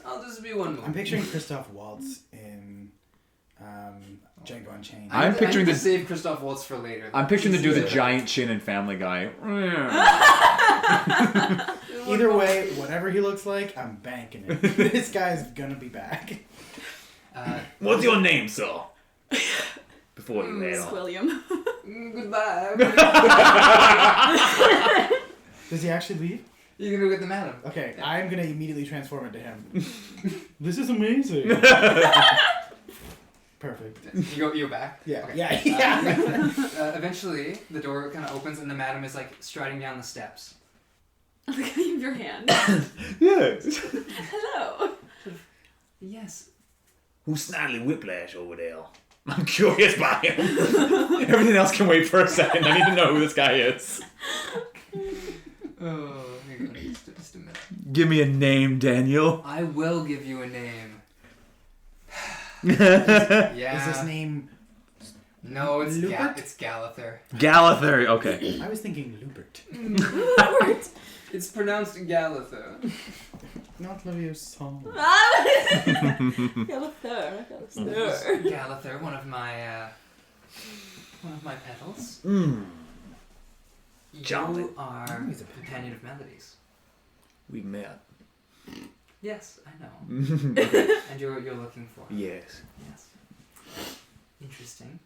I'll just be one more. I'm picturing Christoph Waltz in Django Unchained. I'm picturing to this- save Christoph Waltz for later. I'm picturing the dude with the Yeah. giant chin and Family Guy. Either way, whatever he looks like, I'm banking it. This guy's gonna be back. What's your name, sir? Before you head on. William. Goodbye. Does he actually leave? You're gonna go get the madam. Okay, I'm gonna immediately transform into him. This is amazing. Perfect. You go back? Yeah. Okay. Yeah. Eventually, the door kind of opens and the madam is like striding down the steps. Look at your hand. Yes. Hello. Yes. Who's Snidely Whiplash over there? I'm curious by him. Everything else can wait for a second. I need to know who this guy is. Oh, hang on. Just a minute. Give me a name, Daniel. I will give you a name. Yeah. Is his name? No, it's Lupert? it's Galather. Galather. Okay. I was thinking Lupert. It's pronounced Galather. Not Leviosa. Galather. Galather, one of my petals. Charming. You are He's a companion of melodies. We met. Yes, I know. And you're looking for. Yes. Yes. Interesting.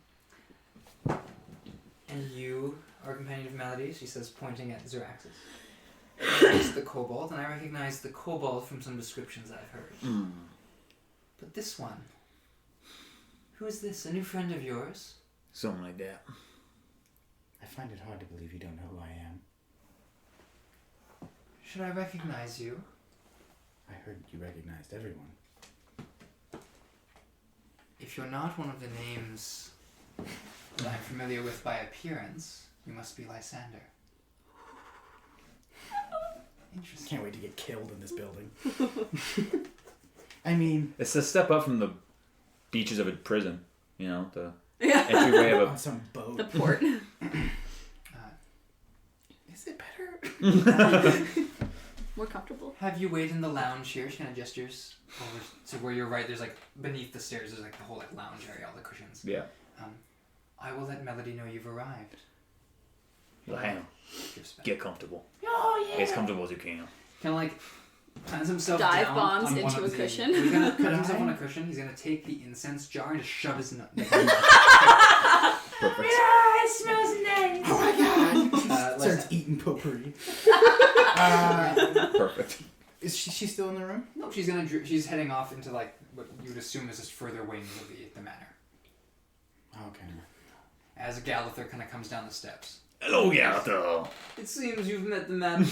And you are a companion of melodies, she says, pointing at Zeraxis. It's the kobold, and I recognize the kobold from some descriptions I've heard. But this one, who is this? A new friend of yours? Something like that. I find it hard to believe you don't know who I am. Should I recognize you? I heard you recognized everyone. If you're not one of the names that I'm familiar with by appearance, you must be Lysander. Interesting. Can't wait to get killed in this building. I mean, It's a step up from the beaches of a prison. You know, the Yeah. entryway of on some boat. The port. Is it better? More comfortable. Have you wait in the lounge here? She kind of gestures over to where you're right. There's like beneath the stairs. There's like the whole like lounge area, all the cushions. Yeah. I will let Melody know you've arrived. Well, hang on. Get comfortable. Oh yeah. Get as comfortable as you can. Kind of like plants himself Dive down bombs on one into of a the- cushion. He's gonna put himself on a cushion. He's gonna take the incense jar and just shove his nut. Perfect. It smells nice. Oh my god! Starts Lysander. eating potpourri. Perfect. Is she still in the room? No, she's heading off into like what you would assume is just further wings of the manor. Okay. As Galather kind of comes down the steps. Hello, Galather. It seems you've met the man.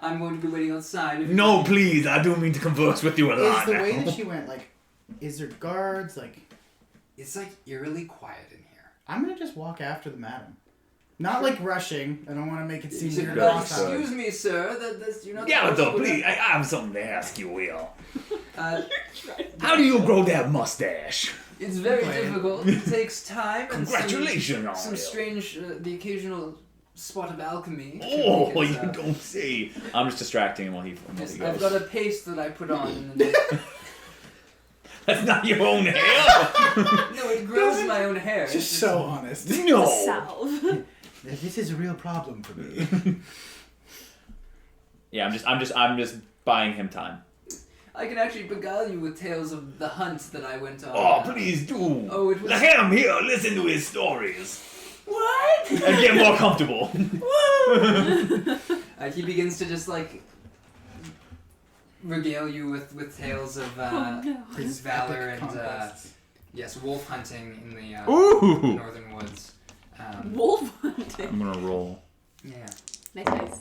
I'm going to be waiting outside. If No, please. I do mean to converse with you a Is lot the now. way that she went, like, is there guards? Like, It's like eerily quiet in here. I'm gonna just walk after the madam. Not like rushing. I don't want to make it seem weird. Good. Excuse me, sir. That's you're not. Galather, supposed to- please. I have something to ask you, Will. How How do you grow that mustache? It's very Plan. difficult. It takes time. And Congratulations on some it. strange, the occasional spot of alchemy. to Oh, make it, you don't say. I'm just distracting him while he Yes, goes. I've got a paste that I put on. And then That's not your own hair. no, it grows my own hair. It's Just so honest. No. Salve. This is a real problem for me. Yeah, I'm just buying him time. I can actually beguile you with tales of the hunt that I went on. Oh, please do. Oh, it was. Let him here. Listen to his stories What? and get more comfortable. He begins to just like regale you with tales of his valor Epic and conquests. yes, wolf hunting in the Ooh. northern woods. Wolf hunting. I'm gonna roll. Yeah. Nice.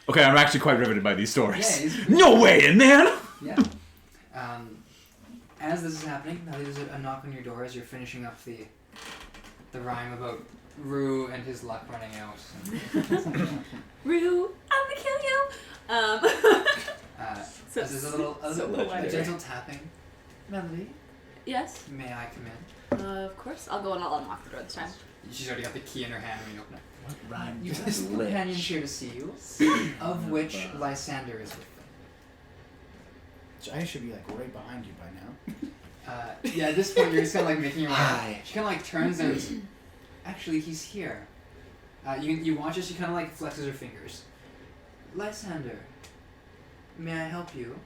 Okay, I'm actually quite riveted by these Yeah. stories. No way, man. Yeah. As this is happening, now there's a knock on your door as you're finishing up the rhyme about Rue and his luck running out. Rue, I'm gonna kill you. So this is a little poetic. a gentle tapping. Melody, Yes. may I come in? Of course. I'll go and I'll unlock the door this time. She's already got the key in her hand when you open it. What rhyme You have just companions here to see you, of which Lysander is with them. I should be like right behind you by now. Yeah, at this point you're just kind of like making your way. Hi. She kind of like turns and actually he's here. You watch as she kind of like flexes her fingers. Lysander, may I help you?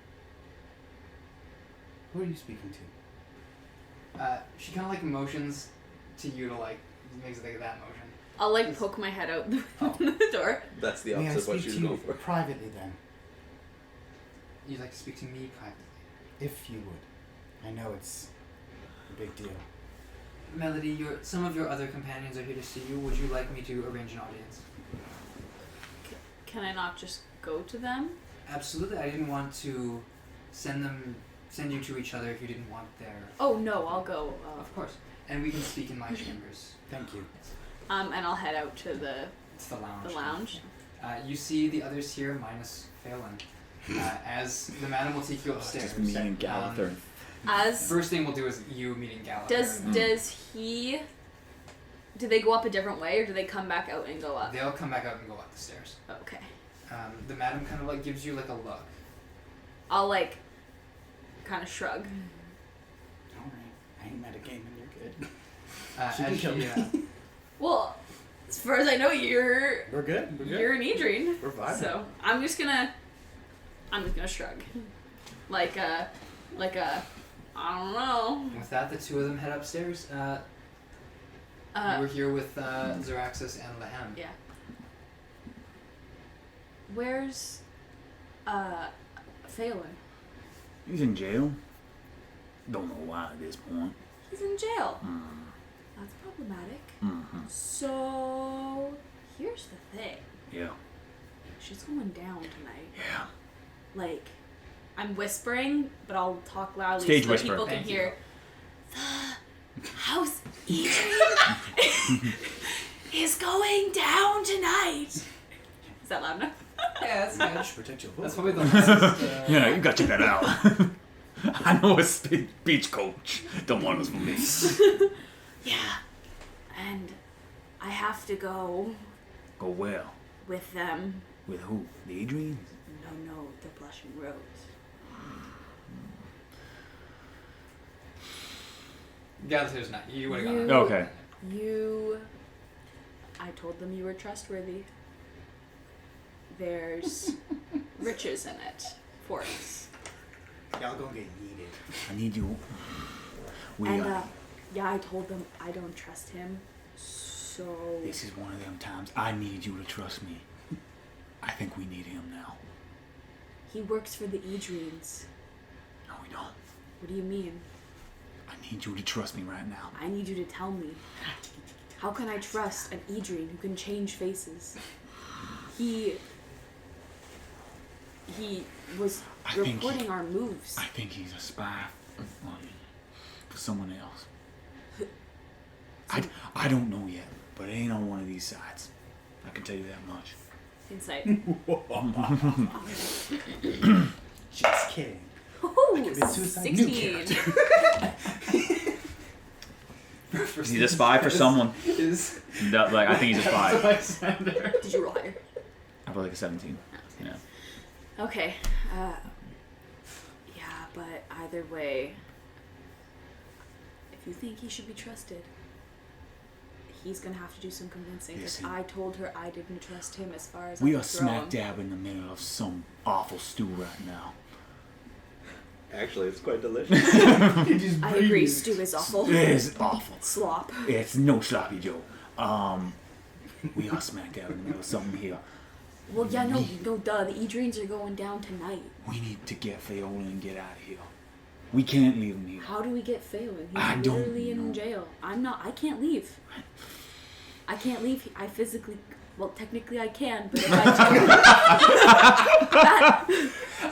Who are you speaking to? She kind of like motions to you to like makes like that motion. I'll like poke my head out the door. That's the May I opposite of what speak she's to you going for. privately then, You'd like to speak to me privately. if you would. I know it's a big deal. Melody, some of your other companions are here to see you. Would you like me to arrange an audience? Can I not just go to them? Absolutely. I didn't want to send you to each other if you didn't want their. Oh no, I'll go. Of course. And we can speak in my chambers. Thank you. And I'll head out to the It's the lounge. lounge. You see the others here minus Feaolyn. As the madam will take you upstairs. Just me and Galather. As First thing we'll do is you meeting Galather. does he? Do they go up a different way, or do they come back out and go up? They'll come back out and go up the stairs. Okay. The madam kind of like gives you like a look. I'll like kind of shrug. Alright. I ain't metagaming, you're good. As can kill me. Well, as far as I know, you're We're good. you're an Edrine. We're vibing. So I'm just gonna shrug, like a I don't know. With that, the two of them head upstairs. You were here with Zaraxis and Lahem. Yeah. Where's Feaolyn? He's in jail. Don't know why at this point. He's in jail. That's problematic. Mm-hmm. So here's the thing. Yeah. She's going down tonight. Yeah. Like, I'm whispering, but I'll talk loudly Stage so that whisper. people can Thank you. hear. The house Edrine is going down tonight. Is that loud enough? Yeah, that's good. Protect your That's voice. probably the nicest. Yeah, you got to check that out. I know a speech coach. Don't want us for me. Yeah. And I have to go Go where? with them. With who? The Adrian? No, the Blushing Rose. Galather's not. You would have gone. You- Okay. I told them you were trustworthy. There's riches in it for us. Y'all gonna get yeeted. I need you. Yeah, I told them I don't trust him. So This is one of them times. I need you to trust me. I think we need him now. he works for the Edrines. No, we don't. What do you mean? I need you to trust me right now. I need you to tell me. How can I trust an Edrine who can change faces? He was I think reporting our moves. I think he's a spy for someone else. I don't know yet, but it ain't on one of these sides. I can tell you that much. Insight. Just kidding. Oh, Commit suicide. New 16. He's a spy for someone. Is I think he's a spy. Lysander. Did you roll higher? I feel like a 17. Yeah. Okay. Yeah, but either way, if you think he should be trusted, he's gonna have to do some convincing. Because Listen. I told her I didn't trust him as far as We I are could throw smack him. dab in the middle of some awful stew right now. Actually, it's quite delicious. I agree, stew is awful. It is awful. Slop. It's no sloppy Joe. We are smack dab in the middle of something here. Well, yeah, no, duh. The Edrines are going down tonight. We need to get Feaolyn and get out of here. We can't leave him here. How do we get Feaolyn? He's I don't literally in know. jail. I can't leave. I can't leave. I physically, well, technically I can, but if I don't,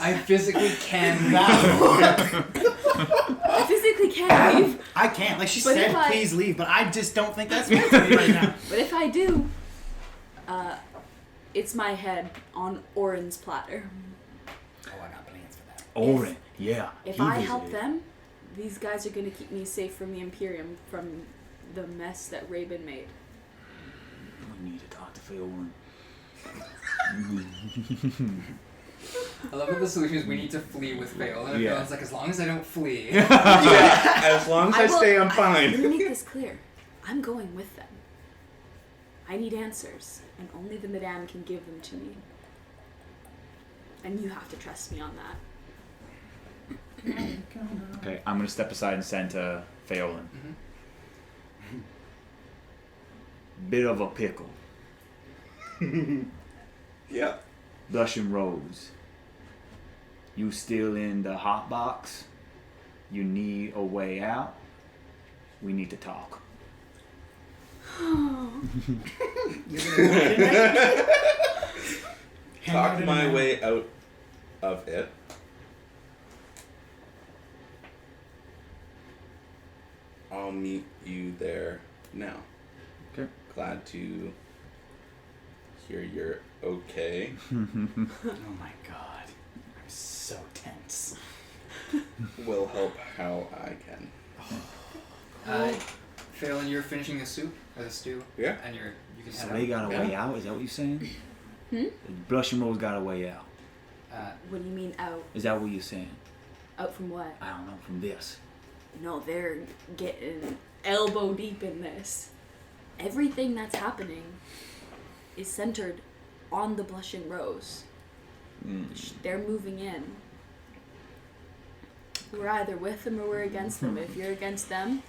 I physically can. I physically can't leave. I can't. Like she But said, if I- please leave, but I just don't think that's meant to be right now. But if I do, it's my head on Oren's platter. Oren, yeah. If he I help visited. them, these guys are going to keep me safe from the Imperium, from the mess that Rabin made. We need to talk to Feaolyn. I love that the solution is we need to flee with Feaolyn. And Yeah. Feaolyn's like, as long as I don't flee. Yeah, as long as I stay, I'm Let fine. me make this clear. I'm going with them. I need answers, and only the Madame can give them to me. And you have to trust me on that. Okay, I'm gonna step aside and send to Feaolyn. Mhm. Bit of a pickle. Yeah. Blushing Rose. You still in the hot box? You need a way out? We need to talk. Talk my way out of it. I'll meet you there now. Okay. Glad to hear you're okay. Oh my god. I'm so tense. Will help how I can. Feaolyn, you're finishing the soup or the stew. Yeah. And you can So head they out. got a way out? Is that what you're saying? Hmm? Blushing Rose got a way out. What do you mean out? Is that what you're saying? Out from what? I don't know, from this. No, they're getting elbow deep in this. Everything that's happening is centered on the Blushing Rose. They're moving in. We're either with them or we're against them. If you're against them,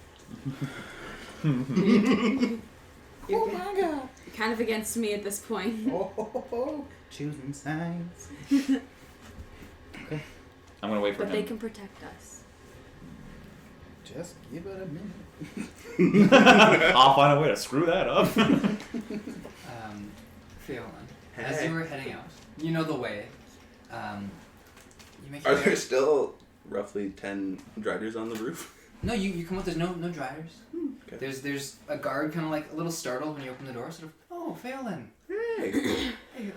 you're kind of against me at this point. Oh, choosing sides. I'm gonna wait for But they him. can protect us. Just give it a minute. I'll find a way to screw that up. Feaolyn, as Hey. you were heading out, you know the way. You make Are your way. there still roughly 10 driders on the roof? No, you come out. There's no dryers. Okay. There's a guard kind of like a little startled when you open the door, sort of. Oh, Feaolyn. Hey. Hey,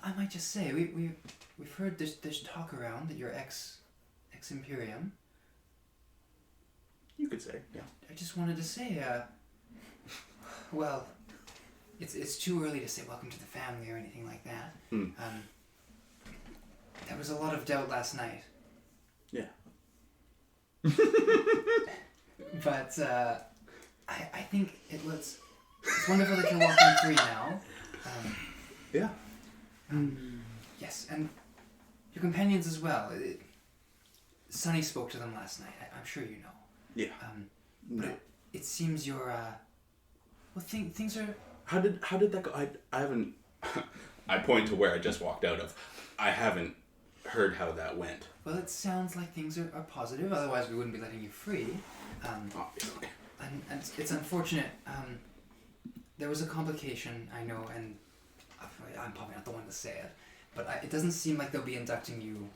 I might just say we've heard there's talk around that you're ex Imperium. You could say, yeah. I just wanted to say, well, it's too early to say welcome to the family or anything like that. Hmm. There was a lot of doubt last night. Yeah. But I think it's wonderful that you're walking free now. Yeah. Yes, and your companions as well. Sonny spoke to them last night. I'm sure you know. Yeah. But No. it seems you're things are. How did that go? I haven't. I point to where I just walked out of. I haven't heard how that went. Well, it sounds like things are positive. Otherwise, we wouldn't be letting you free. Obviously. And it's unfortunate. There was a complication, I know, and I'm probably not the one to say it, but it doesn't seem like they'll be inducting you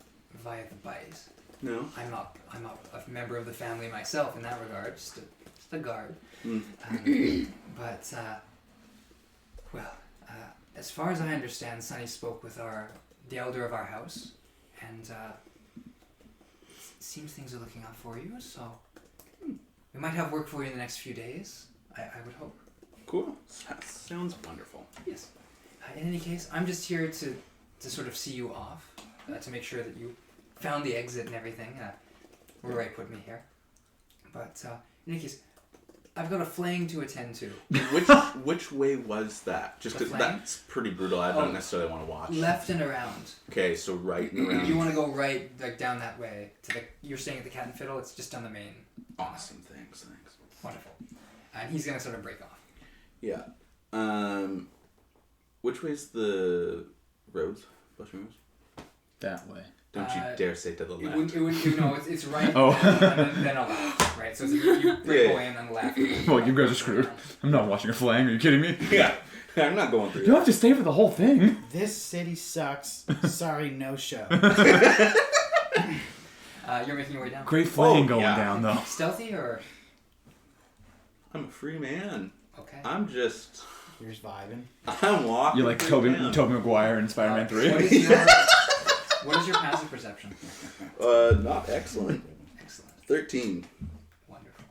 via the bite. No. I'm not a member of the family myself in that regard, just a guard. Mm. But as far as I understand, Sonny spoke with the elder of our house, and it seems things are looking up for you. So we might have work for you in the next few days. I would hope. Cool. That sounds wonderful. Yes. In any case, I'm just here to sort of see you off, to make sure that you found the exit and everything. Rory put me here. But in any case, I've got a flaying to attend to. Which way was that? Just The 'cause flaying? that's pretty brutal. I don't necessarily want to watch. Left and around. Okay, so right and around. You want to go right, like down that way to you're staying at the Cat and Fiddle. It's just on the main. Awesome. Thanks. Wonderful. And he's gonna sort of break off. Yeah. Which way's the roads? Blushing Rose? That way. Don't you dare say to the It left. would no, it's right. Oh. And then a left. Right. So you break Yeah. away and then left. Well, you guys are screwed. I'm not watching a flang. Are you kidding me? Yeah. I'm not going through You don't have to stay for the whole thing. This city sucks. Sorry, no show. You're making your way down. Great flang going yeah. down, though. Stealthy or I'm a free man. okay. I'm just... You're just vibing. I'm walking. You're like through Tobey town. Maguire in Spider-Man 3. What is your What is your passive perception? Not excellent. Excellent. 13. Wonderful.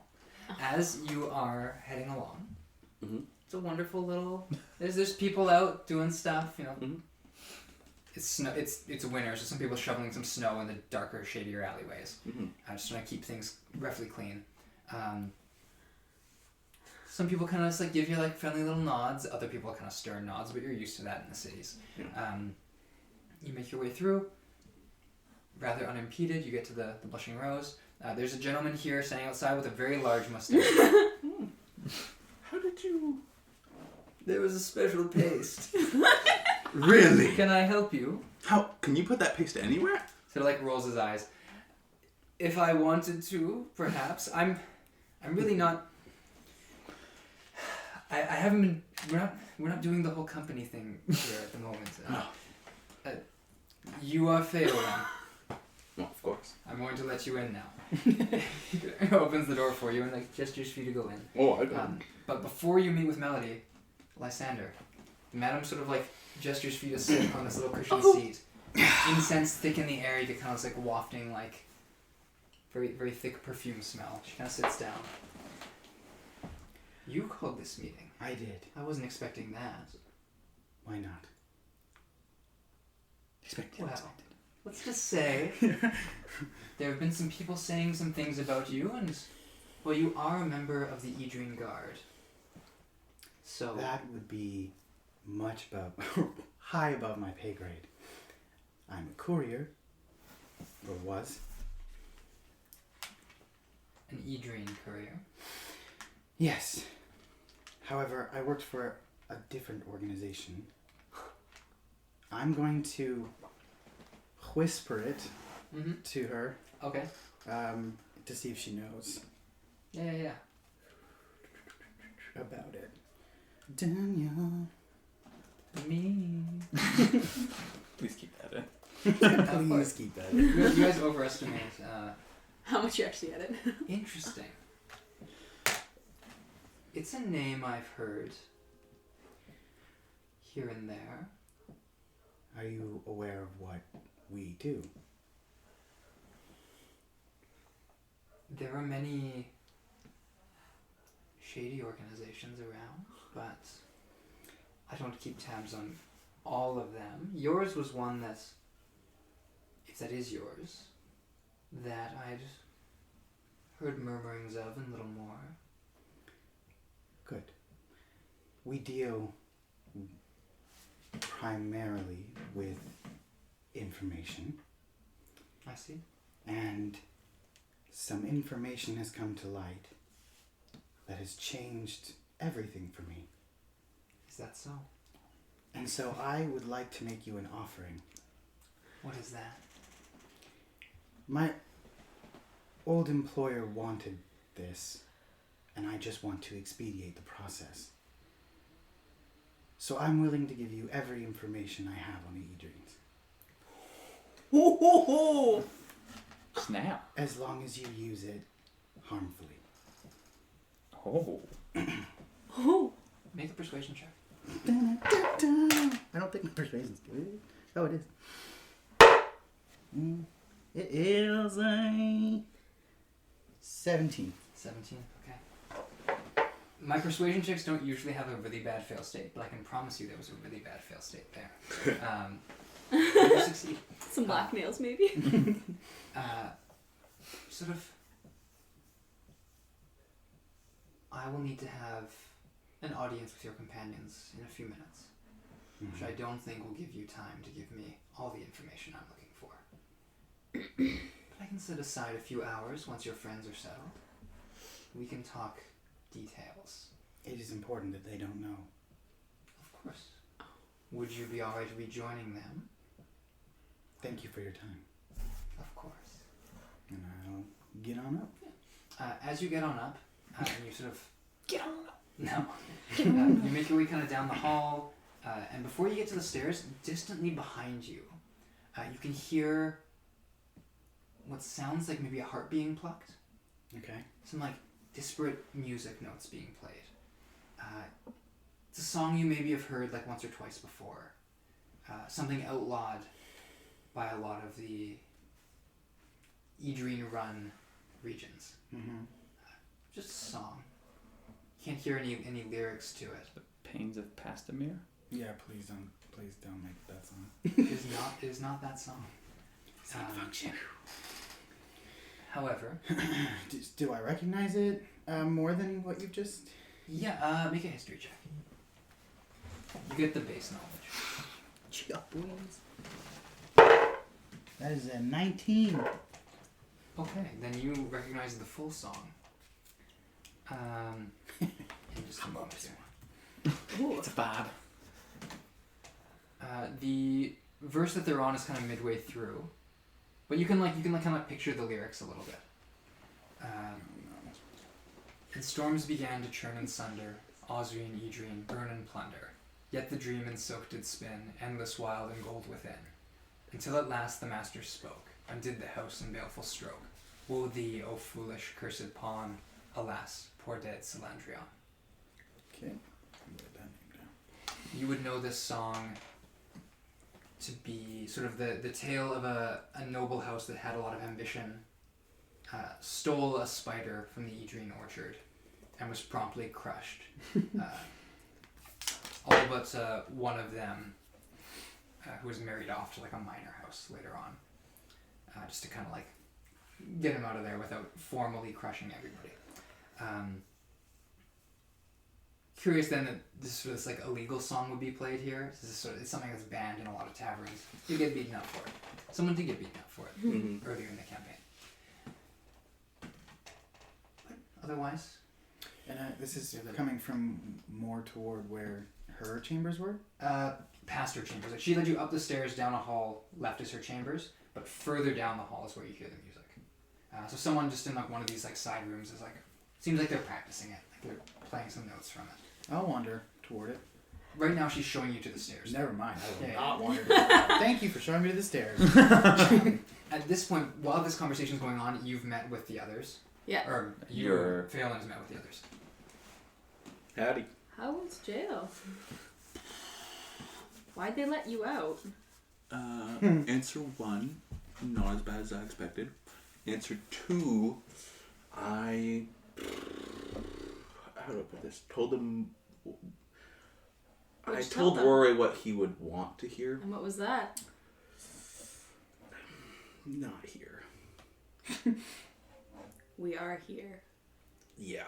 As you are heading along, Mhm. it's a wonderful little. There's people out doing stuff, you know. Mhm. It's snow. It's winter, so some people are shoveling some snow in the darker, shadier alleyways. Mhm. Just trying to keep things roughly clean. Some people kind of just like give you like friendly little nods. Other people kind of stern nods, but you're used to that in the cities. Yeah. You make your way through, rather unimpeded. You get to the Blushing Rose. There's a gentleman here standing outside with a very large mustache. How did you... There was a special paste. Really? Can I help you? How... Can you put that paste anywhere? So like rolls his eyes. If I wanted to, perhaps. I'm really not. I haven't been. We're not doing the whole company thing here at the moment. You are Feaolyn. Well, of course. I'm going to let you in now. He opens the door for you and like gestures for you to go in. Oh, I got But before you meet with Melody, Lysander, Madam sort of like gestures for you to sit on this little cushioned seat. Incense thick in the air, you get kind of like wafting like very very thick perfume smell. She kind of sits down. You called this meeting. I did. I wasn't expecting that. Why not? Well, let's just say there have been some people saying some things about you, and well, you are a member of the Idrine Guard. So That would be much above, high above my pay grade. I'm a courier, or was. an Idrine courier. Yes. However, I worked for a different organization. I'm going to whisper it Mm-hmm. to her Okay. to see if she knows Yeah. about it. Daniel. Me. Please keep that in. Please keep that. You guys overestimate. How much you actually edit? Interesting. It's a name I've heard here and there. Are you aware of what we do? There are many shady organizations around, but I don't keep tabs on all of them. Yours was one that, if that is yours, that I'd heard murmurings of and little more. Good. We deal primarily with information, I see. and some information has come to light that has changed everything for me. Is that so? And so I would like to make you an offering. What is that? My old employer wanted this, and I just want to expedite the process. So I'm willing to give you every information I have on the Idrines, Ho ho ho! Snap. as long as you use it harmfully. Oh. Oh. Make a persuasion check. I don't think my persuasion's good. Oh, it is. It is a 17. 17, okay. My persuasion checks don't usually have a really bad fail state, but I can promise you there was a really bad fail state there. You succeed. Some blackmails, maybe? Sort of, I will need to have an audience with your companions in a few minutes, which I don't think will give you time to give me all the information I'm looking for. But I can set aside a few hours once your friends are settled. We can talk details. It is important that they don't know. Of course. Would you be alright rejoining them? Thank you for your time. Of course. And I'll get on up. As you get on up, and you sort of... Get on up. No. You make your way kind of down the hall, and before you get to the stairs, distantly behind you, you can hear what sounds like maybe a heart being plucked. Okay. Some like disparate music notes being played. It's a song you maybe have heard like once or twice before. Something outlawed by a lot of the Idrine-run regions. Mm-hmm. Just a song. Can't hear any lyrics to it. The Pains of Pastamere? Yeah, please don't make that song. It is not that song. Function. However, Do I recognize it more than what you've just? yeah, make a history check. You get the base knowledge. That is a 19. Okay, then you recognize the full song. In just a moment here. It's a vibe. The verse that they're on is kind of midway through, but you can kind of picture the lyrics a little bit. And storms began to churn and sunder, Osri and Idrine burn and plunder. Yet the dream and silk did spin, endless wild and gold within. Until at last the master spoke, undid the house in baleful stroke. Woe thee, O foolish, cursed pawn! Alas, poor dead Salandrion. Okay. I'm gonna write that name down. You would know this song to be sort of the tale of a noble house that had a lot of ambition, stole a spider from the Idrine orchard, and was promptly crushed. All but one of them, who was married off to like a minor house later on, just to kind of like get him out of there without formally crushing everybody. Curious then that this like illegal song would be played here. This is it's something that's banned in a lot of taverns. You get beaten up for it. Someone did get beaten up for it earlier in the campaign. But otherwise, And this is coming from more toward where her chambers were? past her chambers. Like she led you up the stairs, down a hall. Left is her chambers, but further down the hall is where you hear the music. So someone just in like one of these like side rooms is like, seems like they're practicing it. Like they're playing some notes from it. I'll wander toward it. Right now, she's showing you to the stairs. Never mind. I will Yeah. not wander. Thank you for showing me to the stairs. At this point, while this conversation is going on, you've met with the others. Yeah. Or You're- Feaolyn has met with the others. Howdy. How was jail? Why'd they let you out? Answer 1, not as bad as I expected. Answer 2, how do I put this? Told him. I What'd you told tell them? Rory what he would want to hear. And what was that? Not here. We are here. Yeah.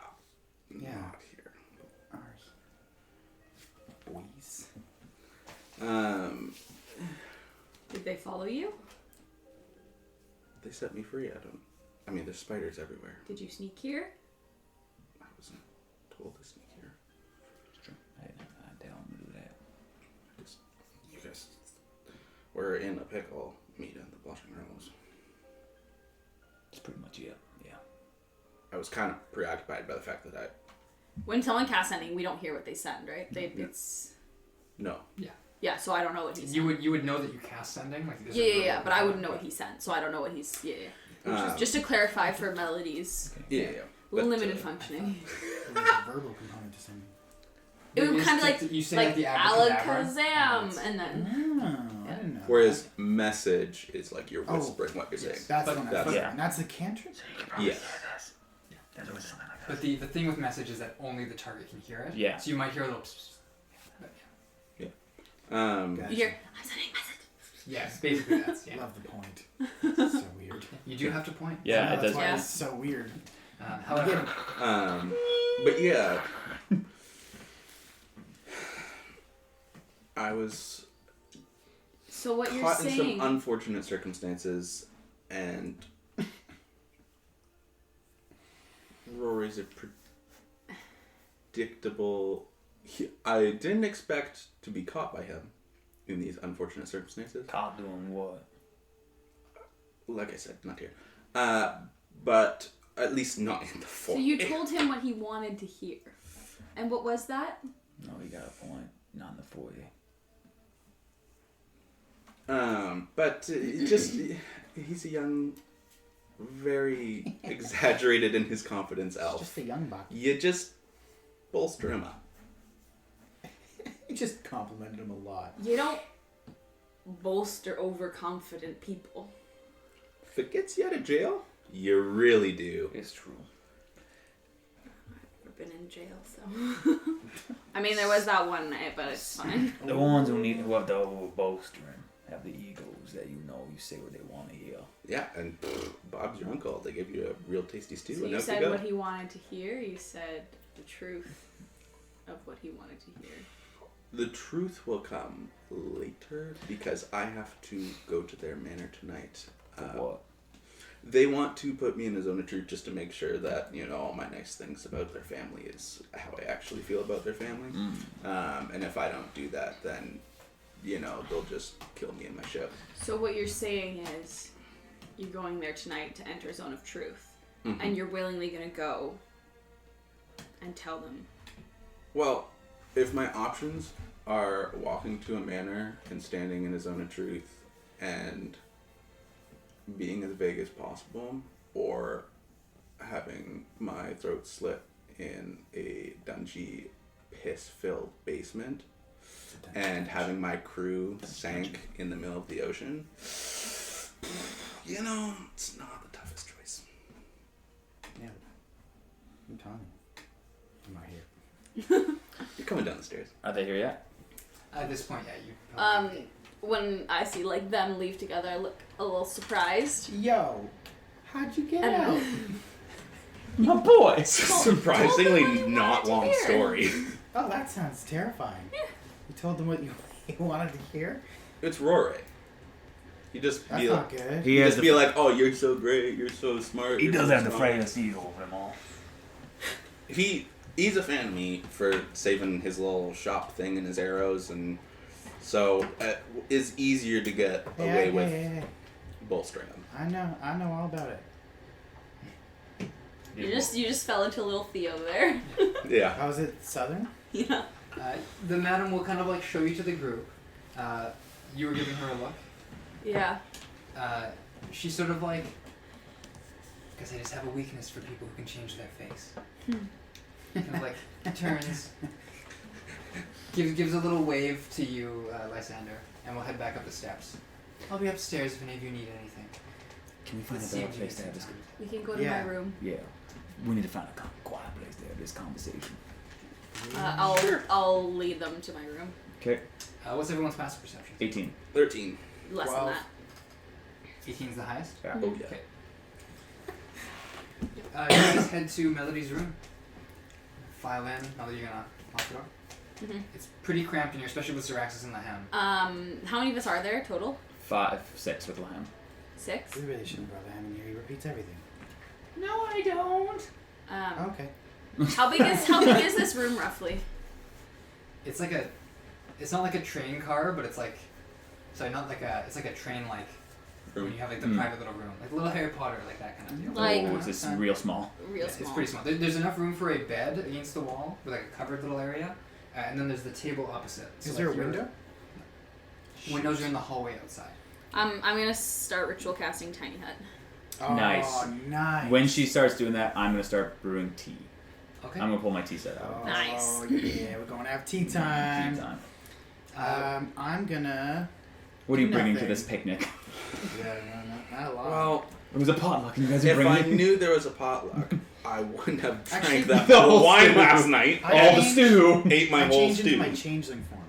Yeah. Not here. Boys. Did they follow you? They set me free. I mean, there's spiders everywhere. Did you sneak here? I wasn't told to sneak here. I tell him to do that. You guys were in a pickle. Meet at the Blushing Rose. That's pretty much it. Yeah. I was kind of preoccupied by the fact that When someone casts anything, we don't hear what they send, right? It's no. yeah. So I don't know what he sent. You would know that you cast sending. Like there's a Yeah. verbal But I wouldn't know component, what he sent, so I don't know what he's. Yeah. Um, Just to clarify for Melodies, Yeah. But, limited functioning. There's a verbal component to something. It would Maybe kind of it's like you say like the abracadabra, alakazam, and then Oh, I didn't know. Whereas message is like you're Oh, whispering what you're saying. That's But the one. that's- And that's the cantrip? Yes. But the thing with message is that only the target can hear it. Yeah. So you might hear a little. Pss, but Gotcha. you hear I'm sending a message. yeah, basically that's yeah. Love the point. It's so weird. You do have to point. Yeah, it That's does. why Yeah. it's so weird. However, But yeah. I was So what you're caught in some saying? unfortunate circumstances, and Rory's a predictable. I didn't expect to be caught by him in these unfortunate circumstances. Caught doing what? Like I said, not here. But at least not in the So fort. you told him what he wanted to hear, and what was that? No, he got a point. Not in the foyer. But just he's a young, very exaggerated in his confidence It's elf. just a young buck. You just bolster him up. You just complimented him a lot. You don't bolster overconfident people. If it gets you out of jail, you really do. It's true. I've been in jail, so. I mean, there was that one night, but it's fine. The ones who have the over-bolstering have the egos that you say what they want to hear. Yeah, and Bob's your uncle. They give you a real tasty stew. So and you out said go. what he wanted to hear. You said the truth of what he wanted to hear. The truth will come later because I have to go to their manor tonight. What? They want to put me in a zone of truth just to make sure that, all my nice things about their family is how I actually feel about their family. And if I don't do that, then, they'll just kill me in my ship. So what you're saying is you're going there tonight to enter a zone of truth. Mm-hmm. And you're willingly going to go and tell them. Well, if my options are walking to a manor and standing in a zone of truth and being as vague as possible, or having my throat slit in a dungy, piss-filled basement, and having my crew sank in the middle of the ocean, it's not the toughest choice. Yeah. I'm telling you. I'm not here. You're coming down the stairs. Are they here yet? At this point, yeah, you. When I see them leave together, I look a little surprised. Yo, how'd you get And out? My boy! Surprisingly not long hear. story. Oh, that sounds terrifying. You told them what you wanted to hear? It's Rory. You just That's be not like, good. He you has just the be like, oh, you're so great, you're so smart. He you're does so have the strong." frailest ego of them all. He's a fan of me for saving his little shop thing and his arrows, and so it's easier to get away with bolstering him. I know all about it. You just fell into little Theo there. Yeah. Oh, was it Southern? Yeah. The madam will kind of show you to the group. You were giving her a look. Yeah. She's sort of because I just have a weakness for people who can change their face. Kind of turns, gives a little wave to you, Lysander, and we'll head back up the steps. I'll be upstairs if any of you need anything. Can we find Let's a see better if you place need to have this? some time. We can go to Yeah. my room. Yeah. We need to find a quiet place to have this conversation. I'll lead them to my room. Okay. What's everyone's passive perception? 18. 13. Less 12. than that. 18's the highest? Yeah. Oh yeah. Okay. You guys head to Melody's room. File in. Now that you're gonna lock the door. Mm-hmm. It's pretty cramped in here, especially with Syraxis and the Hem. How many of us are there total? 6 with Lamb. 6? We really shouldn't brought him in here. He repeats everything. No, I don't. Okay. How big is this room roughly? It's not like a train car, but it's it's like a train when you have the private little room, like little Harry Potter, that kind of deal. Like- Oh, it's just real small. Real Yeah, small. it's pretty small. There's enough room for a bed against the wall with a covered little area, and then there's the table opposite. So, Is there a your window? Windows are in the hallway outside. I'm gonna start ritual casting Tiny Hut. Oh, Nice. Nice. When she starts doing that, I'm going to start brewing tea. Okay. I'm going to pull my tea set out. Oh, Nice. yeah, we're going to have tea time. Tea time. I'm gonna. What are you bringing to Nothing. this picnic? Yeah, not a lot. Well, It was a potluck and you guys are if I bringing knew there was a potluck, I wouldn't have drank Actually, that the bottle of whole wine stew. last night. I all the changed- stew. Ate my I whole changed into stew. my changeling form.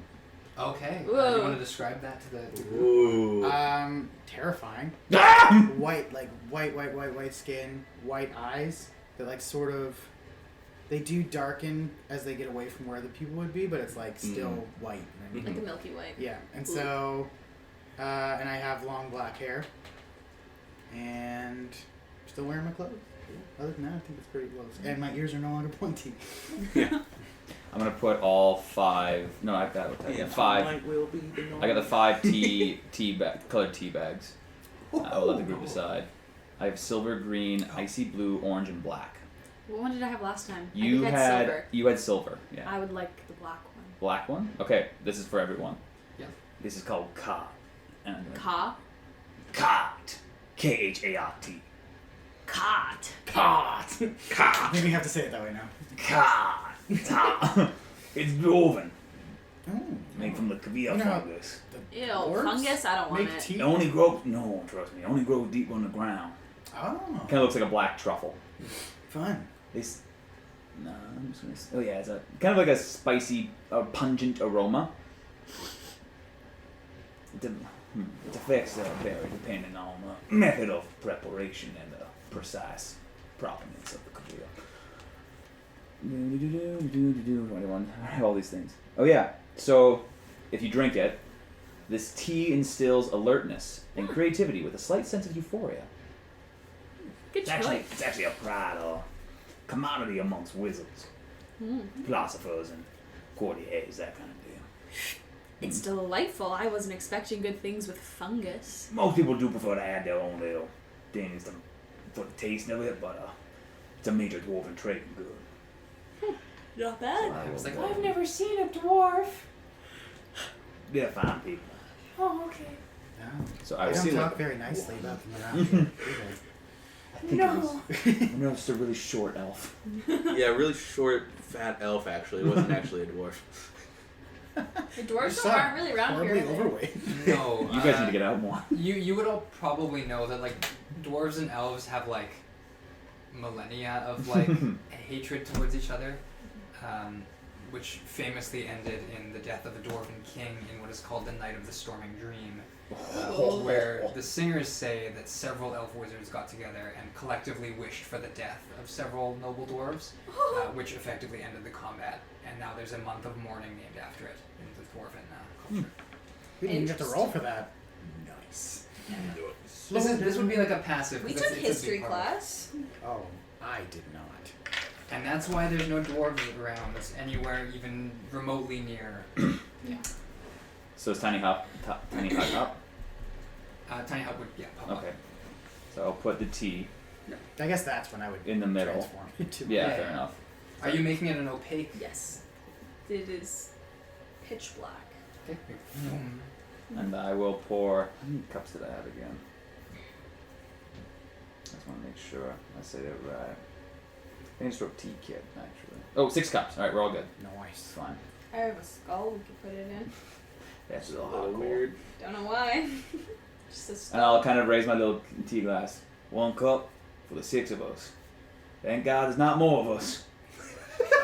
Okay. Whoa. You want to describe that to the group? Ooh. Terrifying. Ah! White skin, white eyes that sort of. They do darken as they get away from where the people would be, but it's still white. You know what I mean? Like a Milky Way. Yeah, and so, and I have long black hair, and still wearing my clothes. Other than that, I think it's pretty close. And my ears are no longer pointy. I'm going to put all 5. No, I've got 5. Will be the I got the 5 colored tea bags. I will let the group decide. I have silver, green, icy blue, orange, and black. What one did I have last time? I You think I had silver. silver. Yeah. I would like the black one. Black one? Okay, this is for everyone. Yeah. This is called Cart. And I'm gonna- Ka? Cart. Khart. Cot. Cart. Ka. Maybe you have to say it that way now. Cart. It's dwarven. Oh. Made from the caviar No. fungus. Ew, Dwarves fungus? I don't want Make it. tea. It only grows. No, trust me. It only grows deep on the ground. Oh, Kind of looks like a black truffle. fun. This. No, I'm just gonna. Oh yeah, it's a kind of like a spicy, pungent aroma. Its effects vary depending on the method of preparation and the precise provenance of the caviar. I have all these things. Oh yeah, so if you drink it, this tea instills alertness and creativity with a slight sense of euphoria. Good choice. It's actually a pride or commodity amongst wizards, philosophers, and courtiers, that kind of deal. It's delightful. I wasn't expecting good things with fungus. Most people do prefer to add their own little things for the taste of it, but it's a major dwarven trade and good. Not bad. I was like, I've never seen a dwarf. They're fine people. Oh, okay. No. So I I was don't seeing talk very nicely about them around here. either. No. I noticed a really short elf. Yeah, really short, fat elf. Actually, it wasn't actually a dwarf. The dwarves Son, aren't really around horribly here. overweight. no. You guys need to get out more. You would all probably know that like dwarves and elves have like millennia of like hatred towards each other, which famously ended in the death of a dwarven king in what is called the Night of the Storming Dream, where the singers say that several elf wizards got together and collectively wished for the death of several noble dwarves, which effectively ended the combat. And now there's a month of mourning named after it in the dwarven culture. We didn't even get to roll for that. Nice. This would be like a passive. We 'cause took it's a big history part of it. class. Oh, I did not. And that's why there's no dwarves around anywhere even remotely near. So it's Tiny Hop up? Tiny Hut would pop up. Okay. So I'll put the tea I guess that's when I would in the middle. transform into. Yeah, Yeah. fair enough. Are you making it an opaque? Yes. It is pitch black. Okay. And I will pour. How many cups did I have again? I just want to make sure I say that right. I think I just wrote tea kit, actually. Oh, 6 cups. Alright, we're all good. It's Nice. fine. I have a skull we could put it in. That's a A little little hardcore. weird. Don't know why. Just a And skull. I'll kind of raise my little tea glass. 1 cup for the 6 of us. Thank God there's not more of us.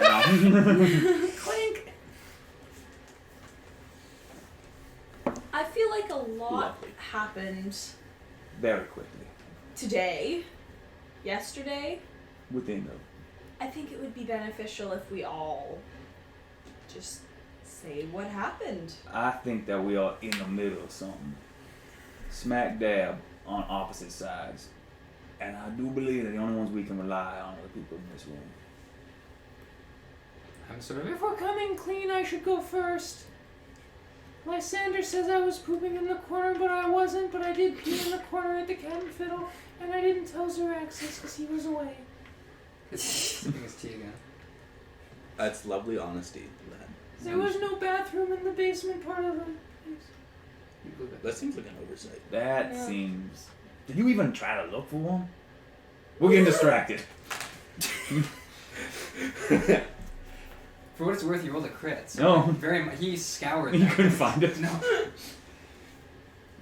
And I'll- Clink. I feel like a lot Lovely. happened Very quickly. today, yesterday. Within the. I think it would be beneficial if we all just say what happened. I think that we are in the middle of something. Smack dab on opposite sides. And I do believe that the only ones we can rely on are the people in this room. I'm sort of. If we're coming clean, I should go first. Lysander says I was pooping in the corner, but I wasn't. But I did pee in the corner at the cat and fiddle, and I didn't tell Xeraxis because he was away. Sipping his tea again. That's lovely honesty. There was no bathroom in the basement part of the place. You believe it. That seems like an oversight. That Yeah. seems. Did you even try to look for one? We're getting distracted. For what it's worth, you rolled a crit. So No. Very much. He scoured. You that. couldn't find it. No.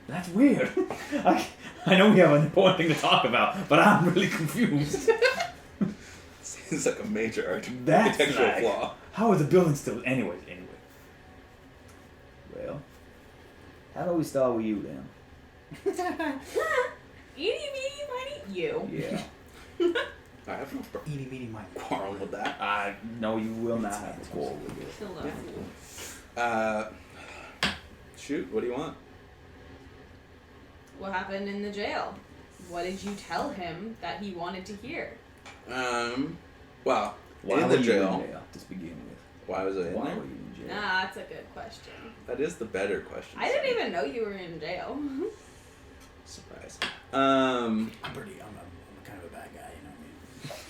That's weird. I know we have an important thing to talk about, but I'm really confused. Seems like a major That's architectural like- flaw. How is the building still? Anyway. Well, how about we start with you then? Eeny, meeny, miny, you. Yeah. I have no Eeny, meeny, miny. quarrel with that. I know you will not have a quarrel with it. Kill that fool. Shoot, what do you want? What happened in the jail? What did you tell him that he wanted to hear? Well, Why in were the you jail. in jail to begin with? Why was I in Why there? were you in jail? Nah, that's a good question. That is the better question. I didn't even know you were in jail. Surprise. I'm kind of a bad guy, you know what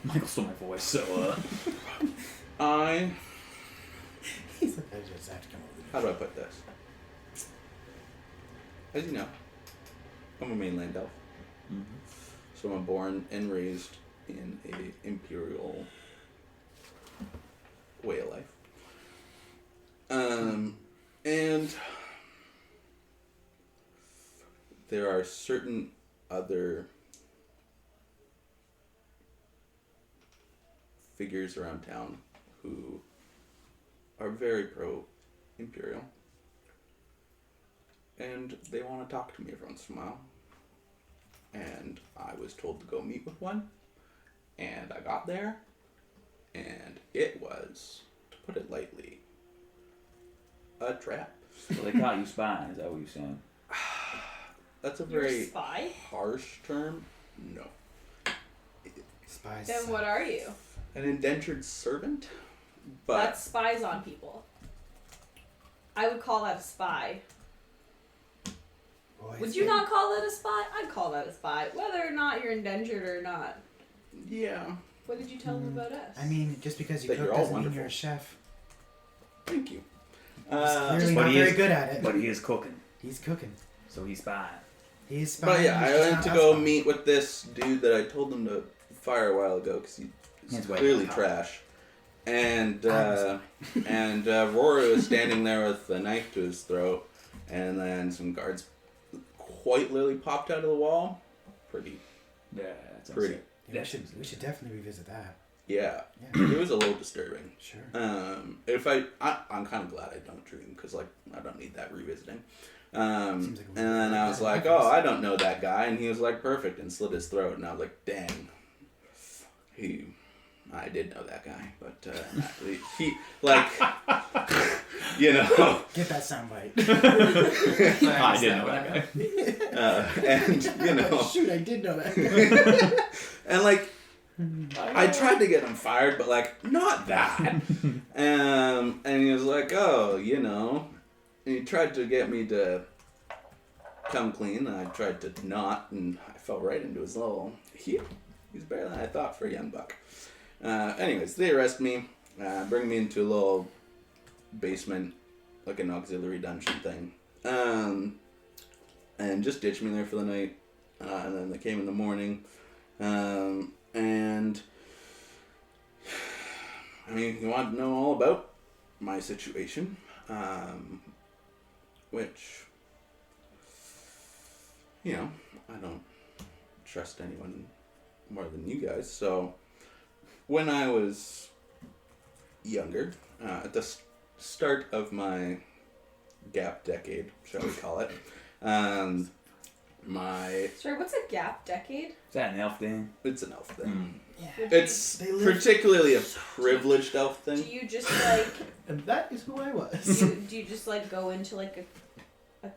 Michael stole my voice, so I. I mean? He's like, I just have to come over. How do I put this? As you know, I'm a mainland elf. So I'm born and raised in a imperial way of life. And there are certain other figures around town who are very pro-imperial. And they want to talk to me every once in a while. And I was told to go meet with one. And I got there. And it was, to put it lightly, a trap. So they caught you spying, is that what you're saying? That's a You're a very spy? harsh term. No. Spies. Then what are you? An indentured servant? But That's spies on people. I would call that a spy. Boys, Would you not call that a spy? I'd call that a spy, whether or not you're indentured or not. yeah. What did you tell them about us? I mean, just because you That cook you're all doesn't mean wonderful. you're a chef. Thank you. He's clearly but not he very is- good at it. But he is cooking, He's cooking. so he's spying. He's spying. But yeah, he's I just went not to us go spying. meet with this dude that I told them to fire a while ago because he's He's way clearly up. trash. And I'm Rory was standing there with a knife to his throat, and then some guards quite literally popped out of the wall. Pretty. Yeah, that's Pretty. Yeah, we should definitely revisit that. Yeah, Yeah. it was a little disturbing. Sure. If I'm kind of glad I don't dream because like I don't need that revisiting. Seems like And then I was like, oh, I don't know that guy, and he was like, perfect, and slit his throat, and I was like, dang, I did know that guy, but he like, you know, Get that soundbite. I didn't know that guy. and you know, Shoot, I did know that. and like. I tried to get him fired, but like not that. And he was like, "Oh, you know," and he tried to get me to come clean, and I tried to not, and I fell right into his little. He's better than I thought for a young buck. Anyways, they arrest me, bring me into a little basement, like an auxiliary dungeon thing, and just ditch me there for the night. And then they came in the morning. And I mean, you want to know all about my situation, which, you know, I don't trust anyone more than you guys. So when I was younger, at the start of my gap decade, shall we call it, Sorry, what's a gap decade? Is that an elf thing? it's an elf thing. Yeah. It's They live particularly a privileged elf Do thing. you just like And that is who I was. do you just like go into like a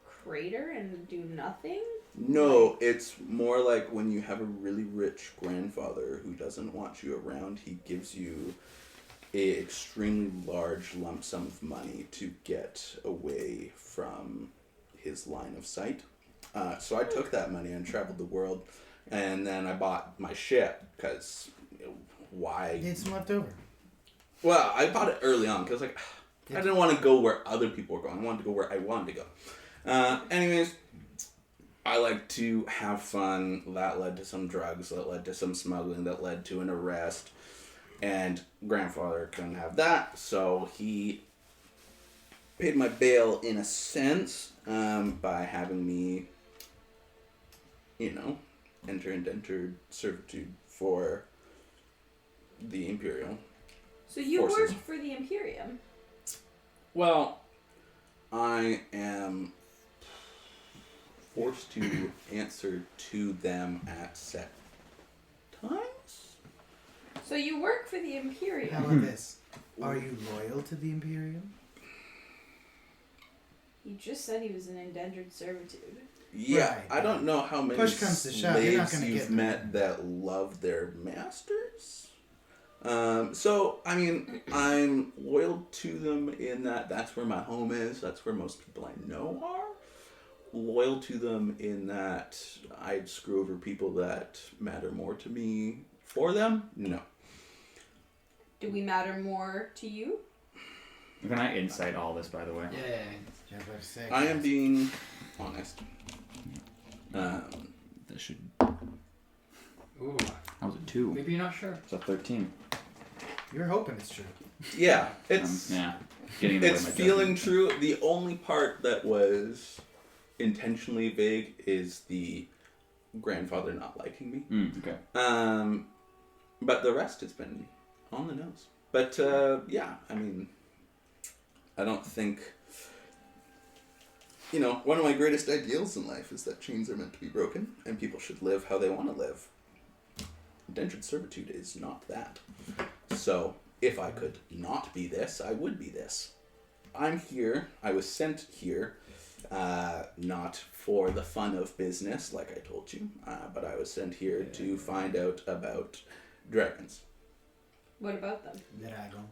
crater and do nothing? No, it's more like when you have a really rich grandfather who doesn't want you around, he gives you a extremely large lump sum of money to get away from his line of sight. So I took that money and traveled the world, and then I bought my ship because why? You had some left over. Well, I bought it early on because like I didn't want to go where other people were going. I wanted to go where I wanted to go. Anyways, I like to have fun. That led to some drugs. That led to some smuggling. That led to an arrest. And grandfather couldn't have that, so he paid my bail in a sense by having me, you know, enter indentured servitude for the Imperial. So you Forces. worked for the Imperium. Well, I am forced to answer to them at set times. So you work for the How Imperium. about this? Are you loyal to the Imperium? You just said he was an indentured servitude. Yeah, Right. I don't know how many Push comes to shove, you're not slaves gonna you've get met that love their masters. So, I mean, I'm loyal to them in that that's where my home is. That's where most people I know are. Loyal to them in that I'd screw over people that matter more to me for them. No. Do we matter more to you? Can I insight all this, by the way? Yeah. Yeah, but say, I am being honest. That should. Ooh. That was a 2. Maybe you're not sure. It's a 13. You're hoping it's true. Yeah, it's Yeah. getting in the way It's of my feeling judgment. true. The only part that was intentionally vague is the grandfather not liking me. Okay. But the rest has been on the nose. But yeah, I mean, I don't think. One of my greatest ideals in life is that chains are meant to be broken and people should live how they want to live. Indentured servitude is not that. So, if I could not be this, I would be this. I'm here. I was sent here, not for the fun of business, like I told you, but I was sent here to find out about dragons. What about them? Dragon.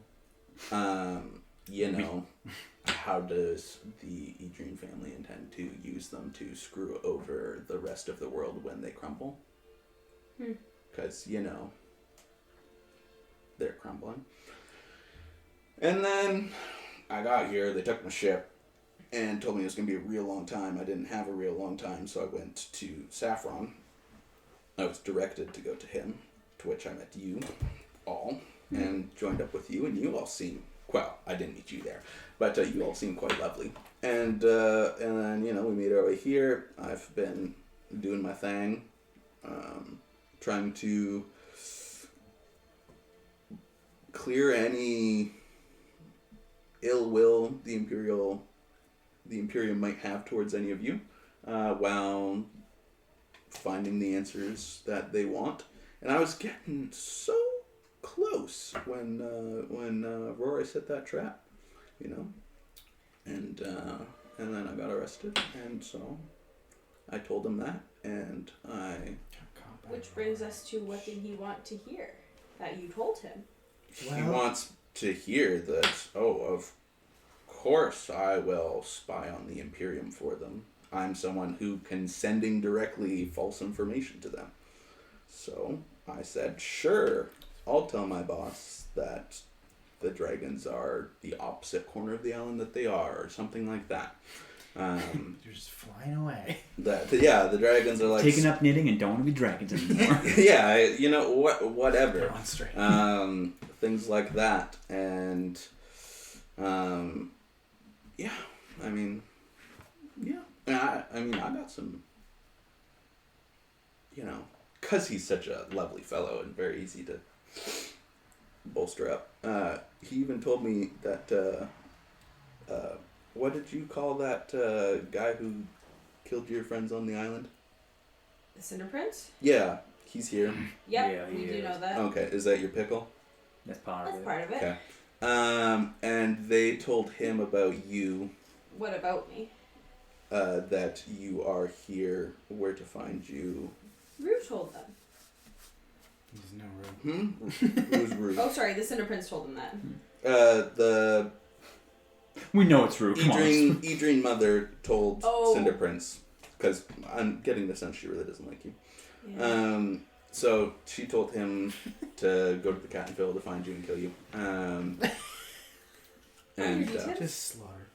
How does the Adrian family intend to use them to screw over the rest of the world when they crumble? Because, they're crumbling. And then I got here, they took my ship, and told me it was going to be a real long time. I didn't have a real long time, so I went to Saffron. I was directed to go to him, to which I met you all, and joined up with you, and you all seem... Well, I didn't meet you there, but you all seem quite lovely. And then, we made our way here. I've been doing my thing, trying to clear any ill will the Imperium might have towards any of you, while finding the answers that they want. And I was getting so close when Rory set that trap, and then I got arrested, and so I told him that, and Which brings us to what did he want to hear that you told him? He wants to hear that, of course I will spy on the Imperium for them. I'm someone who can sending directly false information to them. So I said, sure, I'll tell my boss that the dragons are the opposite corner of the island that they are, or something like that. You're just flying away. The dragons are like... Taking up knitting and don't want to be dragons anymore. Yeah, whatever. On straight. Things like that. And, yeah. I mean, I got some, because he's such a lovely fellow and very easy to bolster up. He even told me that, what did you call that guy who killed your friends on the island? The Cinder Prince? Yeah, he's here. Yep, Yeah, we he do is. know that. Okay, is that your pickle? That's part That's of it. part of it. Okay. And they told him about you, What about me? that you are here, where to find you. Rue told them. There's no room. Who's rude? Oh, sorry, the Cinder Prince told them that. We know it's Rue. Come on. Adrian mother told Oh. Cinder Prince, because I'm getting the sense she really doesn't like you. Yeah. So she told him to go to the Cat and Fiddle to find you and kill you. And Just slaughter.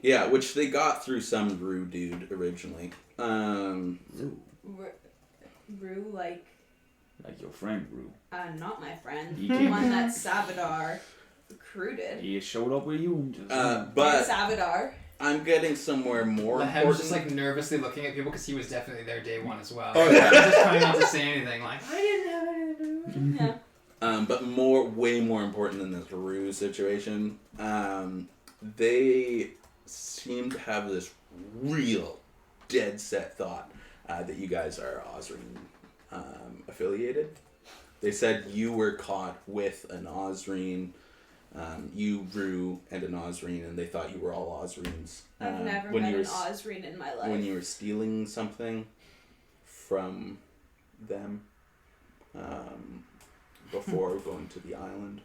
yeah, which they got through some Rue dude originally. Rue, like your friend Rue. not my friend. He The came- one that Savadar recruited. He showed up with you. But Savadar. I'm getting somewhere more Lahem important. was just like nervously looking at people because he was definitely there day one as well. Oh, yeah. He was just trying not to say anything. Like I didn't have anything to do with it. Yeah. But way more important than this Rue situation, they seem to have this real dead set thought that you guys are Osrine affiliated. They said you were caught with an Osrine, you, Rue, and an Osrine, and they thought you were all Osrines. I've never when met you an were Osrine in my life. when you were stealing something from them before going to the island.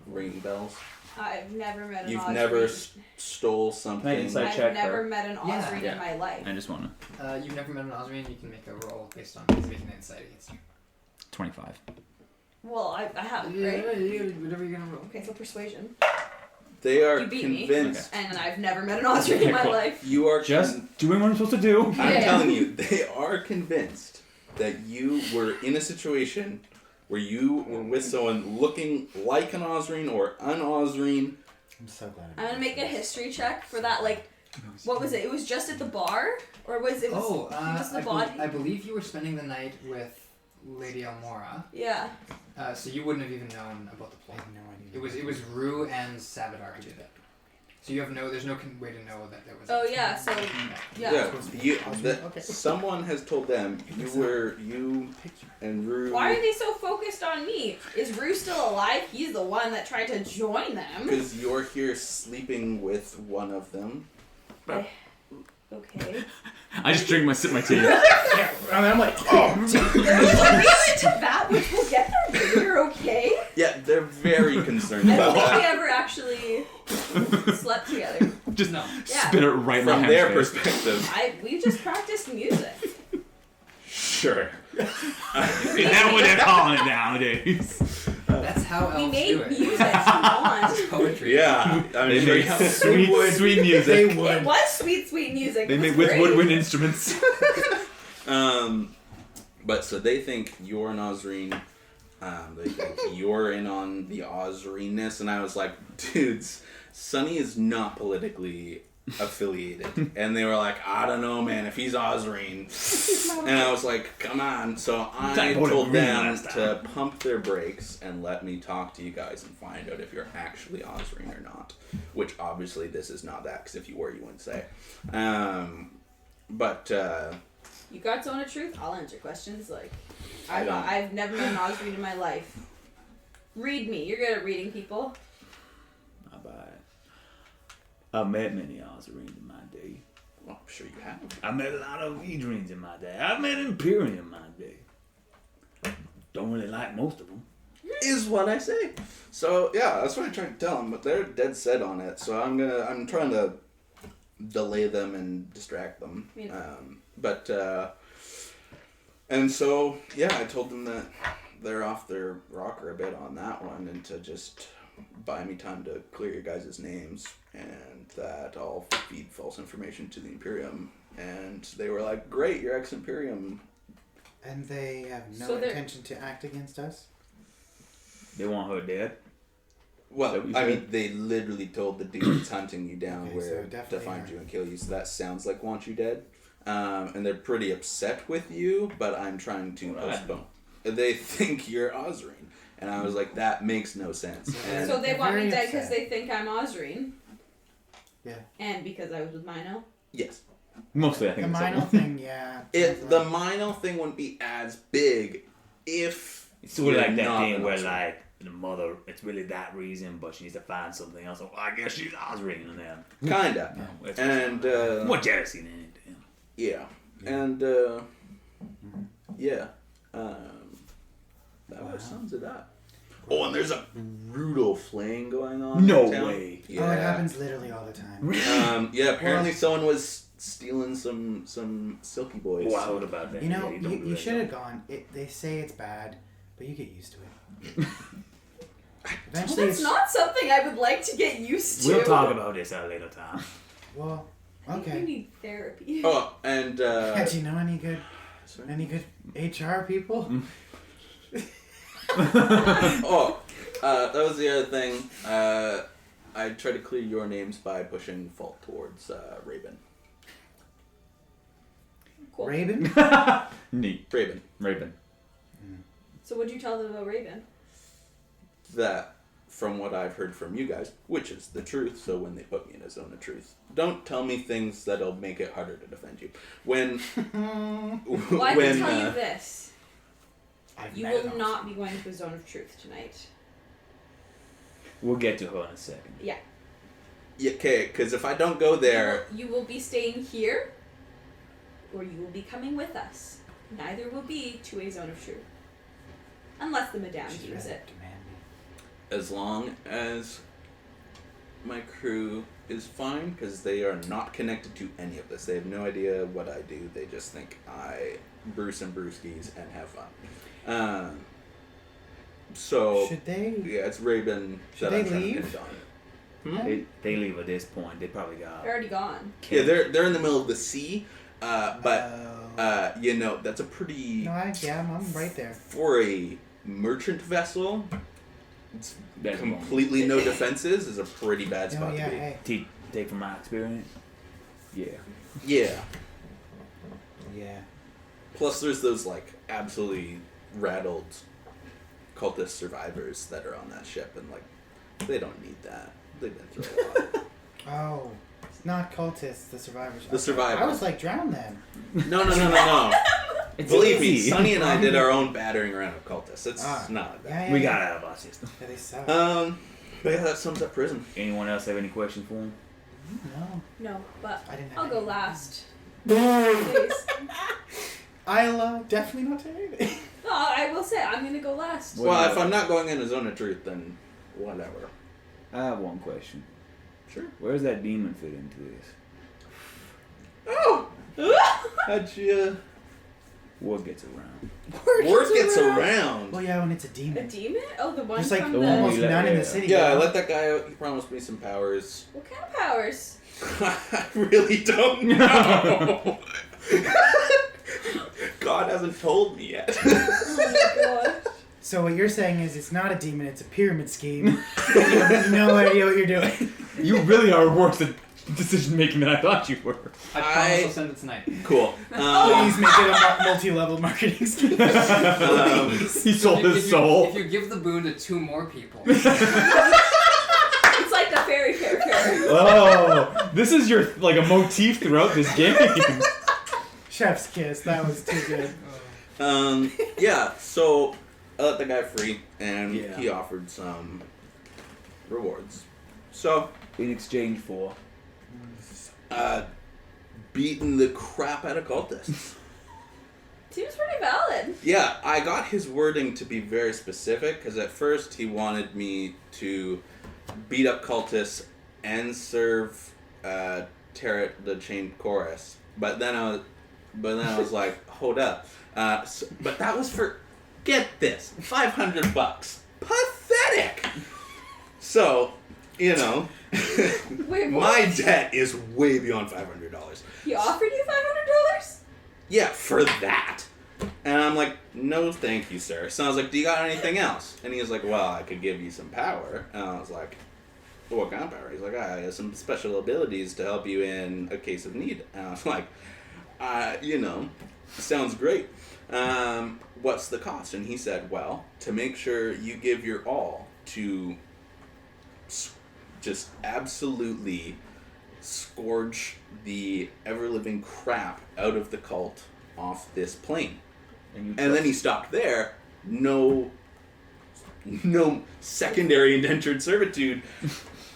Ringing bells. I've never met an You've Osrine. never stole Can I something. insight I've check never her? met an Yeah. Osrine Yeah. in my life. I just want to. You've never met an Osrine. You can make a roll based on he's making an insight against you. 25. Well, I haven't, Yeah, right? whatever you're gonna roll. Okay, so persuasion. They are You beat me. convinced. And I've never met an Osrine in my Cool. life. You are Just doing what I'm supposed to do. I'm Yeah. telling you, they are convinced that you were in a situation where you were with someone looking like an Osrine or an Osrine I'm so glad. I'm gonna make a history check for that. Like, what was it? It was just at the bar, or was it? Just the body. I believe you were spending the night with Lady Elmora. Yeah. So you wouldn't have even known about the I plot. have no idea. It was Rue and Savadar who did it. So there's no way to know that there was. Oh yeah. So yeah. Someone has told them you and Rue. Why are they so focused on me? Is Rue still alive? He's the one that tried to join them. Because you're here sleeping with one of them. Okay. I just drink my tea. I'm like, oh. There's a reason to that, which we'll get there later. Okay. Yeah, they're very concerned I about don't think we that. ever actually slept together. Just No. Yeah. spin it right in my From hand their face. perspective. We just practiced music. Sure. Is that what they're calling it nowadays? That's how We elves made do it. music. Come on. It's poetry. Yeah, I'm They sure make you have sweet music. They It would. was sweet music. They It was make with great. woodwind instruments. But so they think you're an Ozrene. They think you're in on the Ozrene-ness, and I was like, dudes, Sonny is not politically affiliated. And they were like, I don't know, man, if he's Ozrene. And I was like, come on. So I told them to pump their brakes and let me talk to you guys and find out if you're actually Ozrene or not. Which obviously this is not that, because if you were, you wouldn't say. You got Zone of Truth? I'll answer questions. Like, I don't. I've never met an Ozrene in my life. Read me. You're good at reading people. Not bad. I've met many Ozrenes in my day. Well, I'm sure you have. I met a lot of Edrines in my day. I met Imperium in my day. Don't really like most of them. Is what I say. So yeah, that's what I tried to tell them, but they're dead set on it. So I'm trying to delay them and distract them. Yeah. And so yeah, I told them that they're off their rocker a bit on that one, and to just buy me time to clear your guys' names, and that I'll feed false information to the Imperium. And they were like, "Great, you're ex-Imperium." And they have no So they're- intention to act against us? They want her dead. Well, Is that what you I said? mean, they literally told the dude that's hunting you down Okay, where so to definitely find not. you and kill you. So that sounds like want you dead. And they're pretty upset with you, but I'm trying to Right. postpone. They think you're Ozrene. And I was like, that makes no sense. And So they They're want me very dead because upset. they think I'm Ozrene. Yeah. And because I was with Mino. yes. Mostly, I The think. Mino thing, yeah. The Mino thing wouldn't be as big if It's sort of you're like that not thing an where, Ozrene. like, the mother, it's really that reason, but she needs to find something else. So, well, I guess she's Ozrene, and then. Kinda. No, it's And, more jealousy than anything. yeah. And, yeah. That was sums of that. Oh, and there's a brutal flaying going on. No in town. way. Yeah. Oh, it happens literally all the time. Yeah, apparently someone was stealing some silky boys. Oh, I heard about that. You know, Yeah, don't do you that, should have no. gone. They say it's bad, but you get used to it. Well, Eventually, that's not something I would like to get used to. We'll talk about this at a later time. Well, I think okay. you need therapy. Oh, and Yeah, do you know any good HR people? that was the other thing. I tried to clear your names by pushing fault towards Raven. Cool. Raven? Neat. Raven. So what'd you tell them about Raven? That, from what I've heard from you guys, which is the truth, so when they put me in a zone of truth, don't tell me things that'll make it harder to defend you. When... Well, I can tell you this. I've You met will an not be going to a zone of truth tonight. We'll get to her in a second. Yeah. Yeah, okay, because if I don't go there... You will be staying here, or you will be coming with us. Neither will be to a zone of truth. Unless the Madame She's deems rather it. demanding. As long as my crew is fine, because they are not connected to any of this. They have no idea what I do. They just think I Bruce and Brewskis and have fun. So Should they? yeah, it's Raven Should that I'm they trying to leave? pin down. They leave at this point. They probably got. They're already gone. Yeah, they're in the middle of the sea, but Oh. you know that's a pretty No, I'm right there. for a merchant vessel. That's completely no defenses is a pretty bad Oh, spot yeah, to be. hey. Take from my experience. Yeah. Yeah. Yeah. Plus, there's those like absolutely rattled cultist survivors that are on that ship, and like they don't need that. They've been through a lot. Oh, it's not cultists, the survivors. The survivors. I was like, drown them. No. It's Believe me, easy. Sonny and I did our own battering around of cultists. It's Ah. not that. Yeah, yeah. We yeah. got out of our system. Yeah, they suck. But yeah, that sums up prison. Anyone else have any questions for him? No, No, but I didn't have I'll go any. last. Please. I'll definitely not tell you. No, I will say I'm gonna go last. What Well, about- if I'm not going in a zone of truth, then whatever. I have one question. Sure. Where does that demon fit into this? Oh! How'd you... What gets around? Word gets around. Well, yeah, when it's a A demon. demon? Oh, the one There's like from the one almost we let- none in yeah. the city. Yeah, I though. let that guy out. He promised me some powers. What kind of powers? I really don't know. God hasn't told me yet. Oh my god. So what you're saying is it's not a demon, it's a pyramid scheme. You have no idea what you're doing. You really are worse at decision making than I thought you were. I promise I'll send it tonight. Cool. Please make it a multi-level marketing scheme. He sold If his you- soul. If you give the boon to 2 more people, It's like the fairy fair. Oh, this is your like a motif throughout this game. Chef's kiss, that was too good. Yeah, so I let the guy free, and Yeah. he offered some rewards. So, In exchange for beating the crap out of cultists. Seems pretty valid. Yeah, I got his wording to be very specific, because at first he wanted me to beat up cultists and serve Tarot the Chained Chorus. But then I was like, hold up. But that was for, get this, $500. Pathetic! So, you know, Wait, what? my debt is way beyond $500. He offered you $500? Yeah, for that. And I'm like, no thank you, sir. So I was like, do you got anything else? And he was like, well, I could give you some power. And I was like, well, what kind of power? He's like, I have some special abilities to help you in a case of need. And I was like, you know, sounds great. What's the cost? And he said, well, to make sure you give your all to just absolutely scourge the ever-living crap out of the cult off this plane. And then he stopped there. No secondary indentured servitude.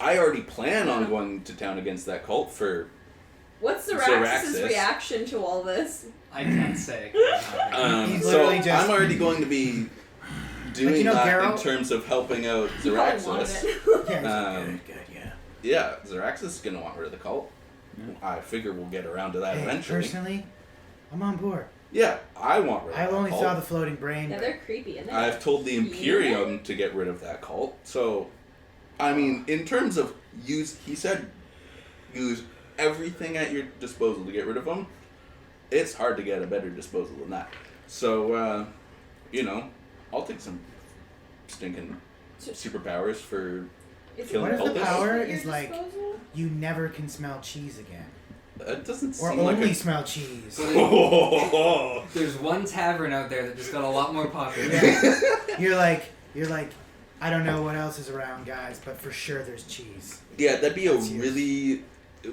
I already plan on going to town against that cult for... What's Zaraxis. Zaraxis' reaction to all this? I can't say. 'cause I'm not there. He's So literally just- I'm already going to be doing Like, you know, that Garrow? in terms of helping out He probably wanted Zaraxis. it. Yeah, Good, yeah, Zaraxis is going to want rid of the cult. I figure we'll get around to that hey, eventually. personally, I'm on board. Yeah, I want rid of I that only cult. saw the floating brain. Yeah, they're creepy, and I've told the Imperium to get rid of that cult. So, I mean, in terms of he said use everything at your disposal to get rid of them. It's hard to get a better disposal than that. So, you know, I'll take some stinking superpowers for killing What if the cultists. power At your is like disposal? you never can smell cheese again, That doesn't or seem like only a... smell cheese? There's one tavern out there that just got a lot more popular. Yeah. You're like, I don't know what else is around, guys, but for sure there's cheese. Yeah, that'd be a That's huge. really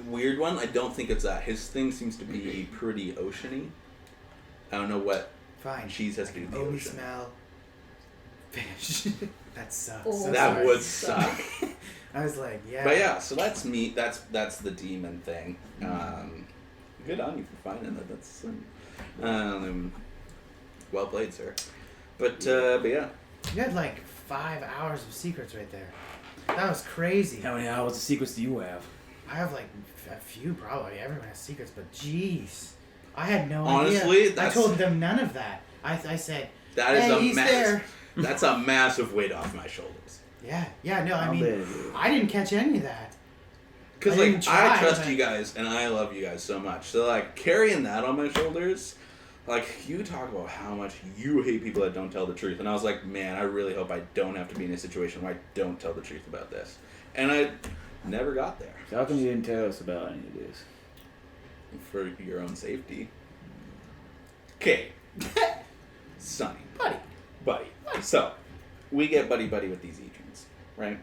weird one. I don't think it's that. His thing seems to be pretty oceany. I don't know what Fine. cheese has to do with the Only ocean. smell fish. That sucks. Oh, So That sorry. would suck. I was like, yeah. But yeah, so that's me. That's the demon thing. Good on you for finding that. That's well played, sir. But yeah. You had like 5 hours of secrets right there. That was crazy. How many hours of secrets do you have? I have like a few probably. Everyone has secrets, but jeez. I had no Honestly, idea. I that's- told them none of that. I said, That is hey, a he's there. That's a massive weight off my shoulders. Yeah, no, I mean, I didn't catch any of that. Because I didn't like I try, trust but- you guys and I love you guys so much. So like carrying that on my shoulders, Like, you talk about how much you hate people that don't tell the truth. And I was like, man, I really hope I don't have to be in a situation where I don't tell the truth about this. And I never got there. So how come you didn't tell us about any of this? For your own safety. Okay. Sonny. Buddy. So, we get buddy-buddy with these Adrians, right?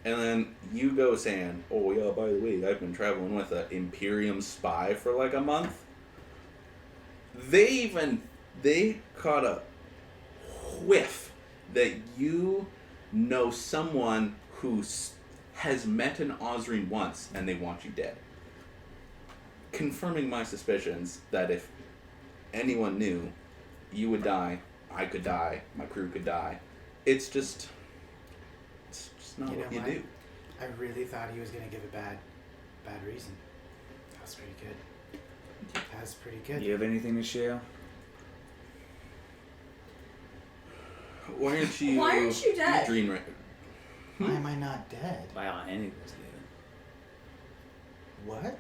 And then you go saying, oh yeah, by the way, I've been traveling with an Imperium spy for like a month. They caught a whiff that you know someone who has met an Osrine once and they want you dead. Confirming my suspicions that if anyone knew, you would die, I could die, my crew could die. It's just not what you do. I really thought he was going to give a bad reason. That was pretty good. That's pretty good. You have anything to share? Why aren't you dead? Why am I not dead? Why aren't any of us dead? What?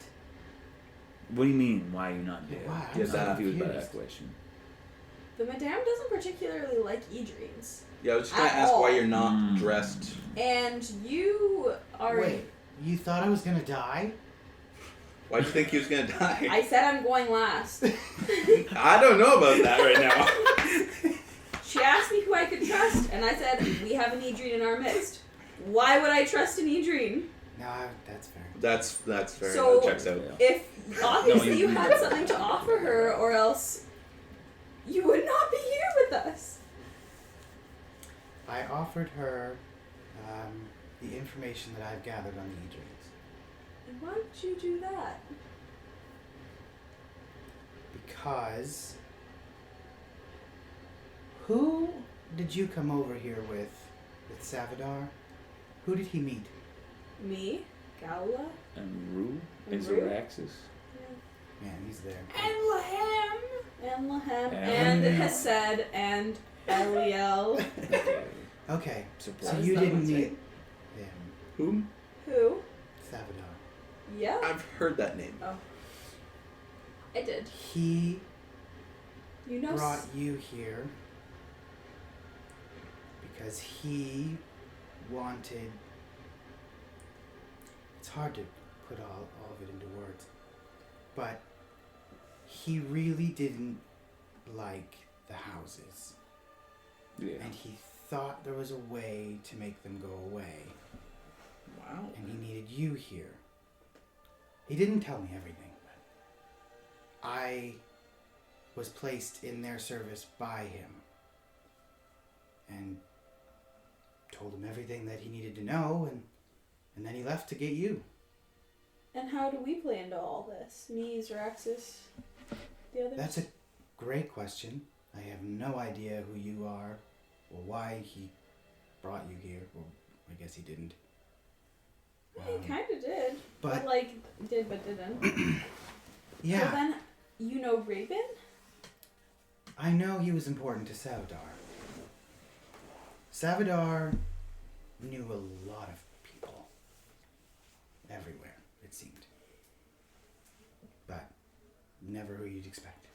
What do you mean, why are you not dead? Why? I'm so confused by confused. that question. The Madame doesn't particularly like Edrines. Yeah, I was just going to At ask why all. you're not dressed. And you are... Wait, you thought I was going to die? Why'd you think he was going to die? I said I'm going last. I don't know about that right now. She asked me who I could trust, and I said, we have an Edrine in our midst. Why would I trust an Edrine? No, that's fair. That's fair. So- That checks out. If obviously No, you had something to offer her, or else you would not be here with us. I offered her the information that I've gathered on the Edrines. And why would you do that? Because... Who did you come over here with Savadar? Who did he meet? Me? Gaula? And Rue? And And Rue? Zaraxis? Man, he's there. And Lahem? And Lahem. And- And Hesed. And Eliel. Okay, Surprise. so you that didn't one's meet right. him, Whom? Who? Savadar. Yeah, I've heard that name. I did. He You know... brought you here because he wanted... It's hard to put all of it into words, but he really didn't like the houses, Yeah. and he thought there was a way to make them go away, Wow. and he needed you here. He didn't tell me everything, but I was placed in their service by him and told him everything that he needed to know, and then he left to get you. And how do we play into all this? Me, Zaraxis, the others? That's a great question. I have no idea who you are or why he brought you here. Well, I guess he didn't. He kind of did. But like, did but didn't. yeah, So then, you know Raven? I know he was important to Savadar. Savadar knew a lot of people. Everywhere, it seemed. But never who you'd expect.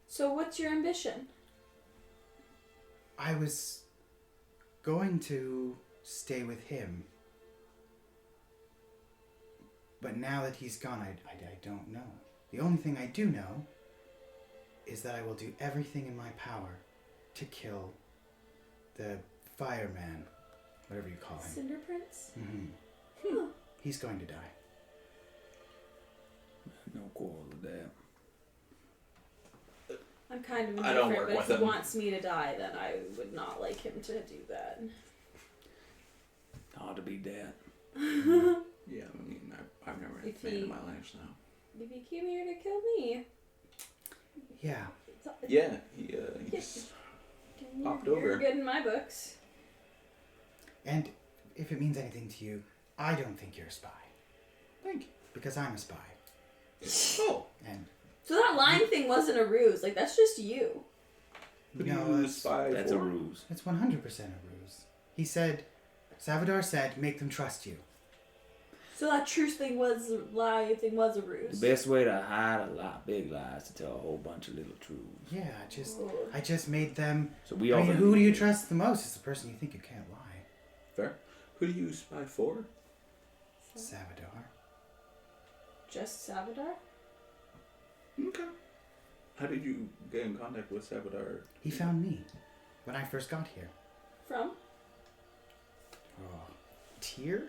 So what's your ambition? I was going to stay with him. But now that he's gone, I don't know. The only thing I do know is that I will do everything in my power to kill the fireman, whatever you call him. Cinder Prince? Mm-hmm. He's going to die. No quarrel with that. I'm kind of I don't indifferent, work but with if he him. wants me to die, then I would not like him to do that. Hard to beat that. Yeah, I mean, I've never had a If fan he- in my life, so. If he came here to kill me, Yeah. Yeah, he's popped you're over. good in my books. And if it means anything to you, I don't think you're a spy. Thank you. Because I'm a spy. Oh, And So that line thing wasn't a ruse. Like, that's just you. who do no, you it's spy That's for? a ruse. 100% a ruse. He said, Savadar said, make them trust you. So that truth thing was a lie thing was a ruse. The best way to hide a lot big lies is to tell a whole bunch of little truths. Yeah, I just made them. So we I all. mean, who do you trust the most? It's the person you think you can't lie. Fair. Who do you spy for? Savadar. Just Savadar? Okay. How did you get in contact with Savadar? He found me when I first got here. From? Oh, Tyr.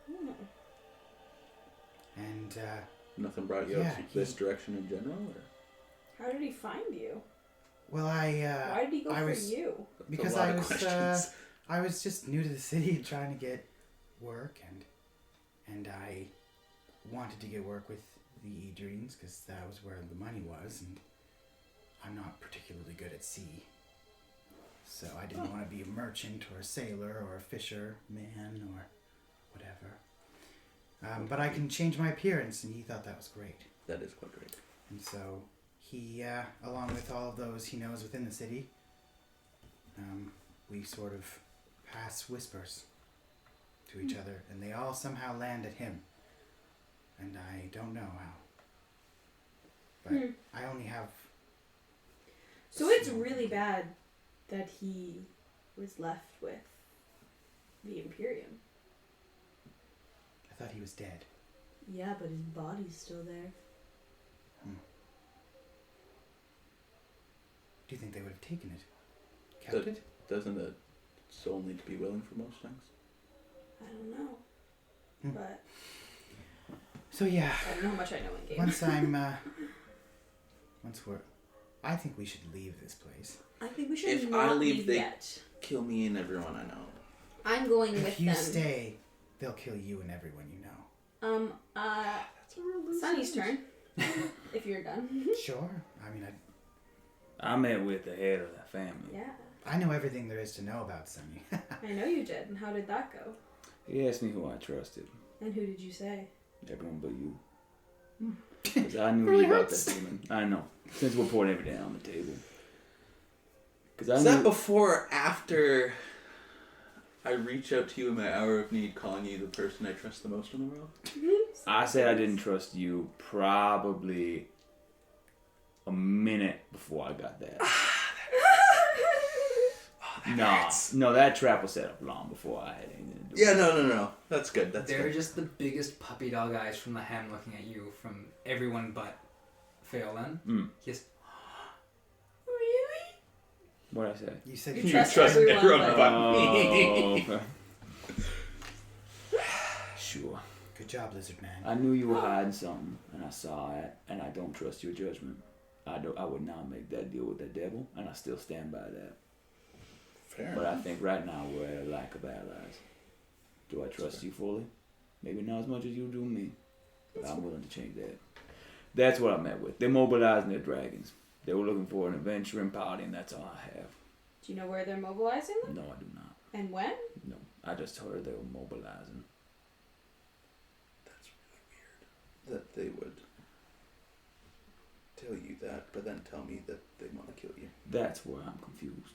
Hmm. And Nothing brought you Yeah, up this direction in general? Or? How did he find you? well, Why did he go I for was- you? That's because a lot I of was questions. I was just new to the city and trying to get work, and I wanted to get work with the Edreens because that was where the money was, and I'm not particularly good at sea, so I didn't want to be a merchant or a sailor or a fisherman or whatever. But I can change my appearance, and he thought that was great. That is quite great. And so he, along with all of those he knows within the city, we sort of pass whispers to each other, and they all somehow land at him. And I don't know how. But I only have... So it's really bad that he was left with the Imperium. I thought he was dead. Yeah, but his body's still there. Do you think they would have taken it? Kept it? Doesn't a soul need to be willing for most things? I don't know. Hmm. But So yeah, I don't know how much I know in game. once we're... I think we should leave this place. I think we should If not I leave, they- yet. Kill me and everyone I know. I'm going If with you them. stay, they'll kill you and everyone you know. That's a real Sonny's turn. If you're done. Sure. I mean, I met with the head of that family. Yeah. I know everything there is to know about Sonny. I know you did. And how did that go? He asked me who I trusted. And who did you say? Everyone but you. Because I knew you about that demon. I know. Since we're pouring everything on the table. Because I Is knew... that before or after I reach out to you in my hour of need, calling you the person I trust the most in the world? I said I didn't trust you probably a minute before I got that. No, that trap was set up long before I had anything to do Yeah, with it. no. That's good. They're good. just the biggest puppy dog eyes from the ham looking at you from everyone but Feaolyn. Just Really? What'd I say? You said You you trust trust everyone, everyone but- but me. okay. Sure. Good job, Lizard Man. I knew you were hiding something, and I saw it, and I don't trust your judgment. I would not make that deal with the devil, and I still stand by that. Fair But I enough. think right now we're at a lack of allies. Do I trust you fully? Maybe not as much as you do me, but I'm willing to change that. That's what I met with. They're mobilizing their dragons. They were looking for an adventuring party, and that's all I have. Do you know where they're mobilizing them? No, I do not. And when? No, I just heard they were mobilizing. That's really weird that they would tell you that, but then tell me that they want to kill you. That's where I'm confused.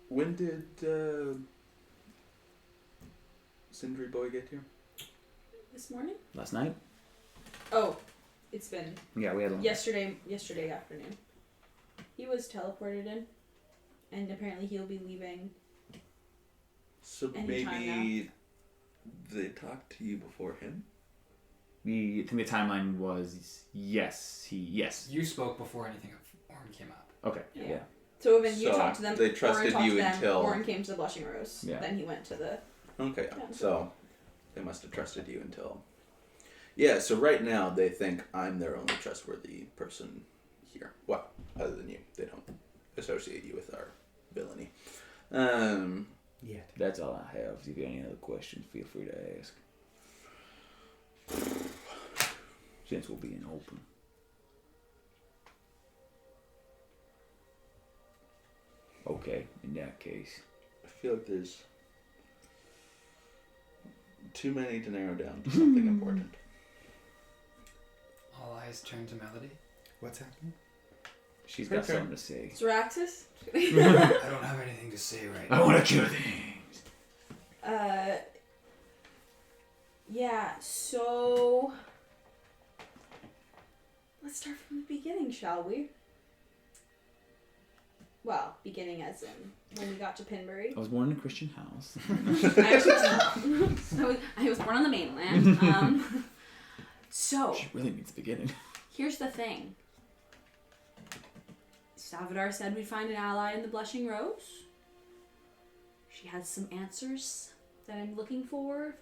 When did Sindri Boy get here? This morning? Last night? Oh, it's been Yeah, we had one. yesterday afternoon. He was teleported in, and apparently he'll be leaving. So Anytime maybe they talked to you before him? I think the timeline was yes. you spoke before anything of Orm came up. Okay. Yeah. Yeah. So when you So talked to them, they trusted Orin talked you to them, until- Orin came to the Blushing Rose. Yeah. Then he went to the. Okay, Yeah. so they must have trusted you until... Yeah, so right now they think I'm their only trustworthy person here. Well, other than you. They don't associate you with our villainy. Yeah. That's all I have. If you got any other questions, feel free to ask. Since we'll be in open. Okay, in that case. I feel like there's too many to narrow down to something important. All eyes turn to Melody. What's happening? She's got Okay. something to say. Zoraxis? I don't have anything to say right now. I want to cure things. Yeah, so let's start from the beginning, shall we? Well, beginning as in when we got to Pinbury. I was born in a Christian house. I was born on the mainland. So She really needs beginning. here's the thing. Salvador said we'd find an ally in the Blushing Rose. She has some answers that I'm looking for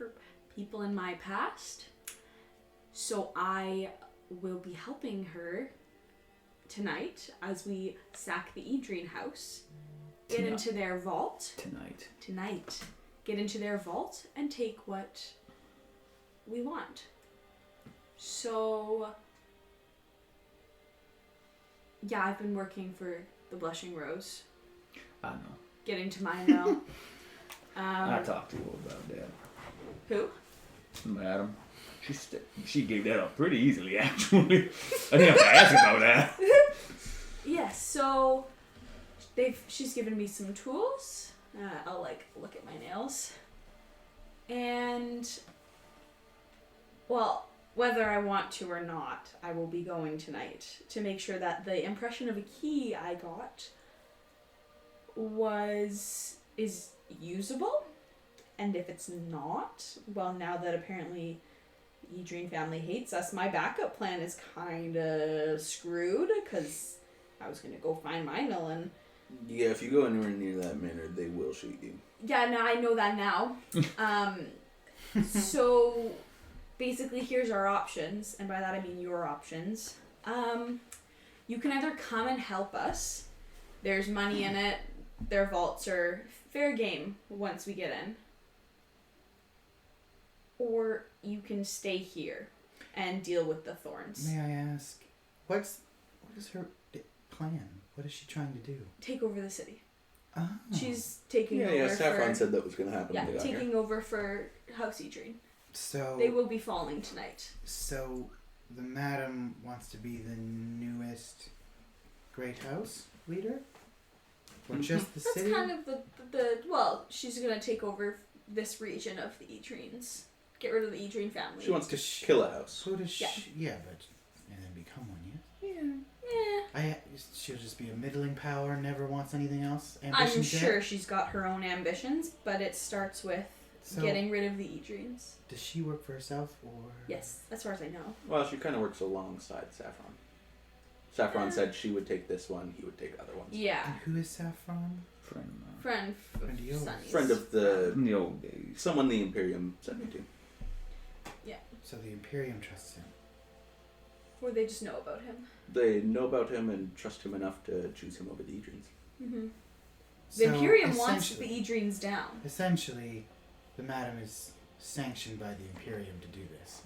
people in my past. So I will be helping her tonight as we sack the Edrine house. Get into their vault. Tonight. Get into their vault and take what we want. So, yeah, I've been working for the Blushing Rose. I know. Getting to mine now. I talked to her about that. Who? Madam. She gave that up pretty easily, actually. I didn't have to ask about that. Yes, so she's given me some tools. I'll look at my nails. And, well, whether I want to or not, I will be going tonight to make sure that the impression of a key I got is usable. And if it's not, well, now that apparently the Edrine family hates us, my backup plan is kind of screwed because I was going to go find Mino and... Yeah, if you go anywhere near that manor, they will shoot you. Yeah, no, I know that now. So, basically, here's our options, and by that I mean your options. You can either come and help us. There's money in it. Their vaults are fair game once we get in. Or you can stay here and deal with the thorns. May I ask, what is her plan? What is she trying to do? Take over the city. Oh. She's taking over Yeah, Saffron for... said that was going to happen Yeah, when they got taking here. over for House Edrine. So They will be falling tonight. So the madam wants to be the newest great house leader? Or just the That's city? kind of the well, she's going to take over this region of the Edrines. Get rid of the Edrine family. She wants to Does she- kill a house. Who does she? Yeah. Yeah, but and then become one, yeah. Yeah. She'll just be a middling power. Never wants anything else. I'm Ambitions sure yet? she's got her own ambitions, but it starts with So getting rid of the Edrines. does she work for herself or? Yes, as far as I know. Well, she kind of works alongside Saffron. Saffron said she would take this one, he would take other ones. Yeah. And who is Saffron? Friend of mine. Friend Friend of yours. Sonny's. Friend of the... From the old days. Someone the Imperium sent me to. So the Imperium trusts him. Or they just know about him. They know about him and trust him enough to choose him over the Edrines. Mm-hmm. The So Imperium wants the essentially- Edrines down. Essentially, the madam is sanctioned by the Imperium to do this.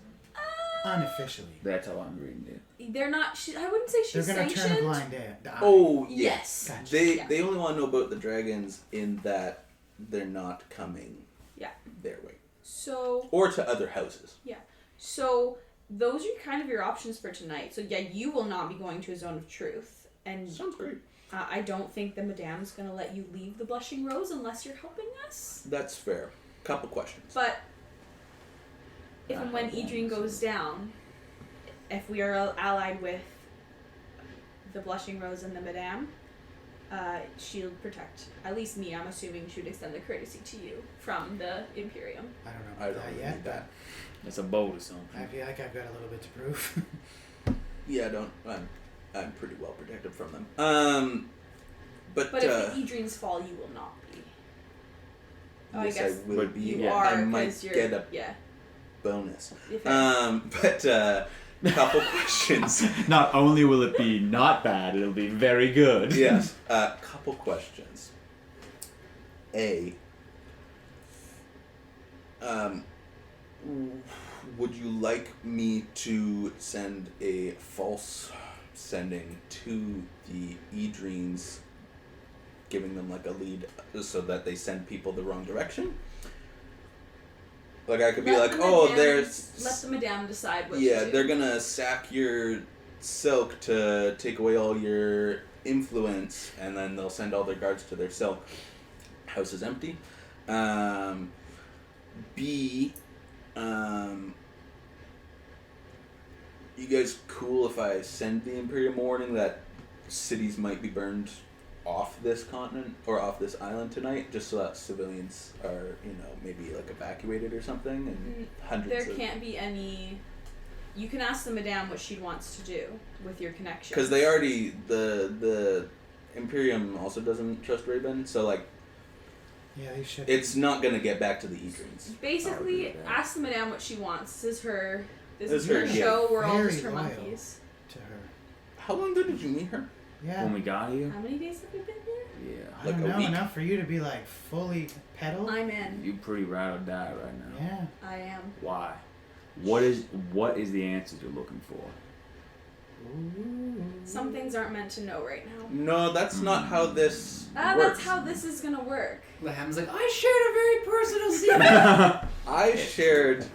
Unofficially. That's how I'm reading it. They're not. I wouldn't say she's They're gonna sanctioned. turn a blind eye. Oh, yeah. Yes. Gotcha. Yeah. They only want to know about the dragons in that they're not coming Yeah. their way. So Or to other houses. So those are kind of your options for tonight. So yeah, you will not be going to a zone of truth, and Sounds great. I don't think the Madame's gonna let you leave the Blushing Rose unless you're helping us. That's fair. Couple questions. But if and when Edrine goes down, if we are allied with the Blushing Rose and the Madame, she'll protect at least me. I'm assuming she would extend a courtesy to you from the Imperium. I don't know I about don't that really yet. need that. It's a bold assumption. I feel like I've got a little bit to prove. Yeah, I'm pretty well protected from them. But But if the Edrines fall, you will not be. Oh, yes, I guess I will but be. you yeah, are I might because you're get a yeah. bonus. If But couple questions. Not only will it be not bad, it'll be very good. Yes. Couple questions. A. Would you like me to send a false sending to the Edrines, giving them like a lead so that they send people the wrong direction? Like I could be Let like, the oh, Madame- there's... let the Madame decide what Yeah, to do. they're gonna sack your silk to take away all your influence, and then they'll send all their guards to their silk. House is empty. B, You guys cool if I send the Imperium warning that cities might be burned off this continent or off this island tonight, just so that civilians are, maybe like evacuated or something, and hundreds There of... can't be any. You can ask the madame what she wants to do with your connection. Because they already the Imperium also doesn't trust Raven, so like. Yeah, they should. It's not gonna get back to the Edrins. Basically, ask the madame what she wants. This is her. This is her her show. We're all very just her loyal. monkeys. To her. How long ago did you meet her? Yeah. When we got here? How many days have we been here? Yeah. I like don't a know, week. enough for you to be like fully pedal. I'm in. You pretty ride or die right now. Yeah. I am. Why? What is the answer you're looking for? Some things aren't meant to know right now. No, that's not how this works. That's how this is gonna work. Laham's like, I shared a very personal secret. I shared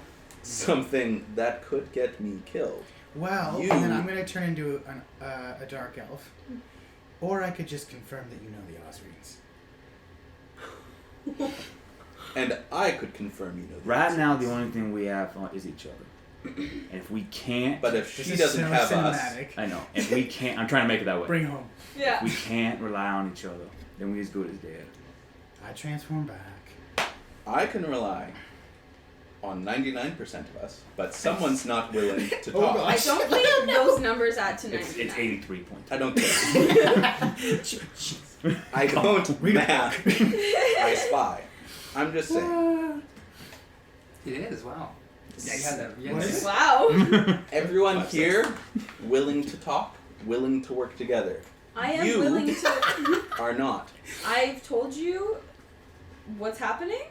something that could get me killed. Well, You- and then I'm going to turn into a dark elf. Or I could just confirm that you know the Osrians. And I could confirm you know the Right answer. now, the only thing we have is each other. And if we can't, But if This she is doesn't so have us, cinematic. I know. If we can't, I'm trying to make it that way. Bring home. Yeah. If we can't rely on each other, then we as good as dead. I transform back. I can rely on 99% of us, but someone's not willing to Oh, talk. God. I don't think those numbers add to 99. It's 83 points. I don't care. I don't map. I spy. I'm just saying. It is, wow. Yeah, you had that. You What had is that. Wow. Everyone here willing to talk, willing to work together. I am You- willing to. Are not. I've told you what's happening.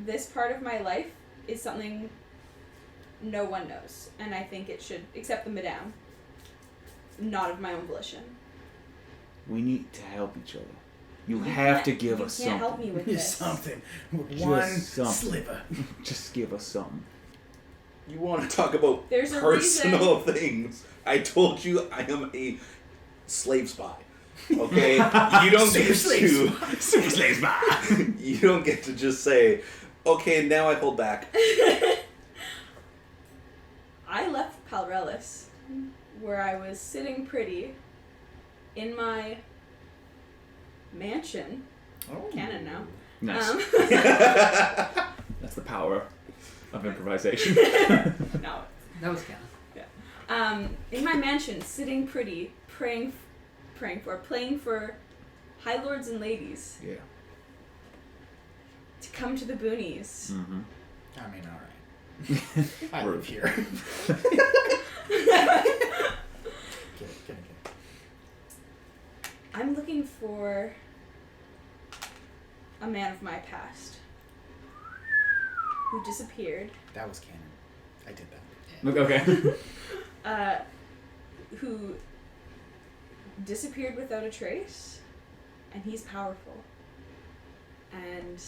This part of my life is something no one knows, and I think it should, except the madame, not of my own volition. We need to help each other. You have to give us You can't something. help me with Just this. something. Just One something. sliver. Just give us something. You want to talk about There's a personal things. I told you I am a slave spy. Okay? You don't get to Super slaves, man. you don't get to just say, okay, now I hold back. I left Palrelis, where I was sitting pretty in my mansion. Oh. Canon now. Nice. That's the power of improvisation. No. That was canon. In my mansion, sitting pretty, playing for high lords and ladies Yeah. to come to the boonies. Mm-hmm. I mean, alright. I live here. Get it. I'm looking for a man of my past who disappeared, That was canon. I did that. Okay. who disappeared without a trace, and he's powerful. And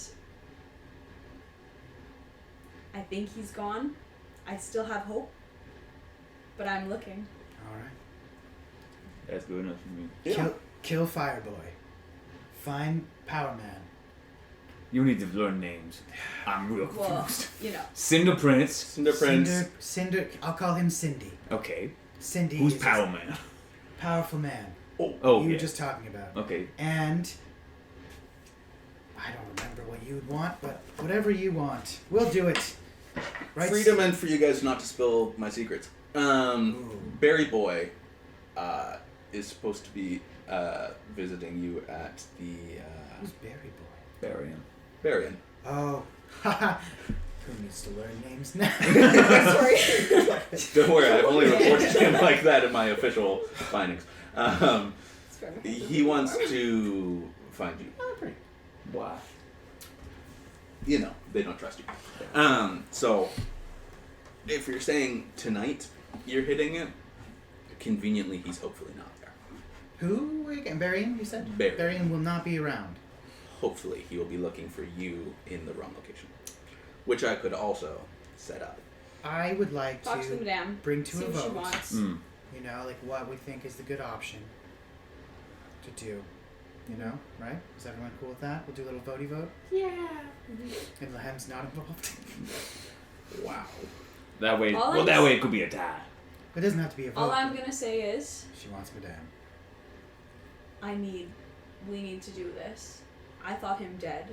I think he's gone. I still have hope, but I'm looking. Alright. That's good enough for me. Yeah. Kill Fireboy. Find Power Man. You need to learn names. I'm real Well, confused. you know. Cinder Prince. Cinder Prince. Cinder. I'll call him Cindy. Okay. Cindy. Who's is Power a Man? Powerful man. Oh, you were yeah. just talking about. Okay. And I don't remember what you'd want, but whatever you want, we'll do it. Right? Freedom and for you guys not to spill my secrets. Berry Boy is supposed to be visiting you at the Who's Berry Boy? Bury him. Berrien. Oh, haha. Who needs to learn names now? Sorry. Don't worry, I've only reported him like that in my official findings. He wants to find you. Why? You know, they don't trust you. So, if you're saying tonight you're hitting it, conveniently he's hopefully not there. Who again? Barian, you said? Barian. Barian will not be around. Hopefully he will be looking for you in the wrong location, which I could also set up. I would like Talk to the to madame. bring to See a what she vote. wants. Mm. You know, like what we think is the good option to do. You know, right? Is everyone cool with that? We'll do a little votey vote. Yeah. And Lahem's not involved. Wow. That way, All well, I'm that s- way it could be a tie. It doesn't have to be a vote. All I'm gonna say is, She wants Madame. we need to do this. I thought him dead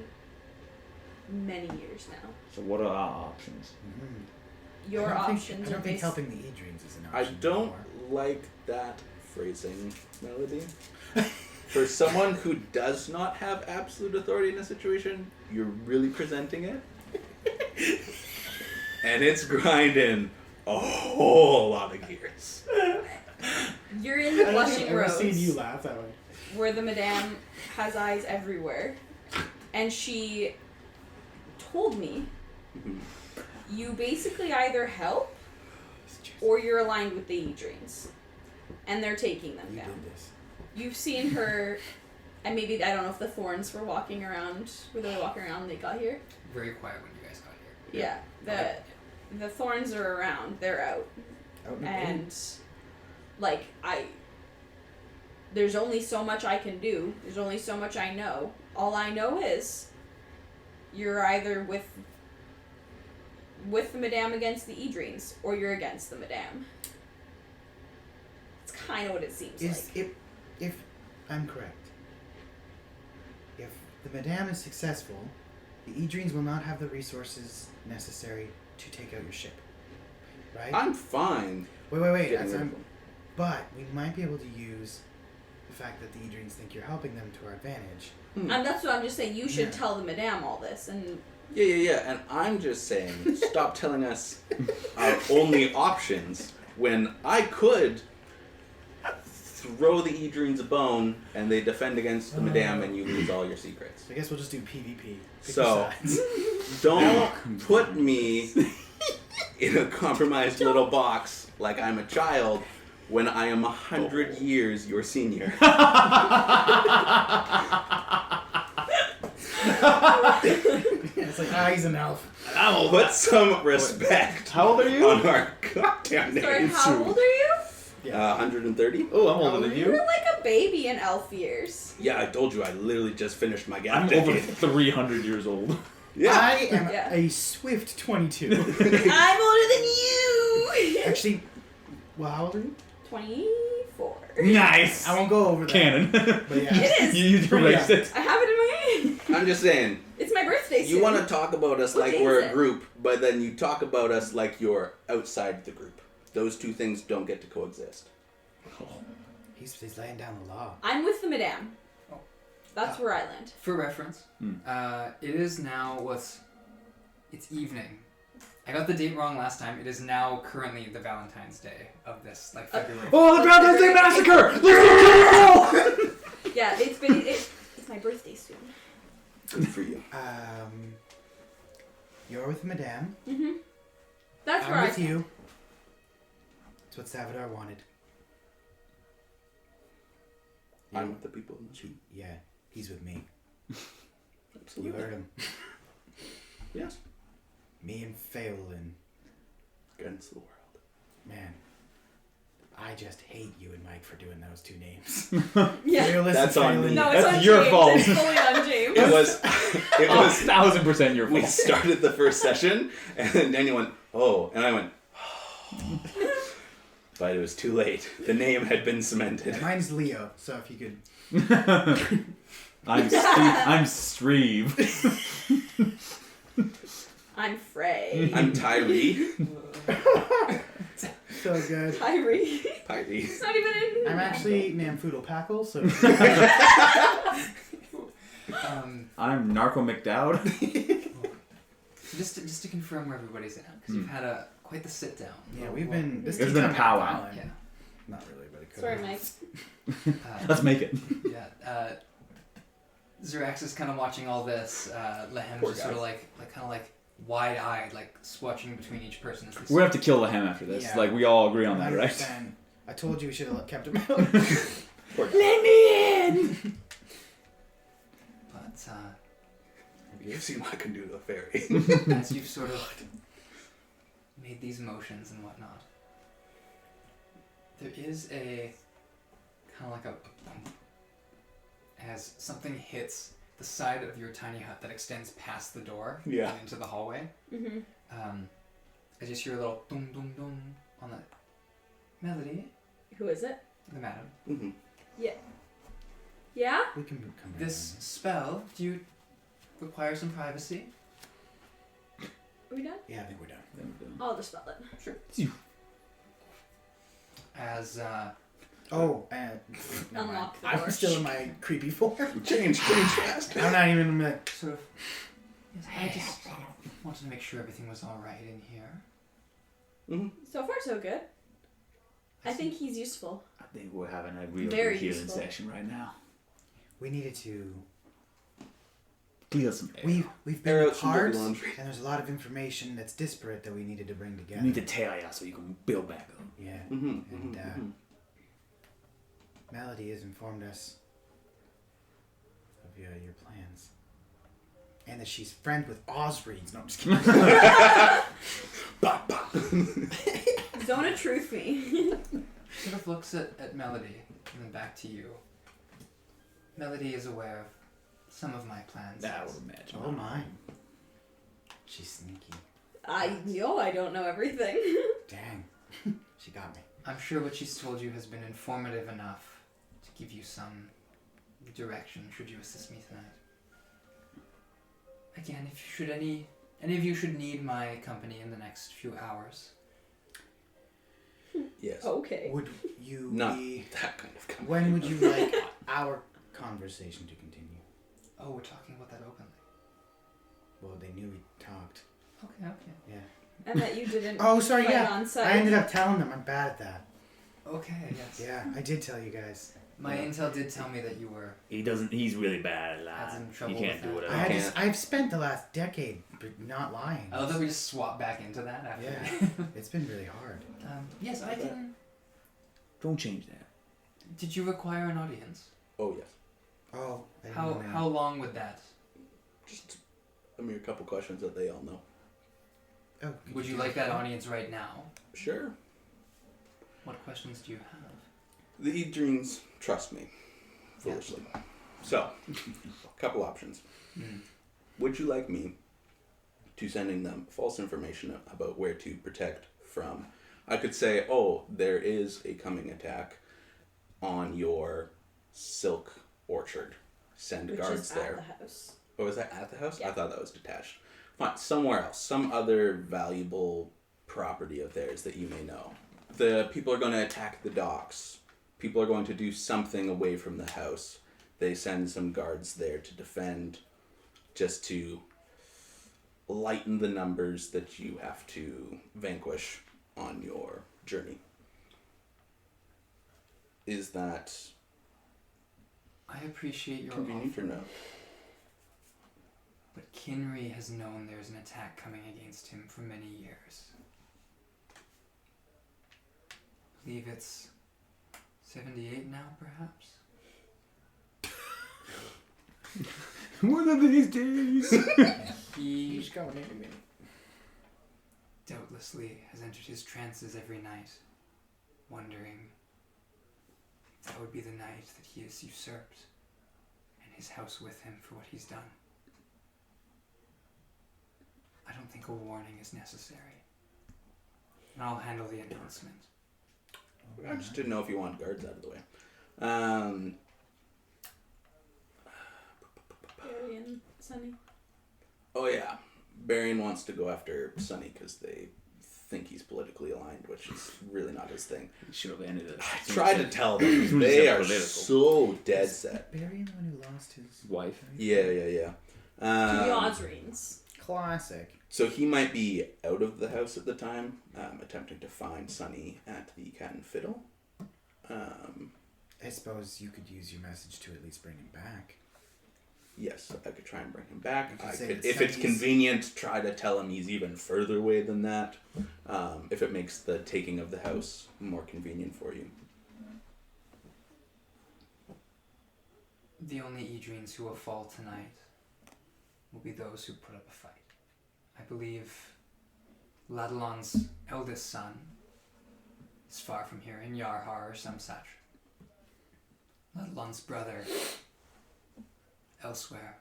many years now. So what are our options? Your I don't options think, I are don't think based. helping the Edrines is an I option don't anymore. like that phrasing, Melody. For someone who does not have absolute authority in a situation, you're really presenting it. And it's grinding a whole lot of gears. You're in the blushing I've never rose, seen you laugh that way. where the madame has eyes everywhere, and she told me you basically either help or you're aligned with the Edrines, and they're taking them You down. did this. You've seen her, and maybe I don't know if the thorns were walking around. Were they walking around when they got here? Very quiet when you guys got here. Yeah. The thorns are around. They're out. Out in the And like there's only so much I can do. There's only so much I know. All I know is you're either with the madame against the Edrines, or you're against the madame. It's kind of what it seems Is like. if I'm correct, if the Madame is successful, the Edrines will not have the resources necessary to take out your ship. Right? I'm fine. Wait. getting That's, rid of them. but we might be able to use the fact that the Edrines think you're helping them to our advantage. And that's what I'm just saying. You should Yeah. tell the madame all this, and Yeah. And I'm just saying, stop telling us our only options when I could throw the Edrines a bone and they defend against the Madame and you lose all your secrets. I guess we'll just do PvP. Pick So- your sides. Don't put me in a compromised little box like I'm a child when I am 100 years your senior. It's like, he's an elf. Put some respect How old are you? on our goddamn sorry, names. how old are you? 130? Oh, I'm older than You're you. like a baby in elf years. Yeah, I told you I literally just finished my gap I'm decade. over 300 years old. Yeah. I am Yeah. a swift 22. I'm older than you. Actually, well, how old are you? 24. Nice. I won't go over that. Canon. But yeah. It is. You erased it. I have it in my hand. I'm just saying, It's my birthday soon. you want to talk about us What like day we're is a it? group, but then you talk about us like you're outside the group. Those two things don't get to coexist. He's laying down the law. I'm with the madame. Oh. That's where I land. For reference, it is now it's evening. I got the date wrong last time. It is now currently the Valentine's Day of this, like February. Oh, the Valentine's Day Massacre! Yeah, it's my birthday soon. Good for you. You're with Madame. Mm-hmm. That's where I'm I with stand. you. That's what Salvador wanted. I'm with the people in the street. Yeah, he's with me. Absolutely. You heard him. Yes. Me and Feaolyn. Against the world. Man, I just hate you and Mike for doing those two names. Yeah. Fearless That's and on Feaolyn. me. No, it's That's on your James. fault. It's fully on James. It was 1,000% your we fault. started the first session and then Daniel went, oh, and I went, but it was too late. The name had been cemented. Yeah, mine's Leo, so if you could. I'm Streve. I'm Frey. I'm Tyree. So good. Tyree. Tyree. It's not even in. I'm actually Namfoodle Packle, so. I'm Narco McDowd. Just to confirm where everybody's at, because you've had quite the sit down. Yeah, we've been. This There's team's been a been powwow. violent. Yeah. Not really, but it could. Sorry, Mike. Let's make it. Yeah. Zerax is kind of watching all this. Lehem Poor just sort of guy. like wide-eyed, like swatching between each person. As they We're gonna have to kill the hem after this. Yeah. Like, we all agree on I that, right? understand. I told you we should have kept him out. Poor guy. Let me in! But You've seen what I can do to a fairy. as you've sort of made these motions and whatnot, there is a kind of like a bump as something hits the side of your tiny hut that extends past the door Yeah. and into the hallway. Mm-hmm. I just hear a little dum dum dum on the melody. Who is it? The madam. Mm-hmm. Yeah? We can come in. This spell, do you require some privacy? Are we done? Yeah, I think we're done. I'll just spell it. Sure. As Oh, never mind. Unlock the I'm door. still in my creepy form. Change fast. I'm not even like. sort of, yes, I just wanted to make sure everything was all right in here. Mm-hmm. So far, so good. I think he's useful. I think we're having a real Very good healing useful. session right now. We needed to. Clear some air. We've Air been out some dirty apart, laundry. and there's a lot of information that's disparate that we needed to bring You together. need to tear ya so you can build back up. Yeah. Mm-hmm. And Melody has informed us of your plans. And that she's friends with Osreeds. No, I'm just kidding. Zone of truth me. Sort of looks at Melody and then back to you. Melody is aware of some of my plans. I would imagine. Oh my. She's sneaky. I don't know everything. Dang. She got me. I'm sure what she's told you has been informative enough to give you some direction should you assist me tonight. Again, if you should any of you should need my company in the next few hours. Yes. Okay. Would you Not be... that kind of company. When would you like our conversation to continue? Oh, we're talking about that openly. Well, they knew we talked. Okay. Yeah. And that you didn't Oh, sorry, fight yeah. on site. I ended up telling them. I'm bad at that. Okay, yes. Yeah, I did tell you guys. My intel did tell me that you were He's really bad at Had some lying. trouble He can't with do that. whatever. I've spent the last decade not lying. I love that we just swap back into that after. Yeah, it's been really hard. Yes, I can. Don't change that. Did you require an audience? Oh yes. Oh, I didn't know that. How long would that? Just a mere couple questions that they all know. Oh, could Would you do like that audience right now? Sure. What questions do you have? The Edreens trust me, foolishly. So, a couple options. Would you like me to sending them false information about where to protect from? I could say, oh, there is a coming attack on your silk orchard. Send Which guards is there. at the house. Oh, is that at the house? Yeah. I thought that was detached. Fine, somewhere else. Some other valuable property of theirs that you may know. The people are going to attack the docks. People are going to do something away from the house. They send some guards there to defend, just to lighten the numbers that you have to vanquish on your journey. Is that I appreciate your convenient offer, or no? but Kinry has known there's an attack coming against him for many years. I believe it's 78 now, perhaps? One of these days. He coming into me. doubtlessly has entered his trances every night, wondering if that would be the night that he is usurped, and his house with him for what he's done. I don't think a warning is necessary. And I'll handle the announcement. I just didn't know if you wanted guards out of the way. Barry and Sonny. Oh yeah, Barian wants to go after Sonny because they think he's politically aligned, which is really not his thing. Should have ended it. I tried to tell them As soon as they it's are political. so dead set. Barry, the one who lost his Wife. Yeah. To the Osreens. classic. So he might be out of the house at the time, attempting to find Sonny at the Cat and Fiddle. I suppose you could use your message to at least bring him back. Yes, I could try and bring him back. You could I say could, that if it's Sonny's- convenient, try to tell him he's even further away than that. If it makes the taking of the house more convenient for you. The only Edreens who will fall tonight will be those who put up a fight. I believe Ladalon's eldest son is far from here, in Yarhar or some such. Ladalon's brother elsewhere.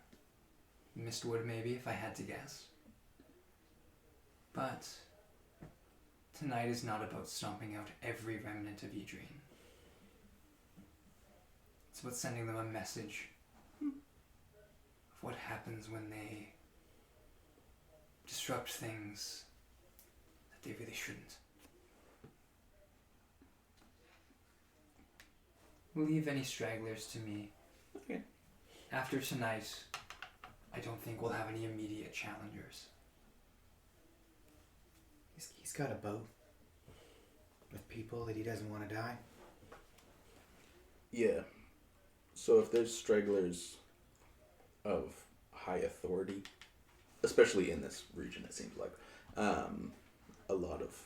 Mistwood maybe, if I had to guess. But Tonight is not about stomping out every remnant of Idrine. It's about sending them a message of what happens when they disrupt things that they really shouldn't. We'll leave any stragglers to me. Okay. After tonight, I don't think we'll have any immediate challengers. He's got a boat with people that he doesn't want to die. Yeah. So if there's stragglers of high authority, especially in this region, it seems like, a lot of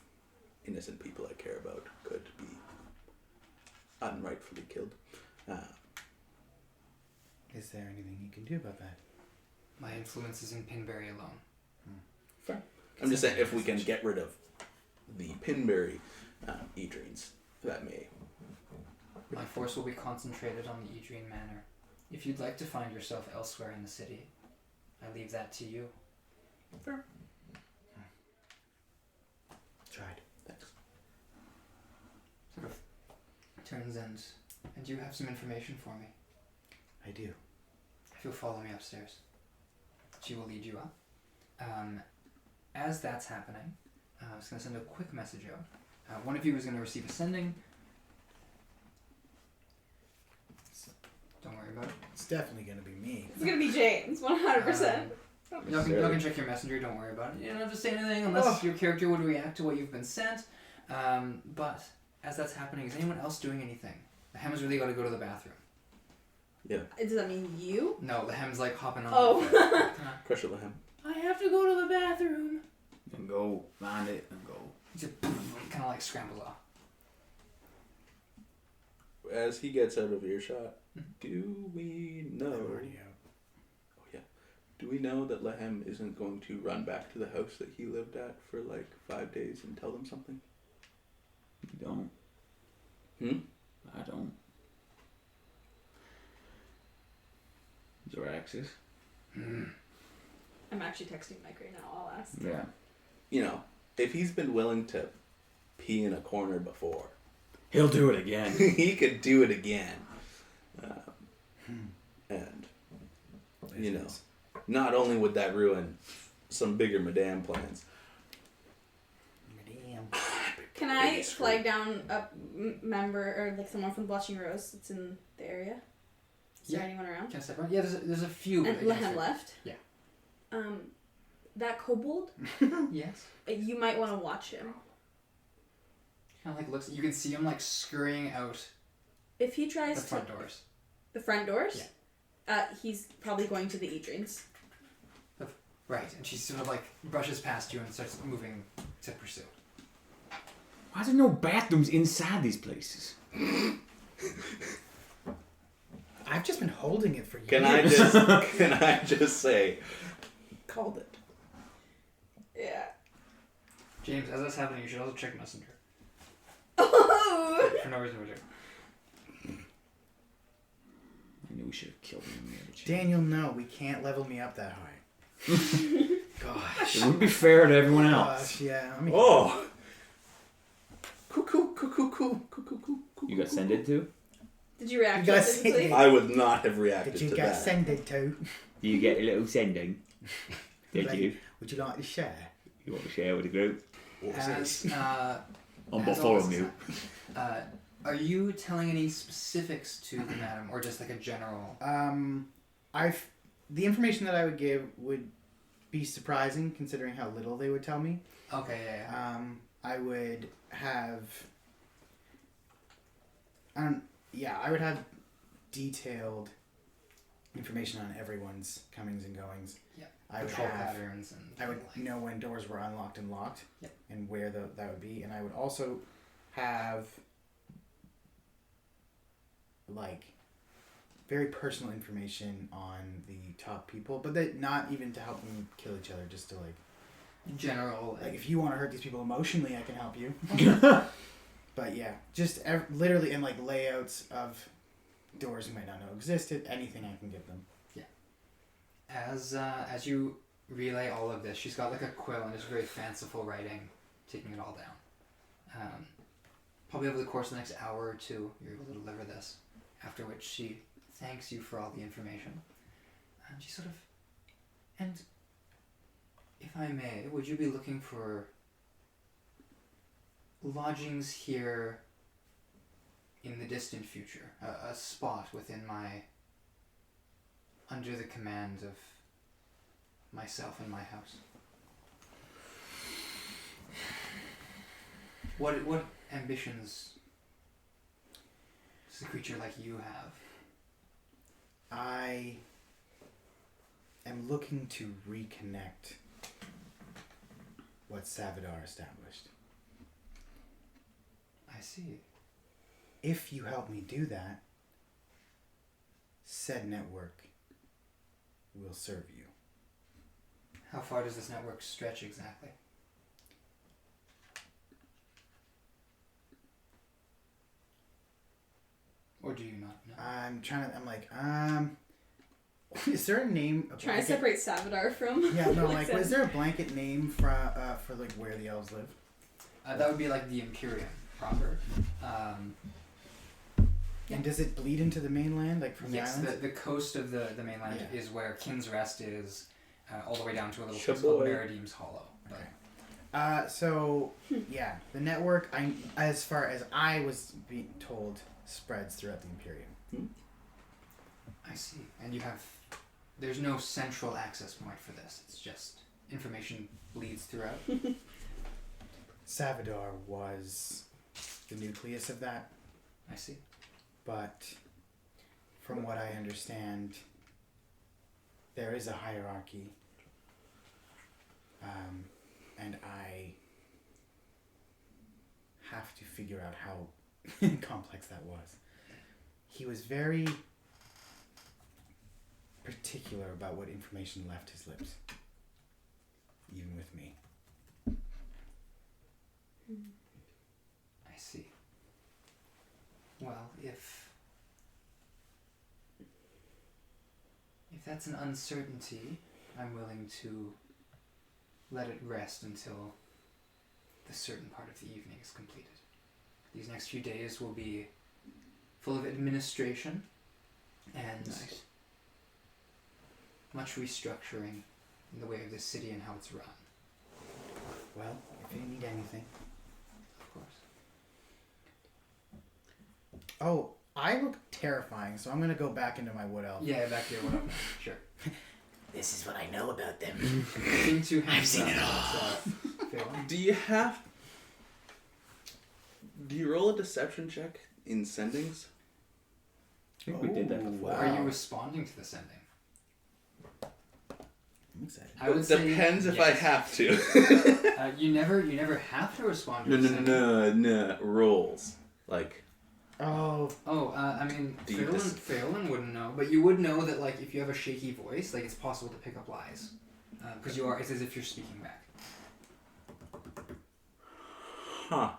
innocent people I care about could be unrightfully killed. Is there anything you can do about that? My influence is in Pinberry alone. Fair. I'm just saying, if we can get rid of the Pinberry Idrines, that may... My force will be concentrated on the Idrine Manor. If you'd like to find yourself elsewhere in the city, I leave that to you. Fair. Tried. Thanks. Sort of turns and you have some information for me. I do. If you'll follow me upstairs, she will lead you up. As that's happening, I was going to send a quick message out. One of you is going to receive a sending. Don't worry about it. It's definitely going to be me. It's gonna be James, 100%. Y'all can check your messenger, don't worry about it. You don't have to say anything unless your character would react to what you've been sent. But as that's happening, is anyone else doing anything? The Hem's really got to go to the bathroom. Yeah. Does that mean you? No, the Hem's like hopping on. Oh. Crush of the Hem. I have to go to the bathroom. And go find it and go. Just kind of like scrambles off. As he gets out of earshot, do we know... I'm already out. Oh, yeah. Do we know that Lehem isn't going to run back to the house that he lived at for like 5 days and tell them something? You don't. I don't. Zoraxis. I'm actually texting Mike right now, I'll ask. Yeah. You know, if he's been willing to pee in a corner before, He'll do it again. he could do it again. And, you know, not only would that ruin some bigger Madame plans. Madame. Can I flag down a member or like someone from Blushing Rose that's in the area? Is there anyone around? Can I step around? Yeah, there's a few. And Lehem left? Yeah. That kobold, Yes. you might want to watch him. Kind of like looks. You can see him like scurrying out If he tries the front doors. The front doors? Yeah. He's probably going to the Idrines. Right, and she sort of like brushes past you and starts moving to pursue. Why are there no bathrooms inside these places? I've just been holding it for years. Can I just say, called it. Yeah. James, as that's happening, you should also check Messenger. Oh! For no reason whatsoever. I knew we should have killed him in the other chance. Daniel, no, we can't level me up that high. Gosh. It wouldn't be fair to everyone else. Gosh, yeah. I mean, Oh! Cuckoo. You got sent it to? Did you react You to it guys- physically? I would not have reacted did you to get that. sended to? Do you get a little sending? Did Like, you? Would you like to share? You want to share with the group? As, I'm as not all following this you. is are you telling any specifics to the madam, or just like a general? The information that I would give would be surprising considering how little they would tell me. Okay, yeah. I would have. I would have detailed information on everyone's comings and goings. Yeah. I would Patrol have. patterns and. I would know when doors were unlocked and locked, Yep. and where that would be, and I would also have like very personal information on the top people, but that not even to help them kill each other, just to like General. if you want to hurt these people emotionally, I can help you. But yeah, just literally in like layouts of doors you might not know existed, anything I can give them. As you relay all of this, she's got like a quill and just very fanciful writing, taking it all down. Probably over the course of the next hour or two, you're able to deliver this. After which she thanks you for all the information. And she sort of... And if I may, would you be looking for lodgings here in the distant future? A spot within my... under the command of myself and my house? What ambitions does a creature like you have? I am looking to reconnect what Savadar established. I see. If you help me do that, said network will serve you. How far does this network stretch exactly? Or do you not know? Is there a name? Trying to separate Savadar from. Yeah, no, like, was there a blanket name for like where the elves live? That would be like the Imperium proper. And does it bleed into the mainland, like from the islands? The coast of the mainland is where Kin's Rest is, all the way down to a little place Shaboy. called Maridime's Hollow. But Okay. The network, as far as I was being told, spreads throughout the Imperium. I see. And you have... There's no central access point for this. It's just information bleeds throughout. Savadar was the nucleus of that, I see. but from what I understand, there is a hierarchy, and I have to figure out how complex that was. He was very particular about what information left his lips, even with me. I see. Well, if that's an uncertainty, I'm willing to let it rest until the certain part of the evening is completed. These next few days will be full of administration and much restructuring in the way of this city and how it's run. Well, if you need anything. Of course. Oh, I look terrifying, so I'm gonna go back into my wood elf. Yeah, back to your one. Sure. This is what I know about them. I've seen it all. Do you roll a deception check in sendings? I think we did that before. Wow. Are you responding to the sending? I'm excited. I would say Depends if I yes. have to. You never have to respond to the sending. No. Rolls. Like, I mean, Do you Feaolyn wouldn't know, but you would know that, like, if you have a shaky voice, like, it's possible to pick up lies. Because it's as if you're speaking back. huh.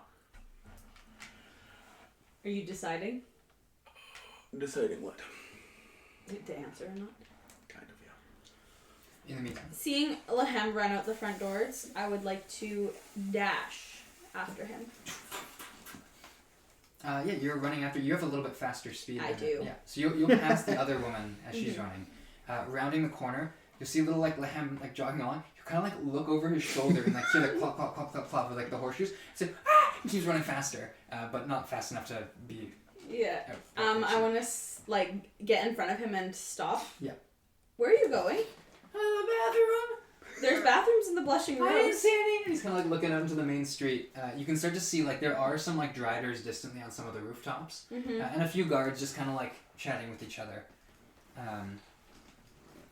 Are you deciding Deciding what? to answer or not? Kind of, yeah. In the meantime. Seeing Lahem run out the front doors, I would like to dash after him. You're running after. You have a little bit faster speed. I than do. her. Yeah. So you'll pass the other woman as she's running. Rounding the corner, you'll see a little like Lahem like jogging on. You kind of like look over his shoulder and like hear like plop plop plop plop plop with like the horseshoes. So he keeps running faster, but not fast enough to be. Yeah. I want to get in front of him and stop. Yeah. Where are you going? The bathroom. There's bathrooms in the Blushing I didn't Rose. see any. And he's kind of like looking out into the main street. You can start to see like there are some like driders distantly on some of the rooftops, and a few guards just kind of like chatting with each other.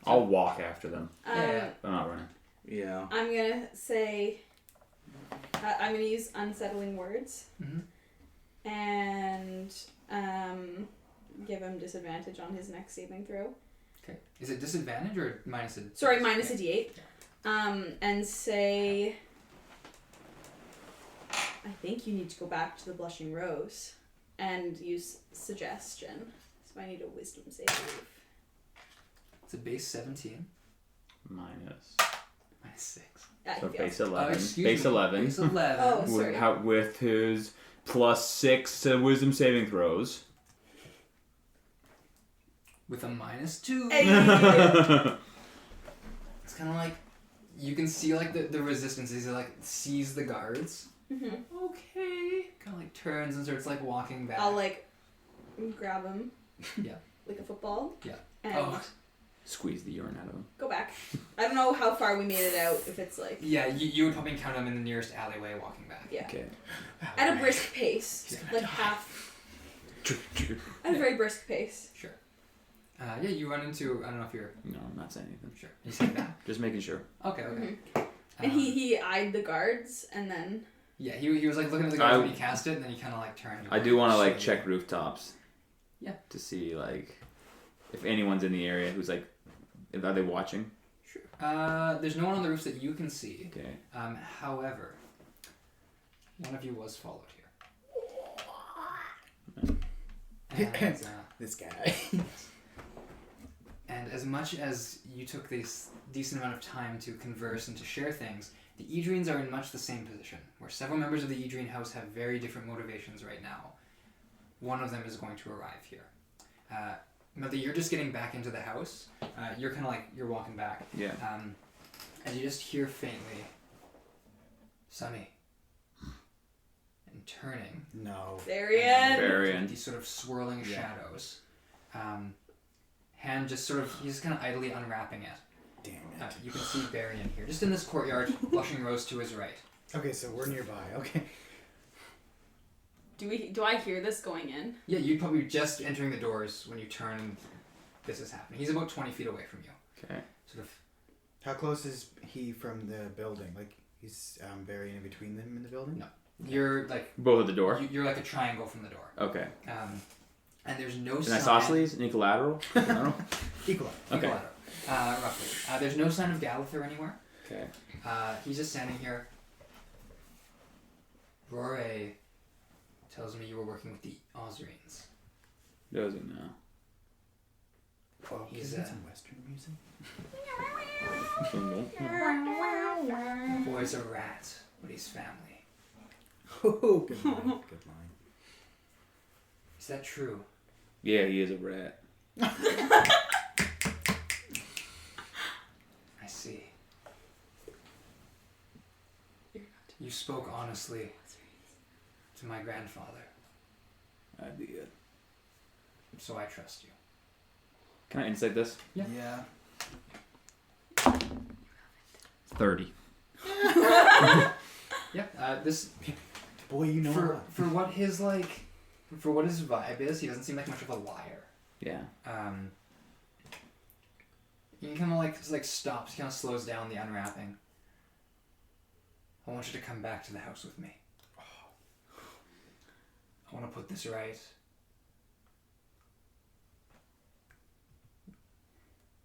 I'll walk after them. Yeah. I'm not running. Yeah. I'm gonna say. I'm gonna use unsettling words. Mm-hmm. And give him disadvantage on his next saving throw. Okay. Is it disadvantage or minus a? Sorry, minus a d8. And say, I think you need to go back to the Blushing Rose and use suggestion. So I need a wisdom save. It's a base 17. Minus -6. So He base failed. 11. Excuse Base me. 11. Base 11. Oh, With, sorry. with his +6 wisdom saving throws. With a -2. Hey. It's kind of like you can see like the resistance. He like sees the guards. Mhm. Okay. Kind of like turns and starts like walking back. I'll like grab him. Yeah. Like a football. Yeah. And Oh. Squeeze the urine out of him. go back. I don't know how far we made it out. If it's like Yeah, you would probably encounter him in the nearest alleyway walking back. yeah, Okay. at a brisk pace, like half. At a very brisk pace. Sure. Yeah, you run into. I don't know if you're. No, I'm not saying anything. Sure. You say that. Just making sure. Okay. And he eyed the guards and then. Yeah, he was like looking at the guards when he cast it, and then he kind of like turned. I do want to like So- check rooftops. Yeah. To see like if anyone's in the area who's like, are they watching? Sure. There's no one on the roofs that you can see. Okay. However, one of you was followed here. And, This guy. and as much as you took this decent amount of time to converse and to share things, the Edrines are in much the same position, where several members of the Edrine house have very different motivations right now. One of them is going to arrive here. Melody, you're just getting back into the house. You're kind of like, you're walking back. Yeah. And you just hear faintly, Sonny. And turning. No. Varian. Varian. These sort of swirling Yeah. shadows. Hand just sort of, he's kind of idly unwrapping it. Damn it. You can see Varian here, just in this courtyard, blushing rose to his right. Okay, so we're nearby. Okay. Do I hear this going in? Yeah, you'd probably be just entering the doors when you turn and this is happening. He's about 20 feet away from you. Okay. Sort of. How close is he from the building? Like, he's very in between them in the building? No. You're like... Both at the door? You're like a triangle from the door. Okay. And there's no An sign... isosceles? An equilateral? Equal. Okay. Roughly. There's no sign of Galather anywhere. Okay. He's just standing here. Rore tells me you were working with the Osrines. Does he now? Oh, He's, is it some Western music? Boy's a rat, but he's family. Oh, good line. Good line. Is that true? Yeah, he is a rat. I see. You spoke honestly to my grandfather, I did. so I trust you. Can I insight this? Yeah. 30. Yeah. This Boy, you know a lot. for what his like, for what his vibe is, he doesn't seem like much of a liar. Yeah. He kind of like stops, kind of slows down the unwrapping. I want you to come back to the house with me. I want to put this right.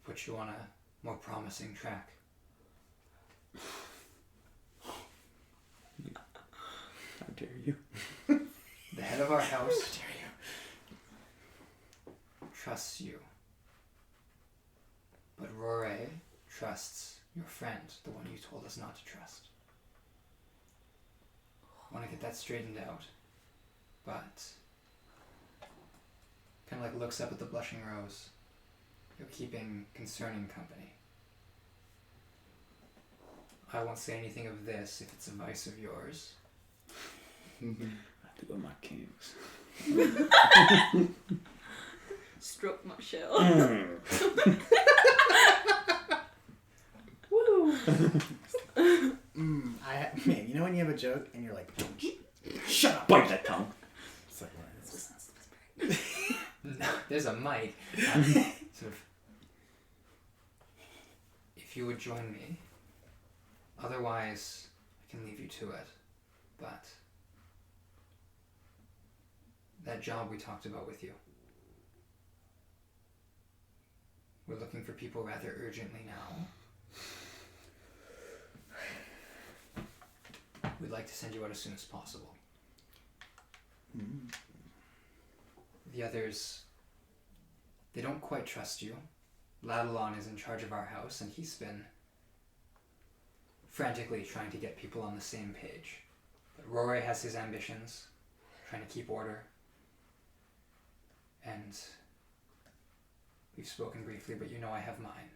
Put you on a more promising track. How dare you? The head of our house trusts you. But Rore trusts your friend, the one you told us not to trust. I want to get that straightened out. But kind of like looks up at the blushing rose. You're keeping concerning company. I won't say anything of this if it's a vice of yours. I have to go my kings. Stroke my shell. Woo. Man, you know when you have a joke and you're like, shut up. Bite that tongue. It's like, No, there's a mic. Sort of. If you would join me, otherwise I can leave you to it. But that job we talked about with you, we're looking for people rather urgently now. We'd like to send you out as soon as possible. The others, they don't quite trust you. Ladalon is in charge of our house, and he's been frantically trying to get people on the same page. But Rory has his ambitions, trying to keep order. And we've spoken briefly, but you know I have mine.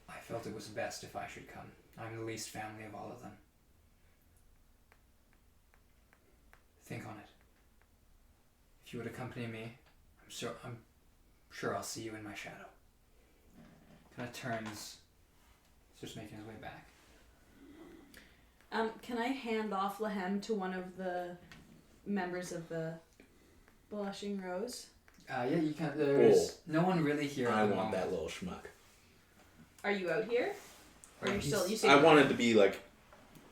I felt it was best if I should come. I'm the least family of all of them. Think on it. If you would accompany me, I'm sure I'll see you in my shadow. Kind of turns, starts making his way back. Can I hand off Lahem to one of the members of the Blushing Rose? Yeah, you can. There's no one really here. I at the want moment. that little schmuck. Are you out here? Or you're still... You I wanted to be like...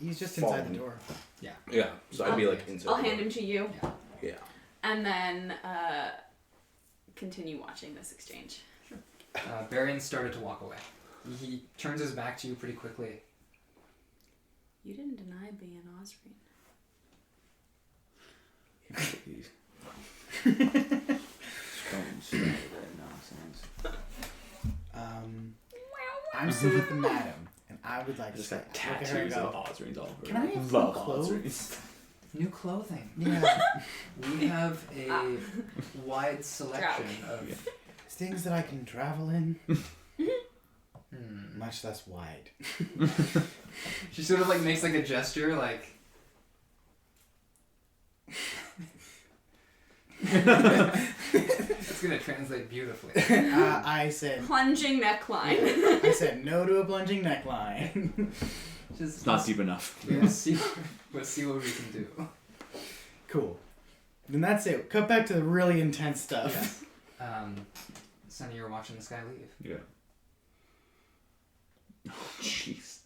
He's just inside the door. Yeah, so I'd be like inside I'll the hand door. him to you. Yeah. And then continue watching this exchange. Barian started to walk away. He turns his back to you pretty quickly. You didn't deny being Osrine. Don't say that nonsense. I'm still with the madam, and I would like Just to got look at her and tattoos of go, Osrines all over. Can I have love some clothes? Osrines. New clothing. Yeah, We have a wide selection of. things that I can travel in, much less wide. She sort of like makes like a gesture, like. It's gonna translate beautifully. I said Plunging neckline. I said no to a plunging neckline. Just It's not deep enough. We'll see what we can do. Cool. Then that's it. Cut back to the really intense stuff. Yeah. Sonny, you were watching this guy leave. Yeah. Oh, jeez.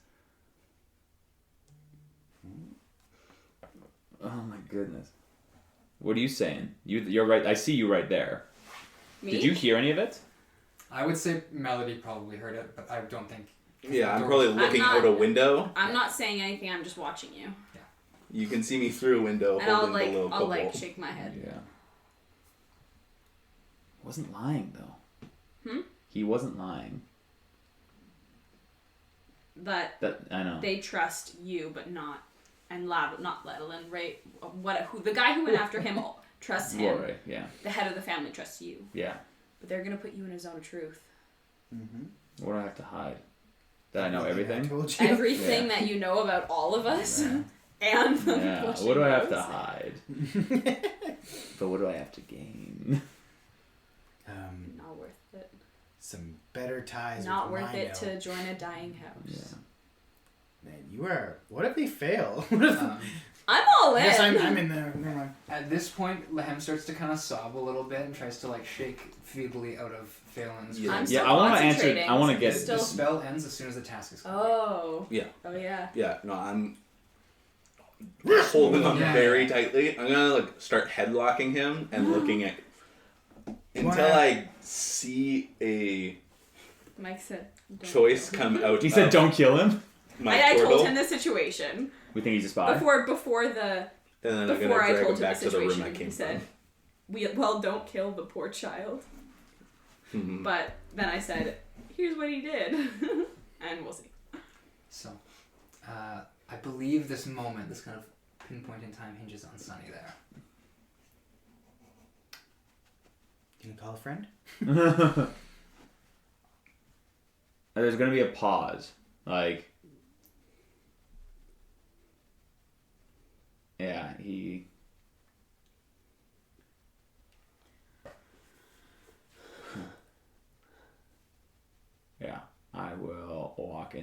Oh my goodness. What are you saying? You're right. I see you right there. Me? Did you hear any of it? I would say Melody probably heard it, but I don't think. Yeah, I'm probably looking out a window. I'm not saying anything. I'm just watching you. You can see me through a window And I'll holding the little couple. shake my head. Yeah. Wasn't lying though. Hmm? He wasn't lying. That I know. they trust you, but not Lysander, right? Who the guy who went after him trusts him. Right, yeah. The head of the family trusts you. Yeah. But they're gonna put you in a zone of truth. Mm-hmm. What do I have to hide? That I know everything? I told you. Everything that you know about all of us. Yeah. And the Yeah. Blushing What do I have to Rose. hide? But what do I have to gain? Not worth it. Some better ties. Not with worth Rhino. it to join a dying house. Yeah. Man, you are. What if they fail? What if? I'm all in. Yes, I'm in there. Never mind. At this point, Lahem starts to kind of sob a little bit and tries to like shake feebly out of Feaolyn's. Yeah. I'm Yeah, still I want to answer. concentrating. I want to The, get. the spell ends as soon as the task is complete. Oh. Yeah. Oh yeah. Yeah, no, I'm holding him Yeah. very tightly. I'm gonna like start headlocking him and looking at until I see a Mike said. "Don't choice kill come out. He said, of "Don't kill him." my I portal, told him the situation We think he's a spy. before and then I'm before gonna I drag him told him back the to the room I situation. came He said, from. don't kill the poor child." Mhm. But then I said, "Here's what he did," and we'll see. So, I believe this moment, this kind of pinpoint in time, hinges on Sonny there. Can you call a friend? There's gonna be a pause. Like, yeah, he. Yeah, I will walk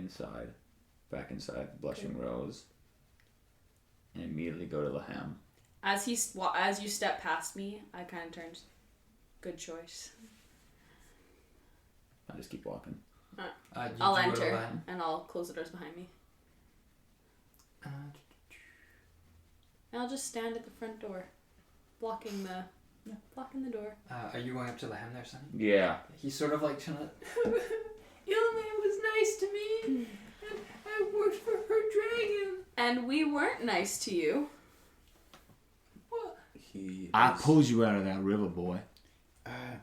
back inside the Blushing Rose, and immediately go to Lahem. As you step past me, I kind of turned. Good choice. I just keep walking. I'll do go to enter Lahem? and I'll close the doors behind me. Uh, And I'll just stand at the front door, blocking the door. are you going up to Lahem there, Sonny? Yeah. He's sort of like trying to. Ilme was nice to me, and I worked for her dragon. And we weren't nice to you. He I is- pulled you out of that river, boy.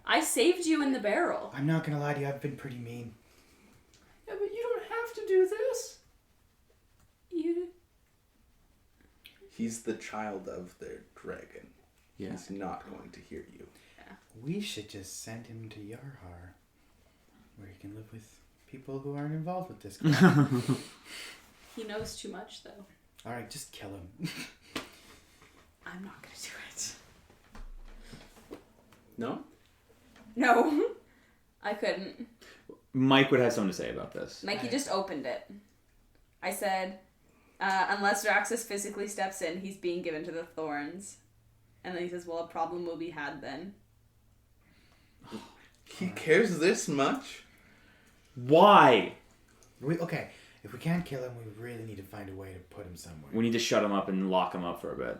I I saved you in the barrel. I'm not gonna lie to you, I've been pretty mean. Yeah, but you don't have to do this. You. He's the child of their dragon. Yeah. He's not going to hear you. We should just send him to Yarhar, where he can live with people who aren't involved with this crap. He knows too much, though. Alright, just kill him. I'm not gonna do it. No? No, I couldn't. Mike would have something to say about this. Mikey just opened it. I said, unless Draxus physically steps in, he's being given to the thorns. And then he says, well, a problem will be had then. He cares this much? Why? Okay, if we can't kill him, we really need to find a way to put him somewhere. We need to shut him up and lock him up for a bit.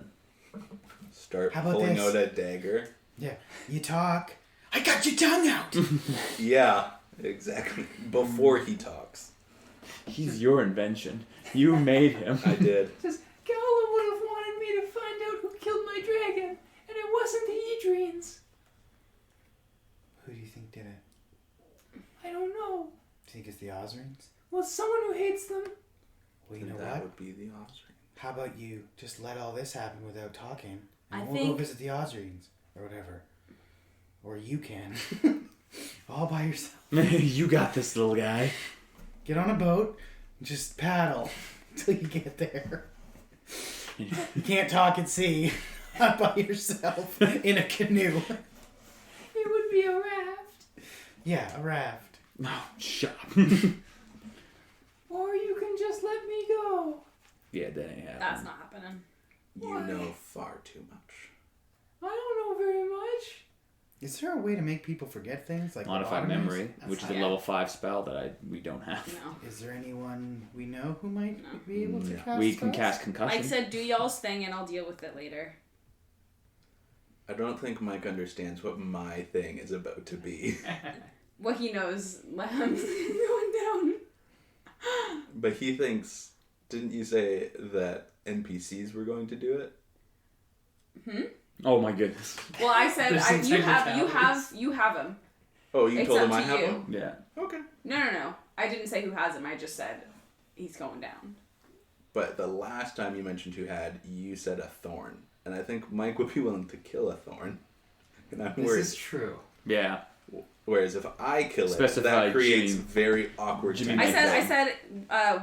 Start How about pulling this? out a dagger. Yeah, you talk. I got your tongue out! Yeah, exactly. Before he talks. He's your invention. You made him. I did. Says, Gollum would have wanted me to find out who killed my dragon, and it wasn't the Edrians. Who do you think did it? I don't know. Do you think it's the Osrins? Well, it's someone who hates them. Well, you And know that what? would be the Osrine. How about you just let all this happen without talking, and I we'll think- go visit the Osrins, or whatever. Or you can. All by yourself. You got this, little guy. Get on a boat, and just paddle until you get there. You can't talk at sea. Not by yourself in a canoe. It would be a raft. Yeah, a raft. No, shut up. Or you can just let me go. Yeah, that ain't happening. That's not happening. You Why? know far too much. I don't know very much. Is there a way to make people forget things? Like Modified lobotomies? memory, which is a Yeah. level 5 spell that we don't have. No. Is there anyone we know who might No. be able to Yeah. cast We can spells? cast concussion. Mike said, do y'all's thing and I'll deal with it later. I don't think Mike understands what my thing is about to be. Well, he knows Lamb's going down. But he thinks, didn't you say that NPCs were going to do it? Oh my goodness. Well, I said There's some you have technicalities. him. Oh, you It's told up him I to have you. them? Yeah. Okay. No. I didn't say who has him. I just said he's going down. But the last time you mentioned who had, you said a thorn. And I think Mike would be willing to kill a thorn. And I'm This worried. is true. Yeah. Whereas if I kill it, Specify that creates Jimmy. very awkward Jimmy tension. I said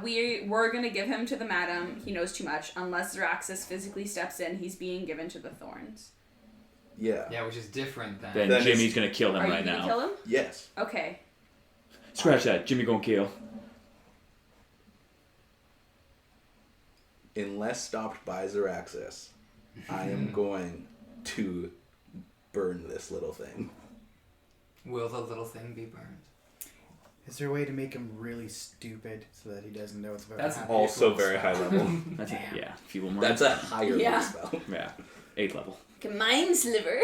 we're gonna give him to the madam. He knows too much. Unless Xeraxis physically steps in, he's being given to the thorns. Yeah. Yeah, which is different than. Then Then Jimmy's it's- gonna kill him Are you right gonna now. kill him? Yes. Okay. Scratch that. Jimmy gonna kill. Unless stopped by Xeraxis, I am going to burn this little thing. Will the little thing be burned? Is there a way to make him really stupid so that he doesn't know it's about That's to happen? Also Cool very high spell. level. That's a, Damn. yeah. Feeble mind. That's a higher Yeah. spell. Yeah. 8th level. Mind sliver.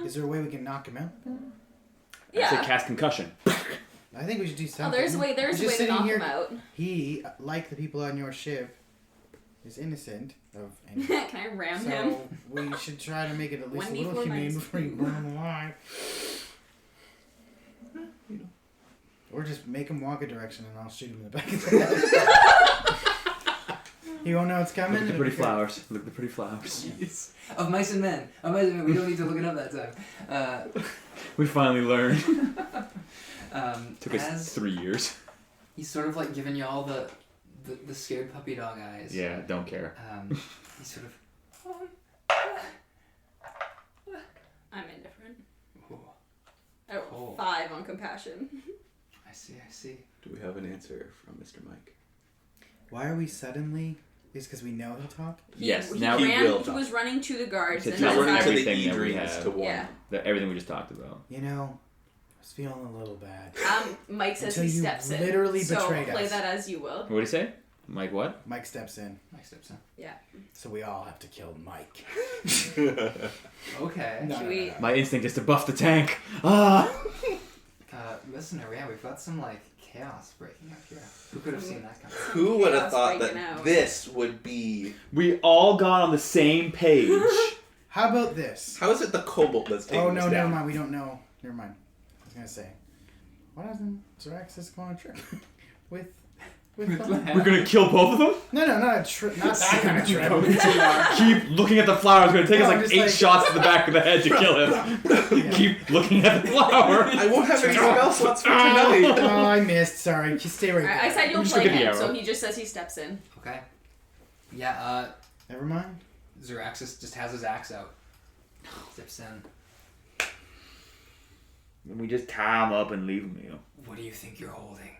Is there a way we can knock him out? I said Yeah. cast concussion. I think we should do Oh, something. there's a way. There's He's a way just to sitting knock here. him out. He, like the people on your ship, is innocent of any. Can I ram him? So we should try to make it at least a 1d4 little humane minus before you burn him alive. Or just make him walk a direction and I'll shoot him in the back of the head. He won't know it's coming. Look at the it'll pretty be good. flowers. Look at the pretty flowers. Yes. Of Mice and Men. Of Mice and Men. We don't need to look it up that time. We finally learned. Took us As 3 years. he's sort of like giving you all the scared puppy dog eyes. Yeah, don't care. He's sort of. I'm indifferent. Ooh, Oh, Cool. 5 on compassion. I see. Do we have an answer from Mr. Mike? Why are we suddenly? Is because we know he'll talk? Yes, He now he ran. will He talk. was running to the guards To and tell then them Running to the everything that we Edrians have. to warn Yeah. them. Everything we just talked about. You know, I was feeling a little bad. Mike says Until he you steps in. literally so betrayed play us. that as you will. What did he say? Mike, what? Mike steps in, Mike steps in. so we all have to kill Mike. Okay. No, Should no, we- no, no. My instinct is to buff the tank. Ah! Listener, yeah, we've got some like chaos breaking out here. Who could have seen that coming? Who would have Chaos thought breaking that out. this would be... We all got on the same page. How about this? How is it the kobold that's taking Oh us no, never down? mind. We don't know. never mind. I was gonna say, why doesn't Zaraxis go on a trip with Glenn? We're gonna kill both of them? No, not that kind of trip. Keep looking at the flower. It's gonna take us I'm like just 8 like- shots to the back of the head to kill him. Keep looking at the flower. I won't have any spell slots for tonight. Oh, I missed. Sorry. Just stay right I there. said you'll Just play look at the him, so arrow. he just says he steps in. Okay. Yeah, Never mind. Zaraxis just has his axe out. Steps in. And we just tie him up and leave him here. What do you think you're holding?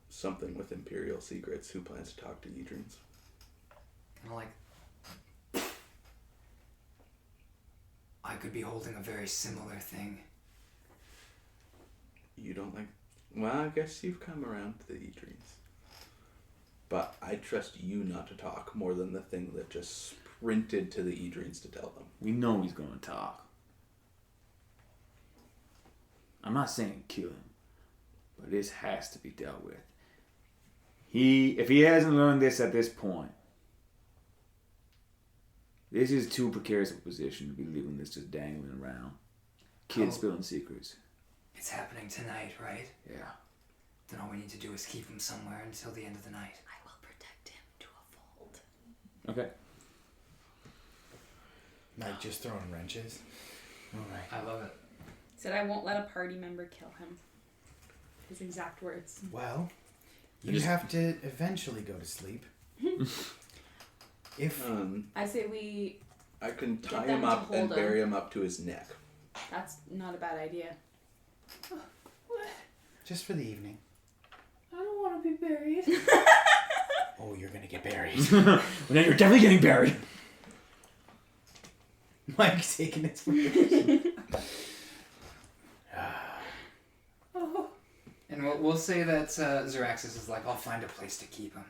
Something with Imperial secrets. Who plans to talk to Eadrins? Kind of like... I could be holding a very similar thing. You don't like... Well, I guess you've come around to the Eadrins. But I trust you not to talk more than the thing that just sprinted to the Eadrins to tell them. We know he's gonna talk. I'm not saying kill him, but this has to be dealt with. If he hasn't learned this at this point, this is too precarious a position to be leaving this just dangling around. Kids spilling secrets. It's happening tonight, right? Yeah. Then all we need to do is keep him somewhere until the end of the night. I will protect him to a fold. Okay. Like just throwing wrenches. All right. I love it. Said I won't let a party member kill him. His exact words. Well, you have to eventually go to sleep. If I say we. I can Get tie them him to up and hold him. bury him up to his neck. That's not a bad idea. just for the evening. I don't want to be buried. Oh, you're gonna get buried. Well, then you're definitely getting buried. Mike's taking inspiration. Oh, And we'll say that Zaraxis is like, I'll find a place to keep him.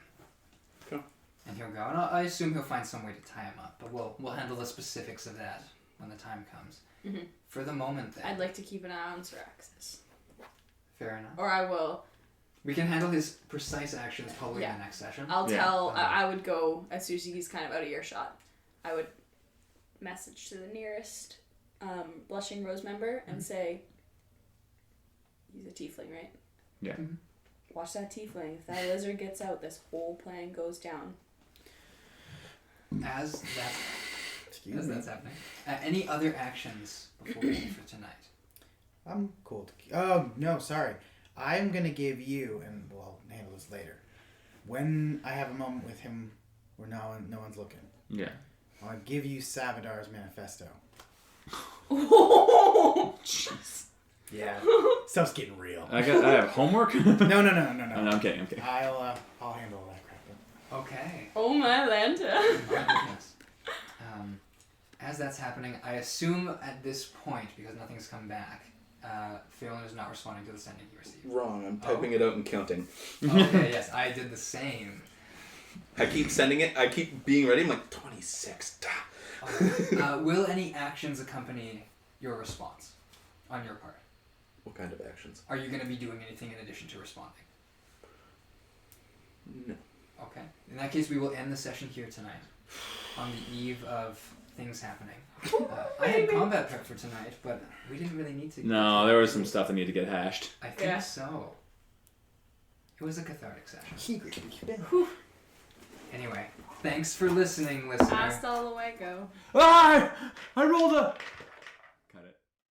Cool. And he'll go. And I assume he'll find some way to tie him up. But we'll handle the specifics of that when the time comes. Mhm. For the moment, then. I'd like to keep an eye on Zaraxis. Fair enough. Or I will. We can handle his precise actions probably in the next session. I'll Yeah. tell. I would go as soon as he's kind of out of earshot. I would message to the nearest Blushing Rose member and say, he's a tiefling, right? Yeah. Mhm. Watch that tiefling. If that lizard gets out, this whole plan goes down. As Excuse me. that's happening. Any other actions before we leave for tonight? I'm cool. Oh no, sorry. I'm gonna give you, and we'll handle this later. When I have a moment with him, where no one's looking, Yeah. I'll give you Savadar's manifesto. Jeez. Yeah, stuff's getting real. I have homework? No. Oh, no, I'm kidding. I'll handle all that crap. Okay. Oh my Lanta. My goodness. As that's happening, I assume at this point, because nothing's come back, Feaolyn is not responding to the sending he received. Wrong. I'm typing it out and counting. Okay, yes, I did the same. I keep sending it. I keep being ready. I'm like 26. Okay. Will any actions accompany your response on your part? What kind of actions? Are you going to be doing anything in addition to responding? No. Okay. In that case, we will end the session here tonight, on the eve of things happening. I had combat prep for tonight, but we didn't really need to. No, there was some stuff that needed to get hashed. I think Yeah. so. It was a cathartic session. Secret. Anyway, thanks for listening, listener. Hasta luego. Ah! I rolled a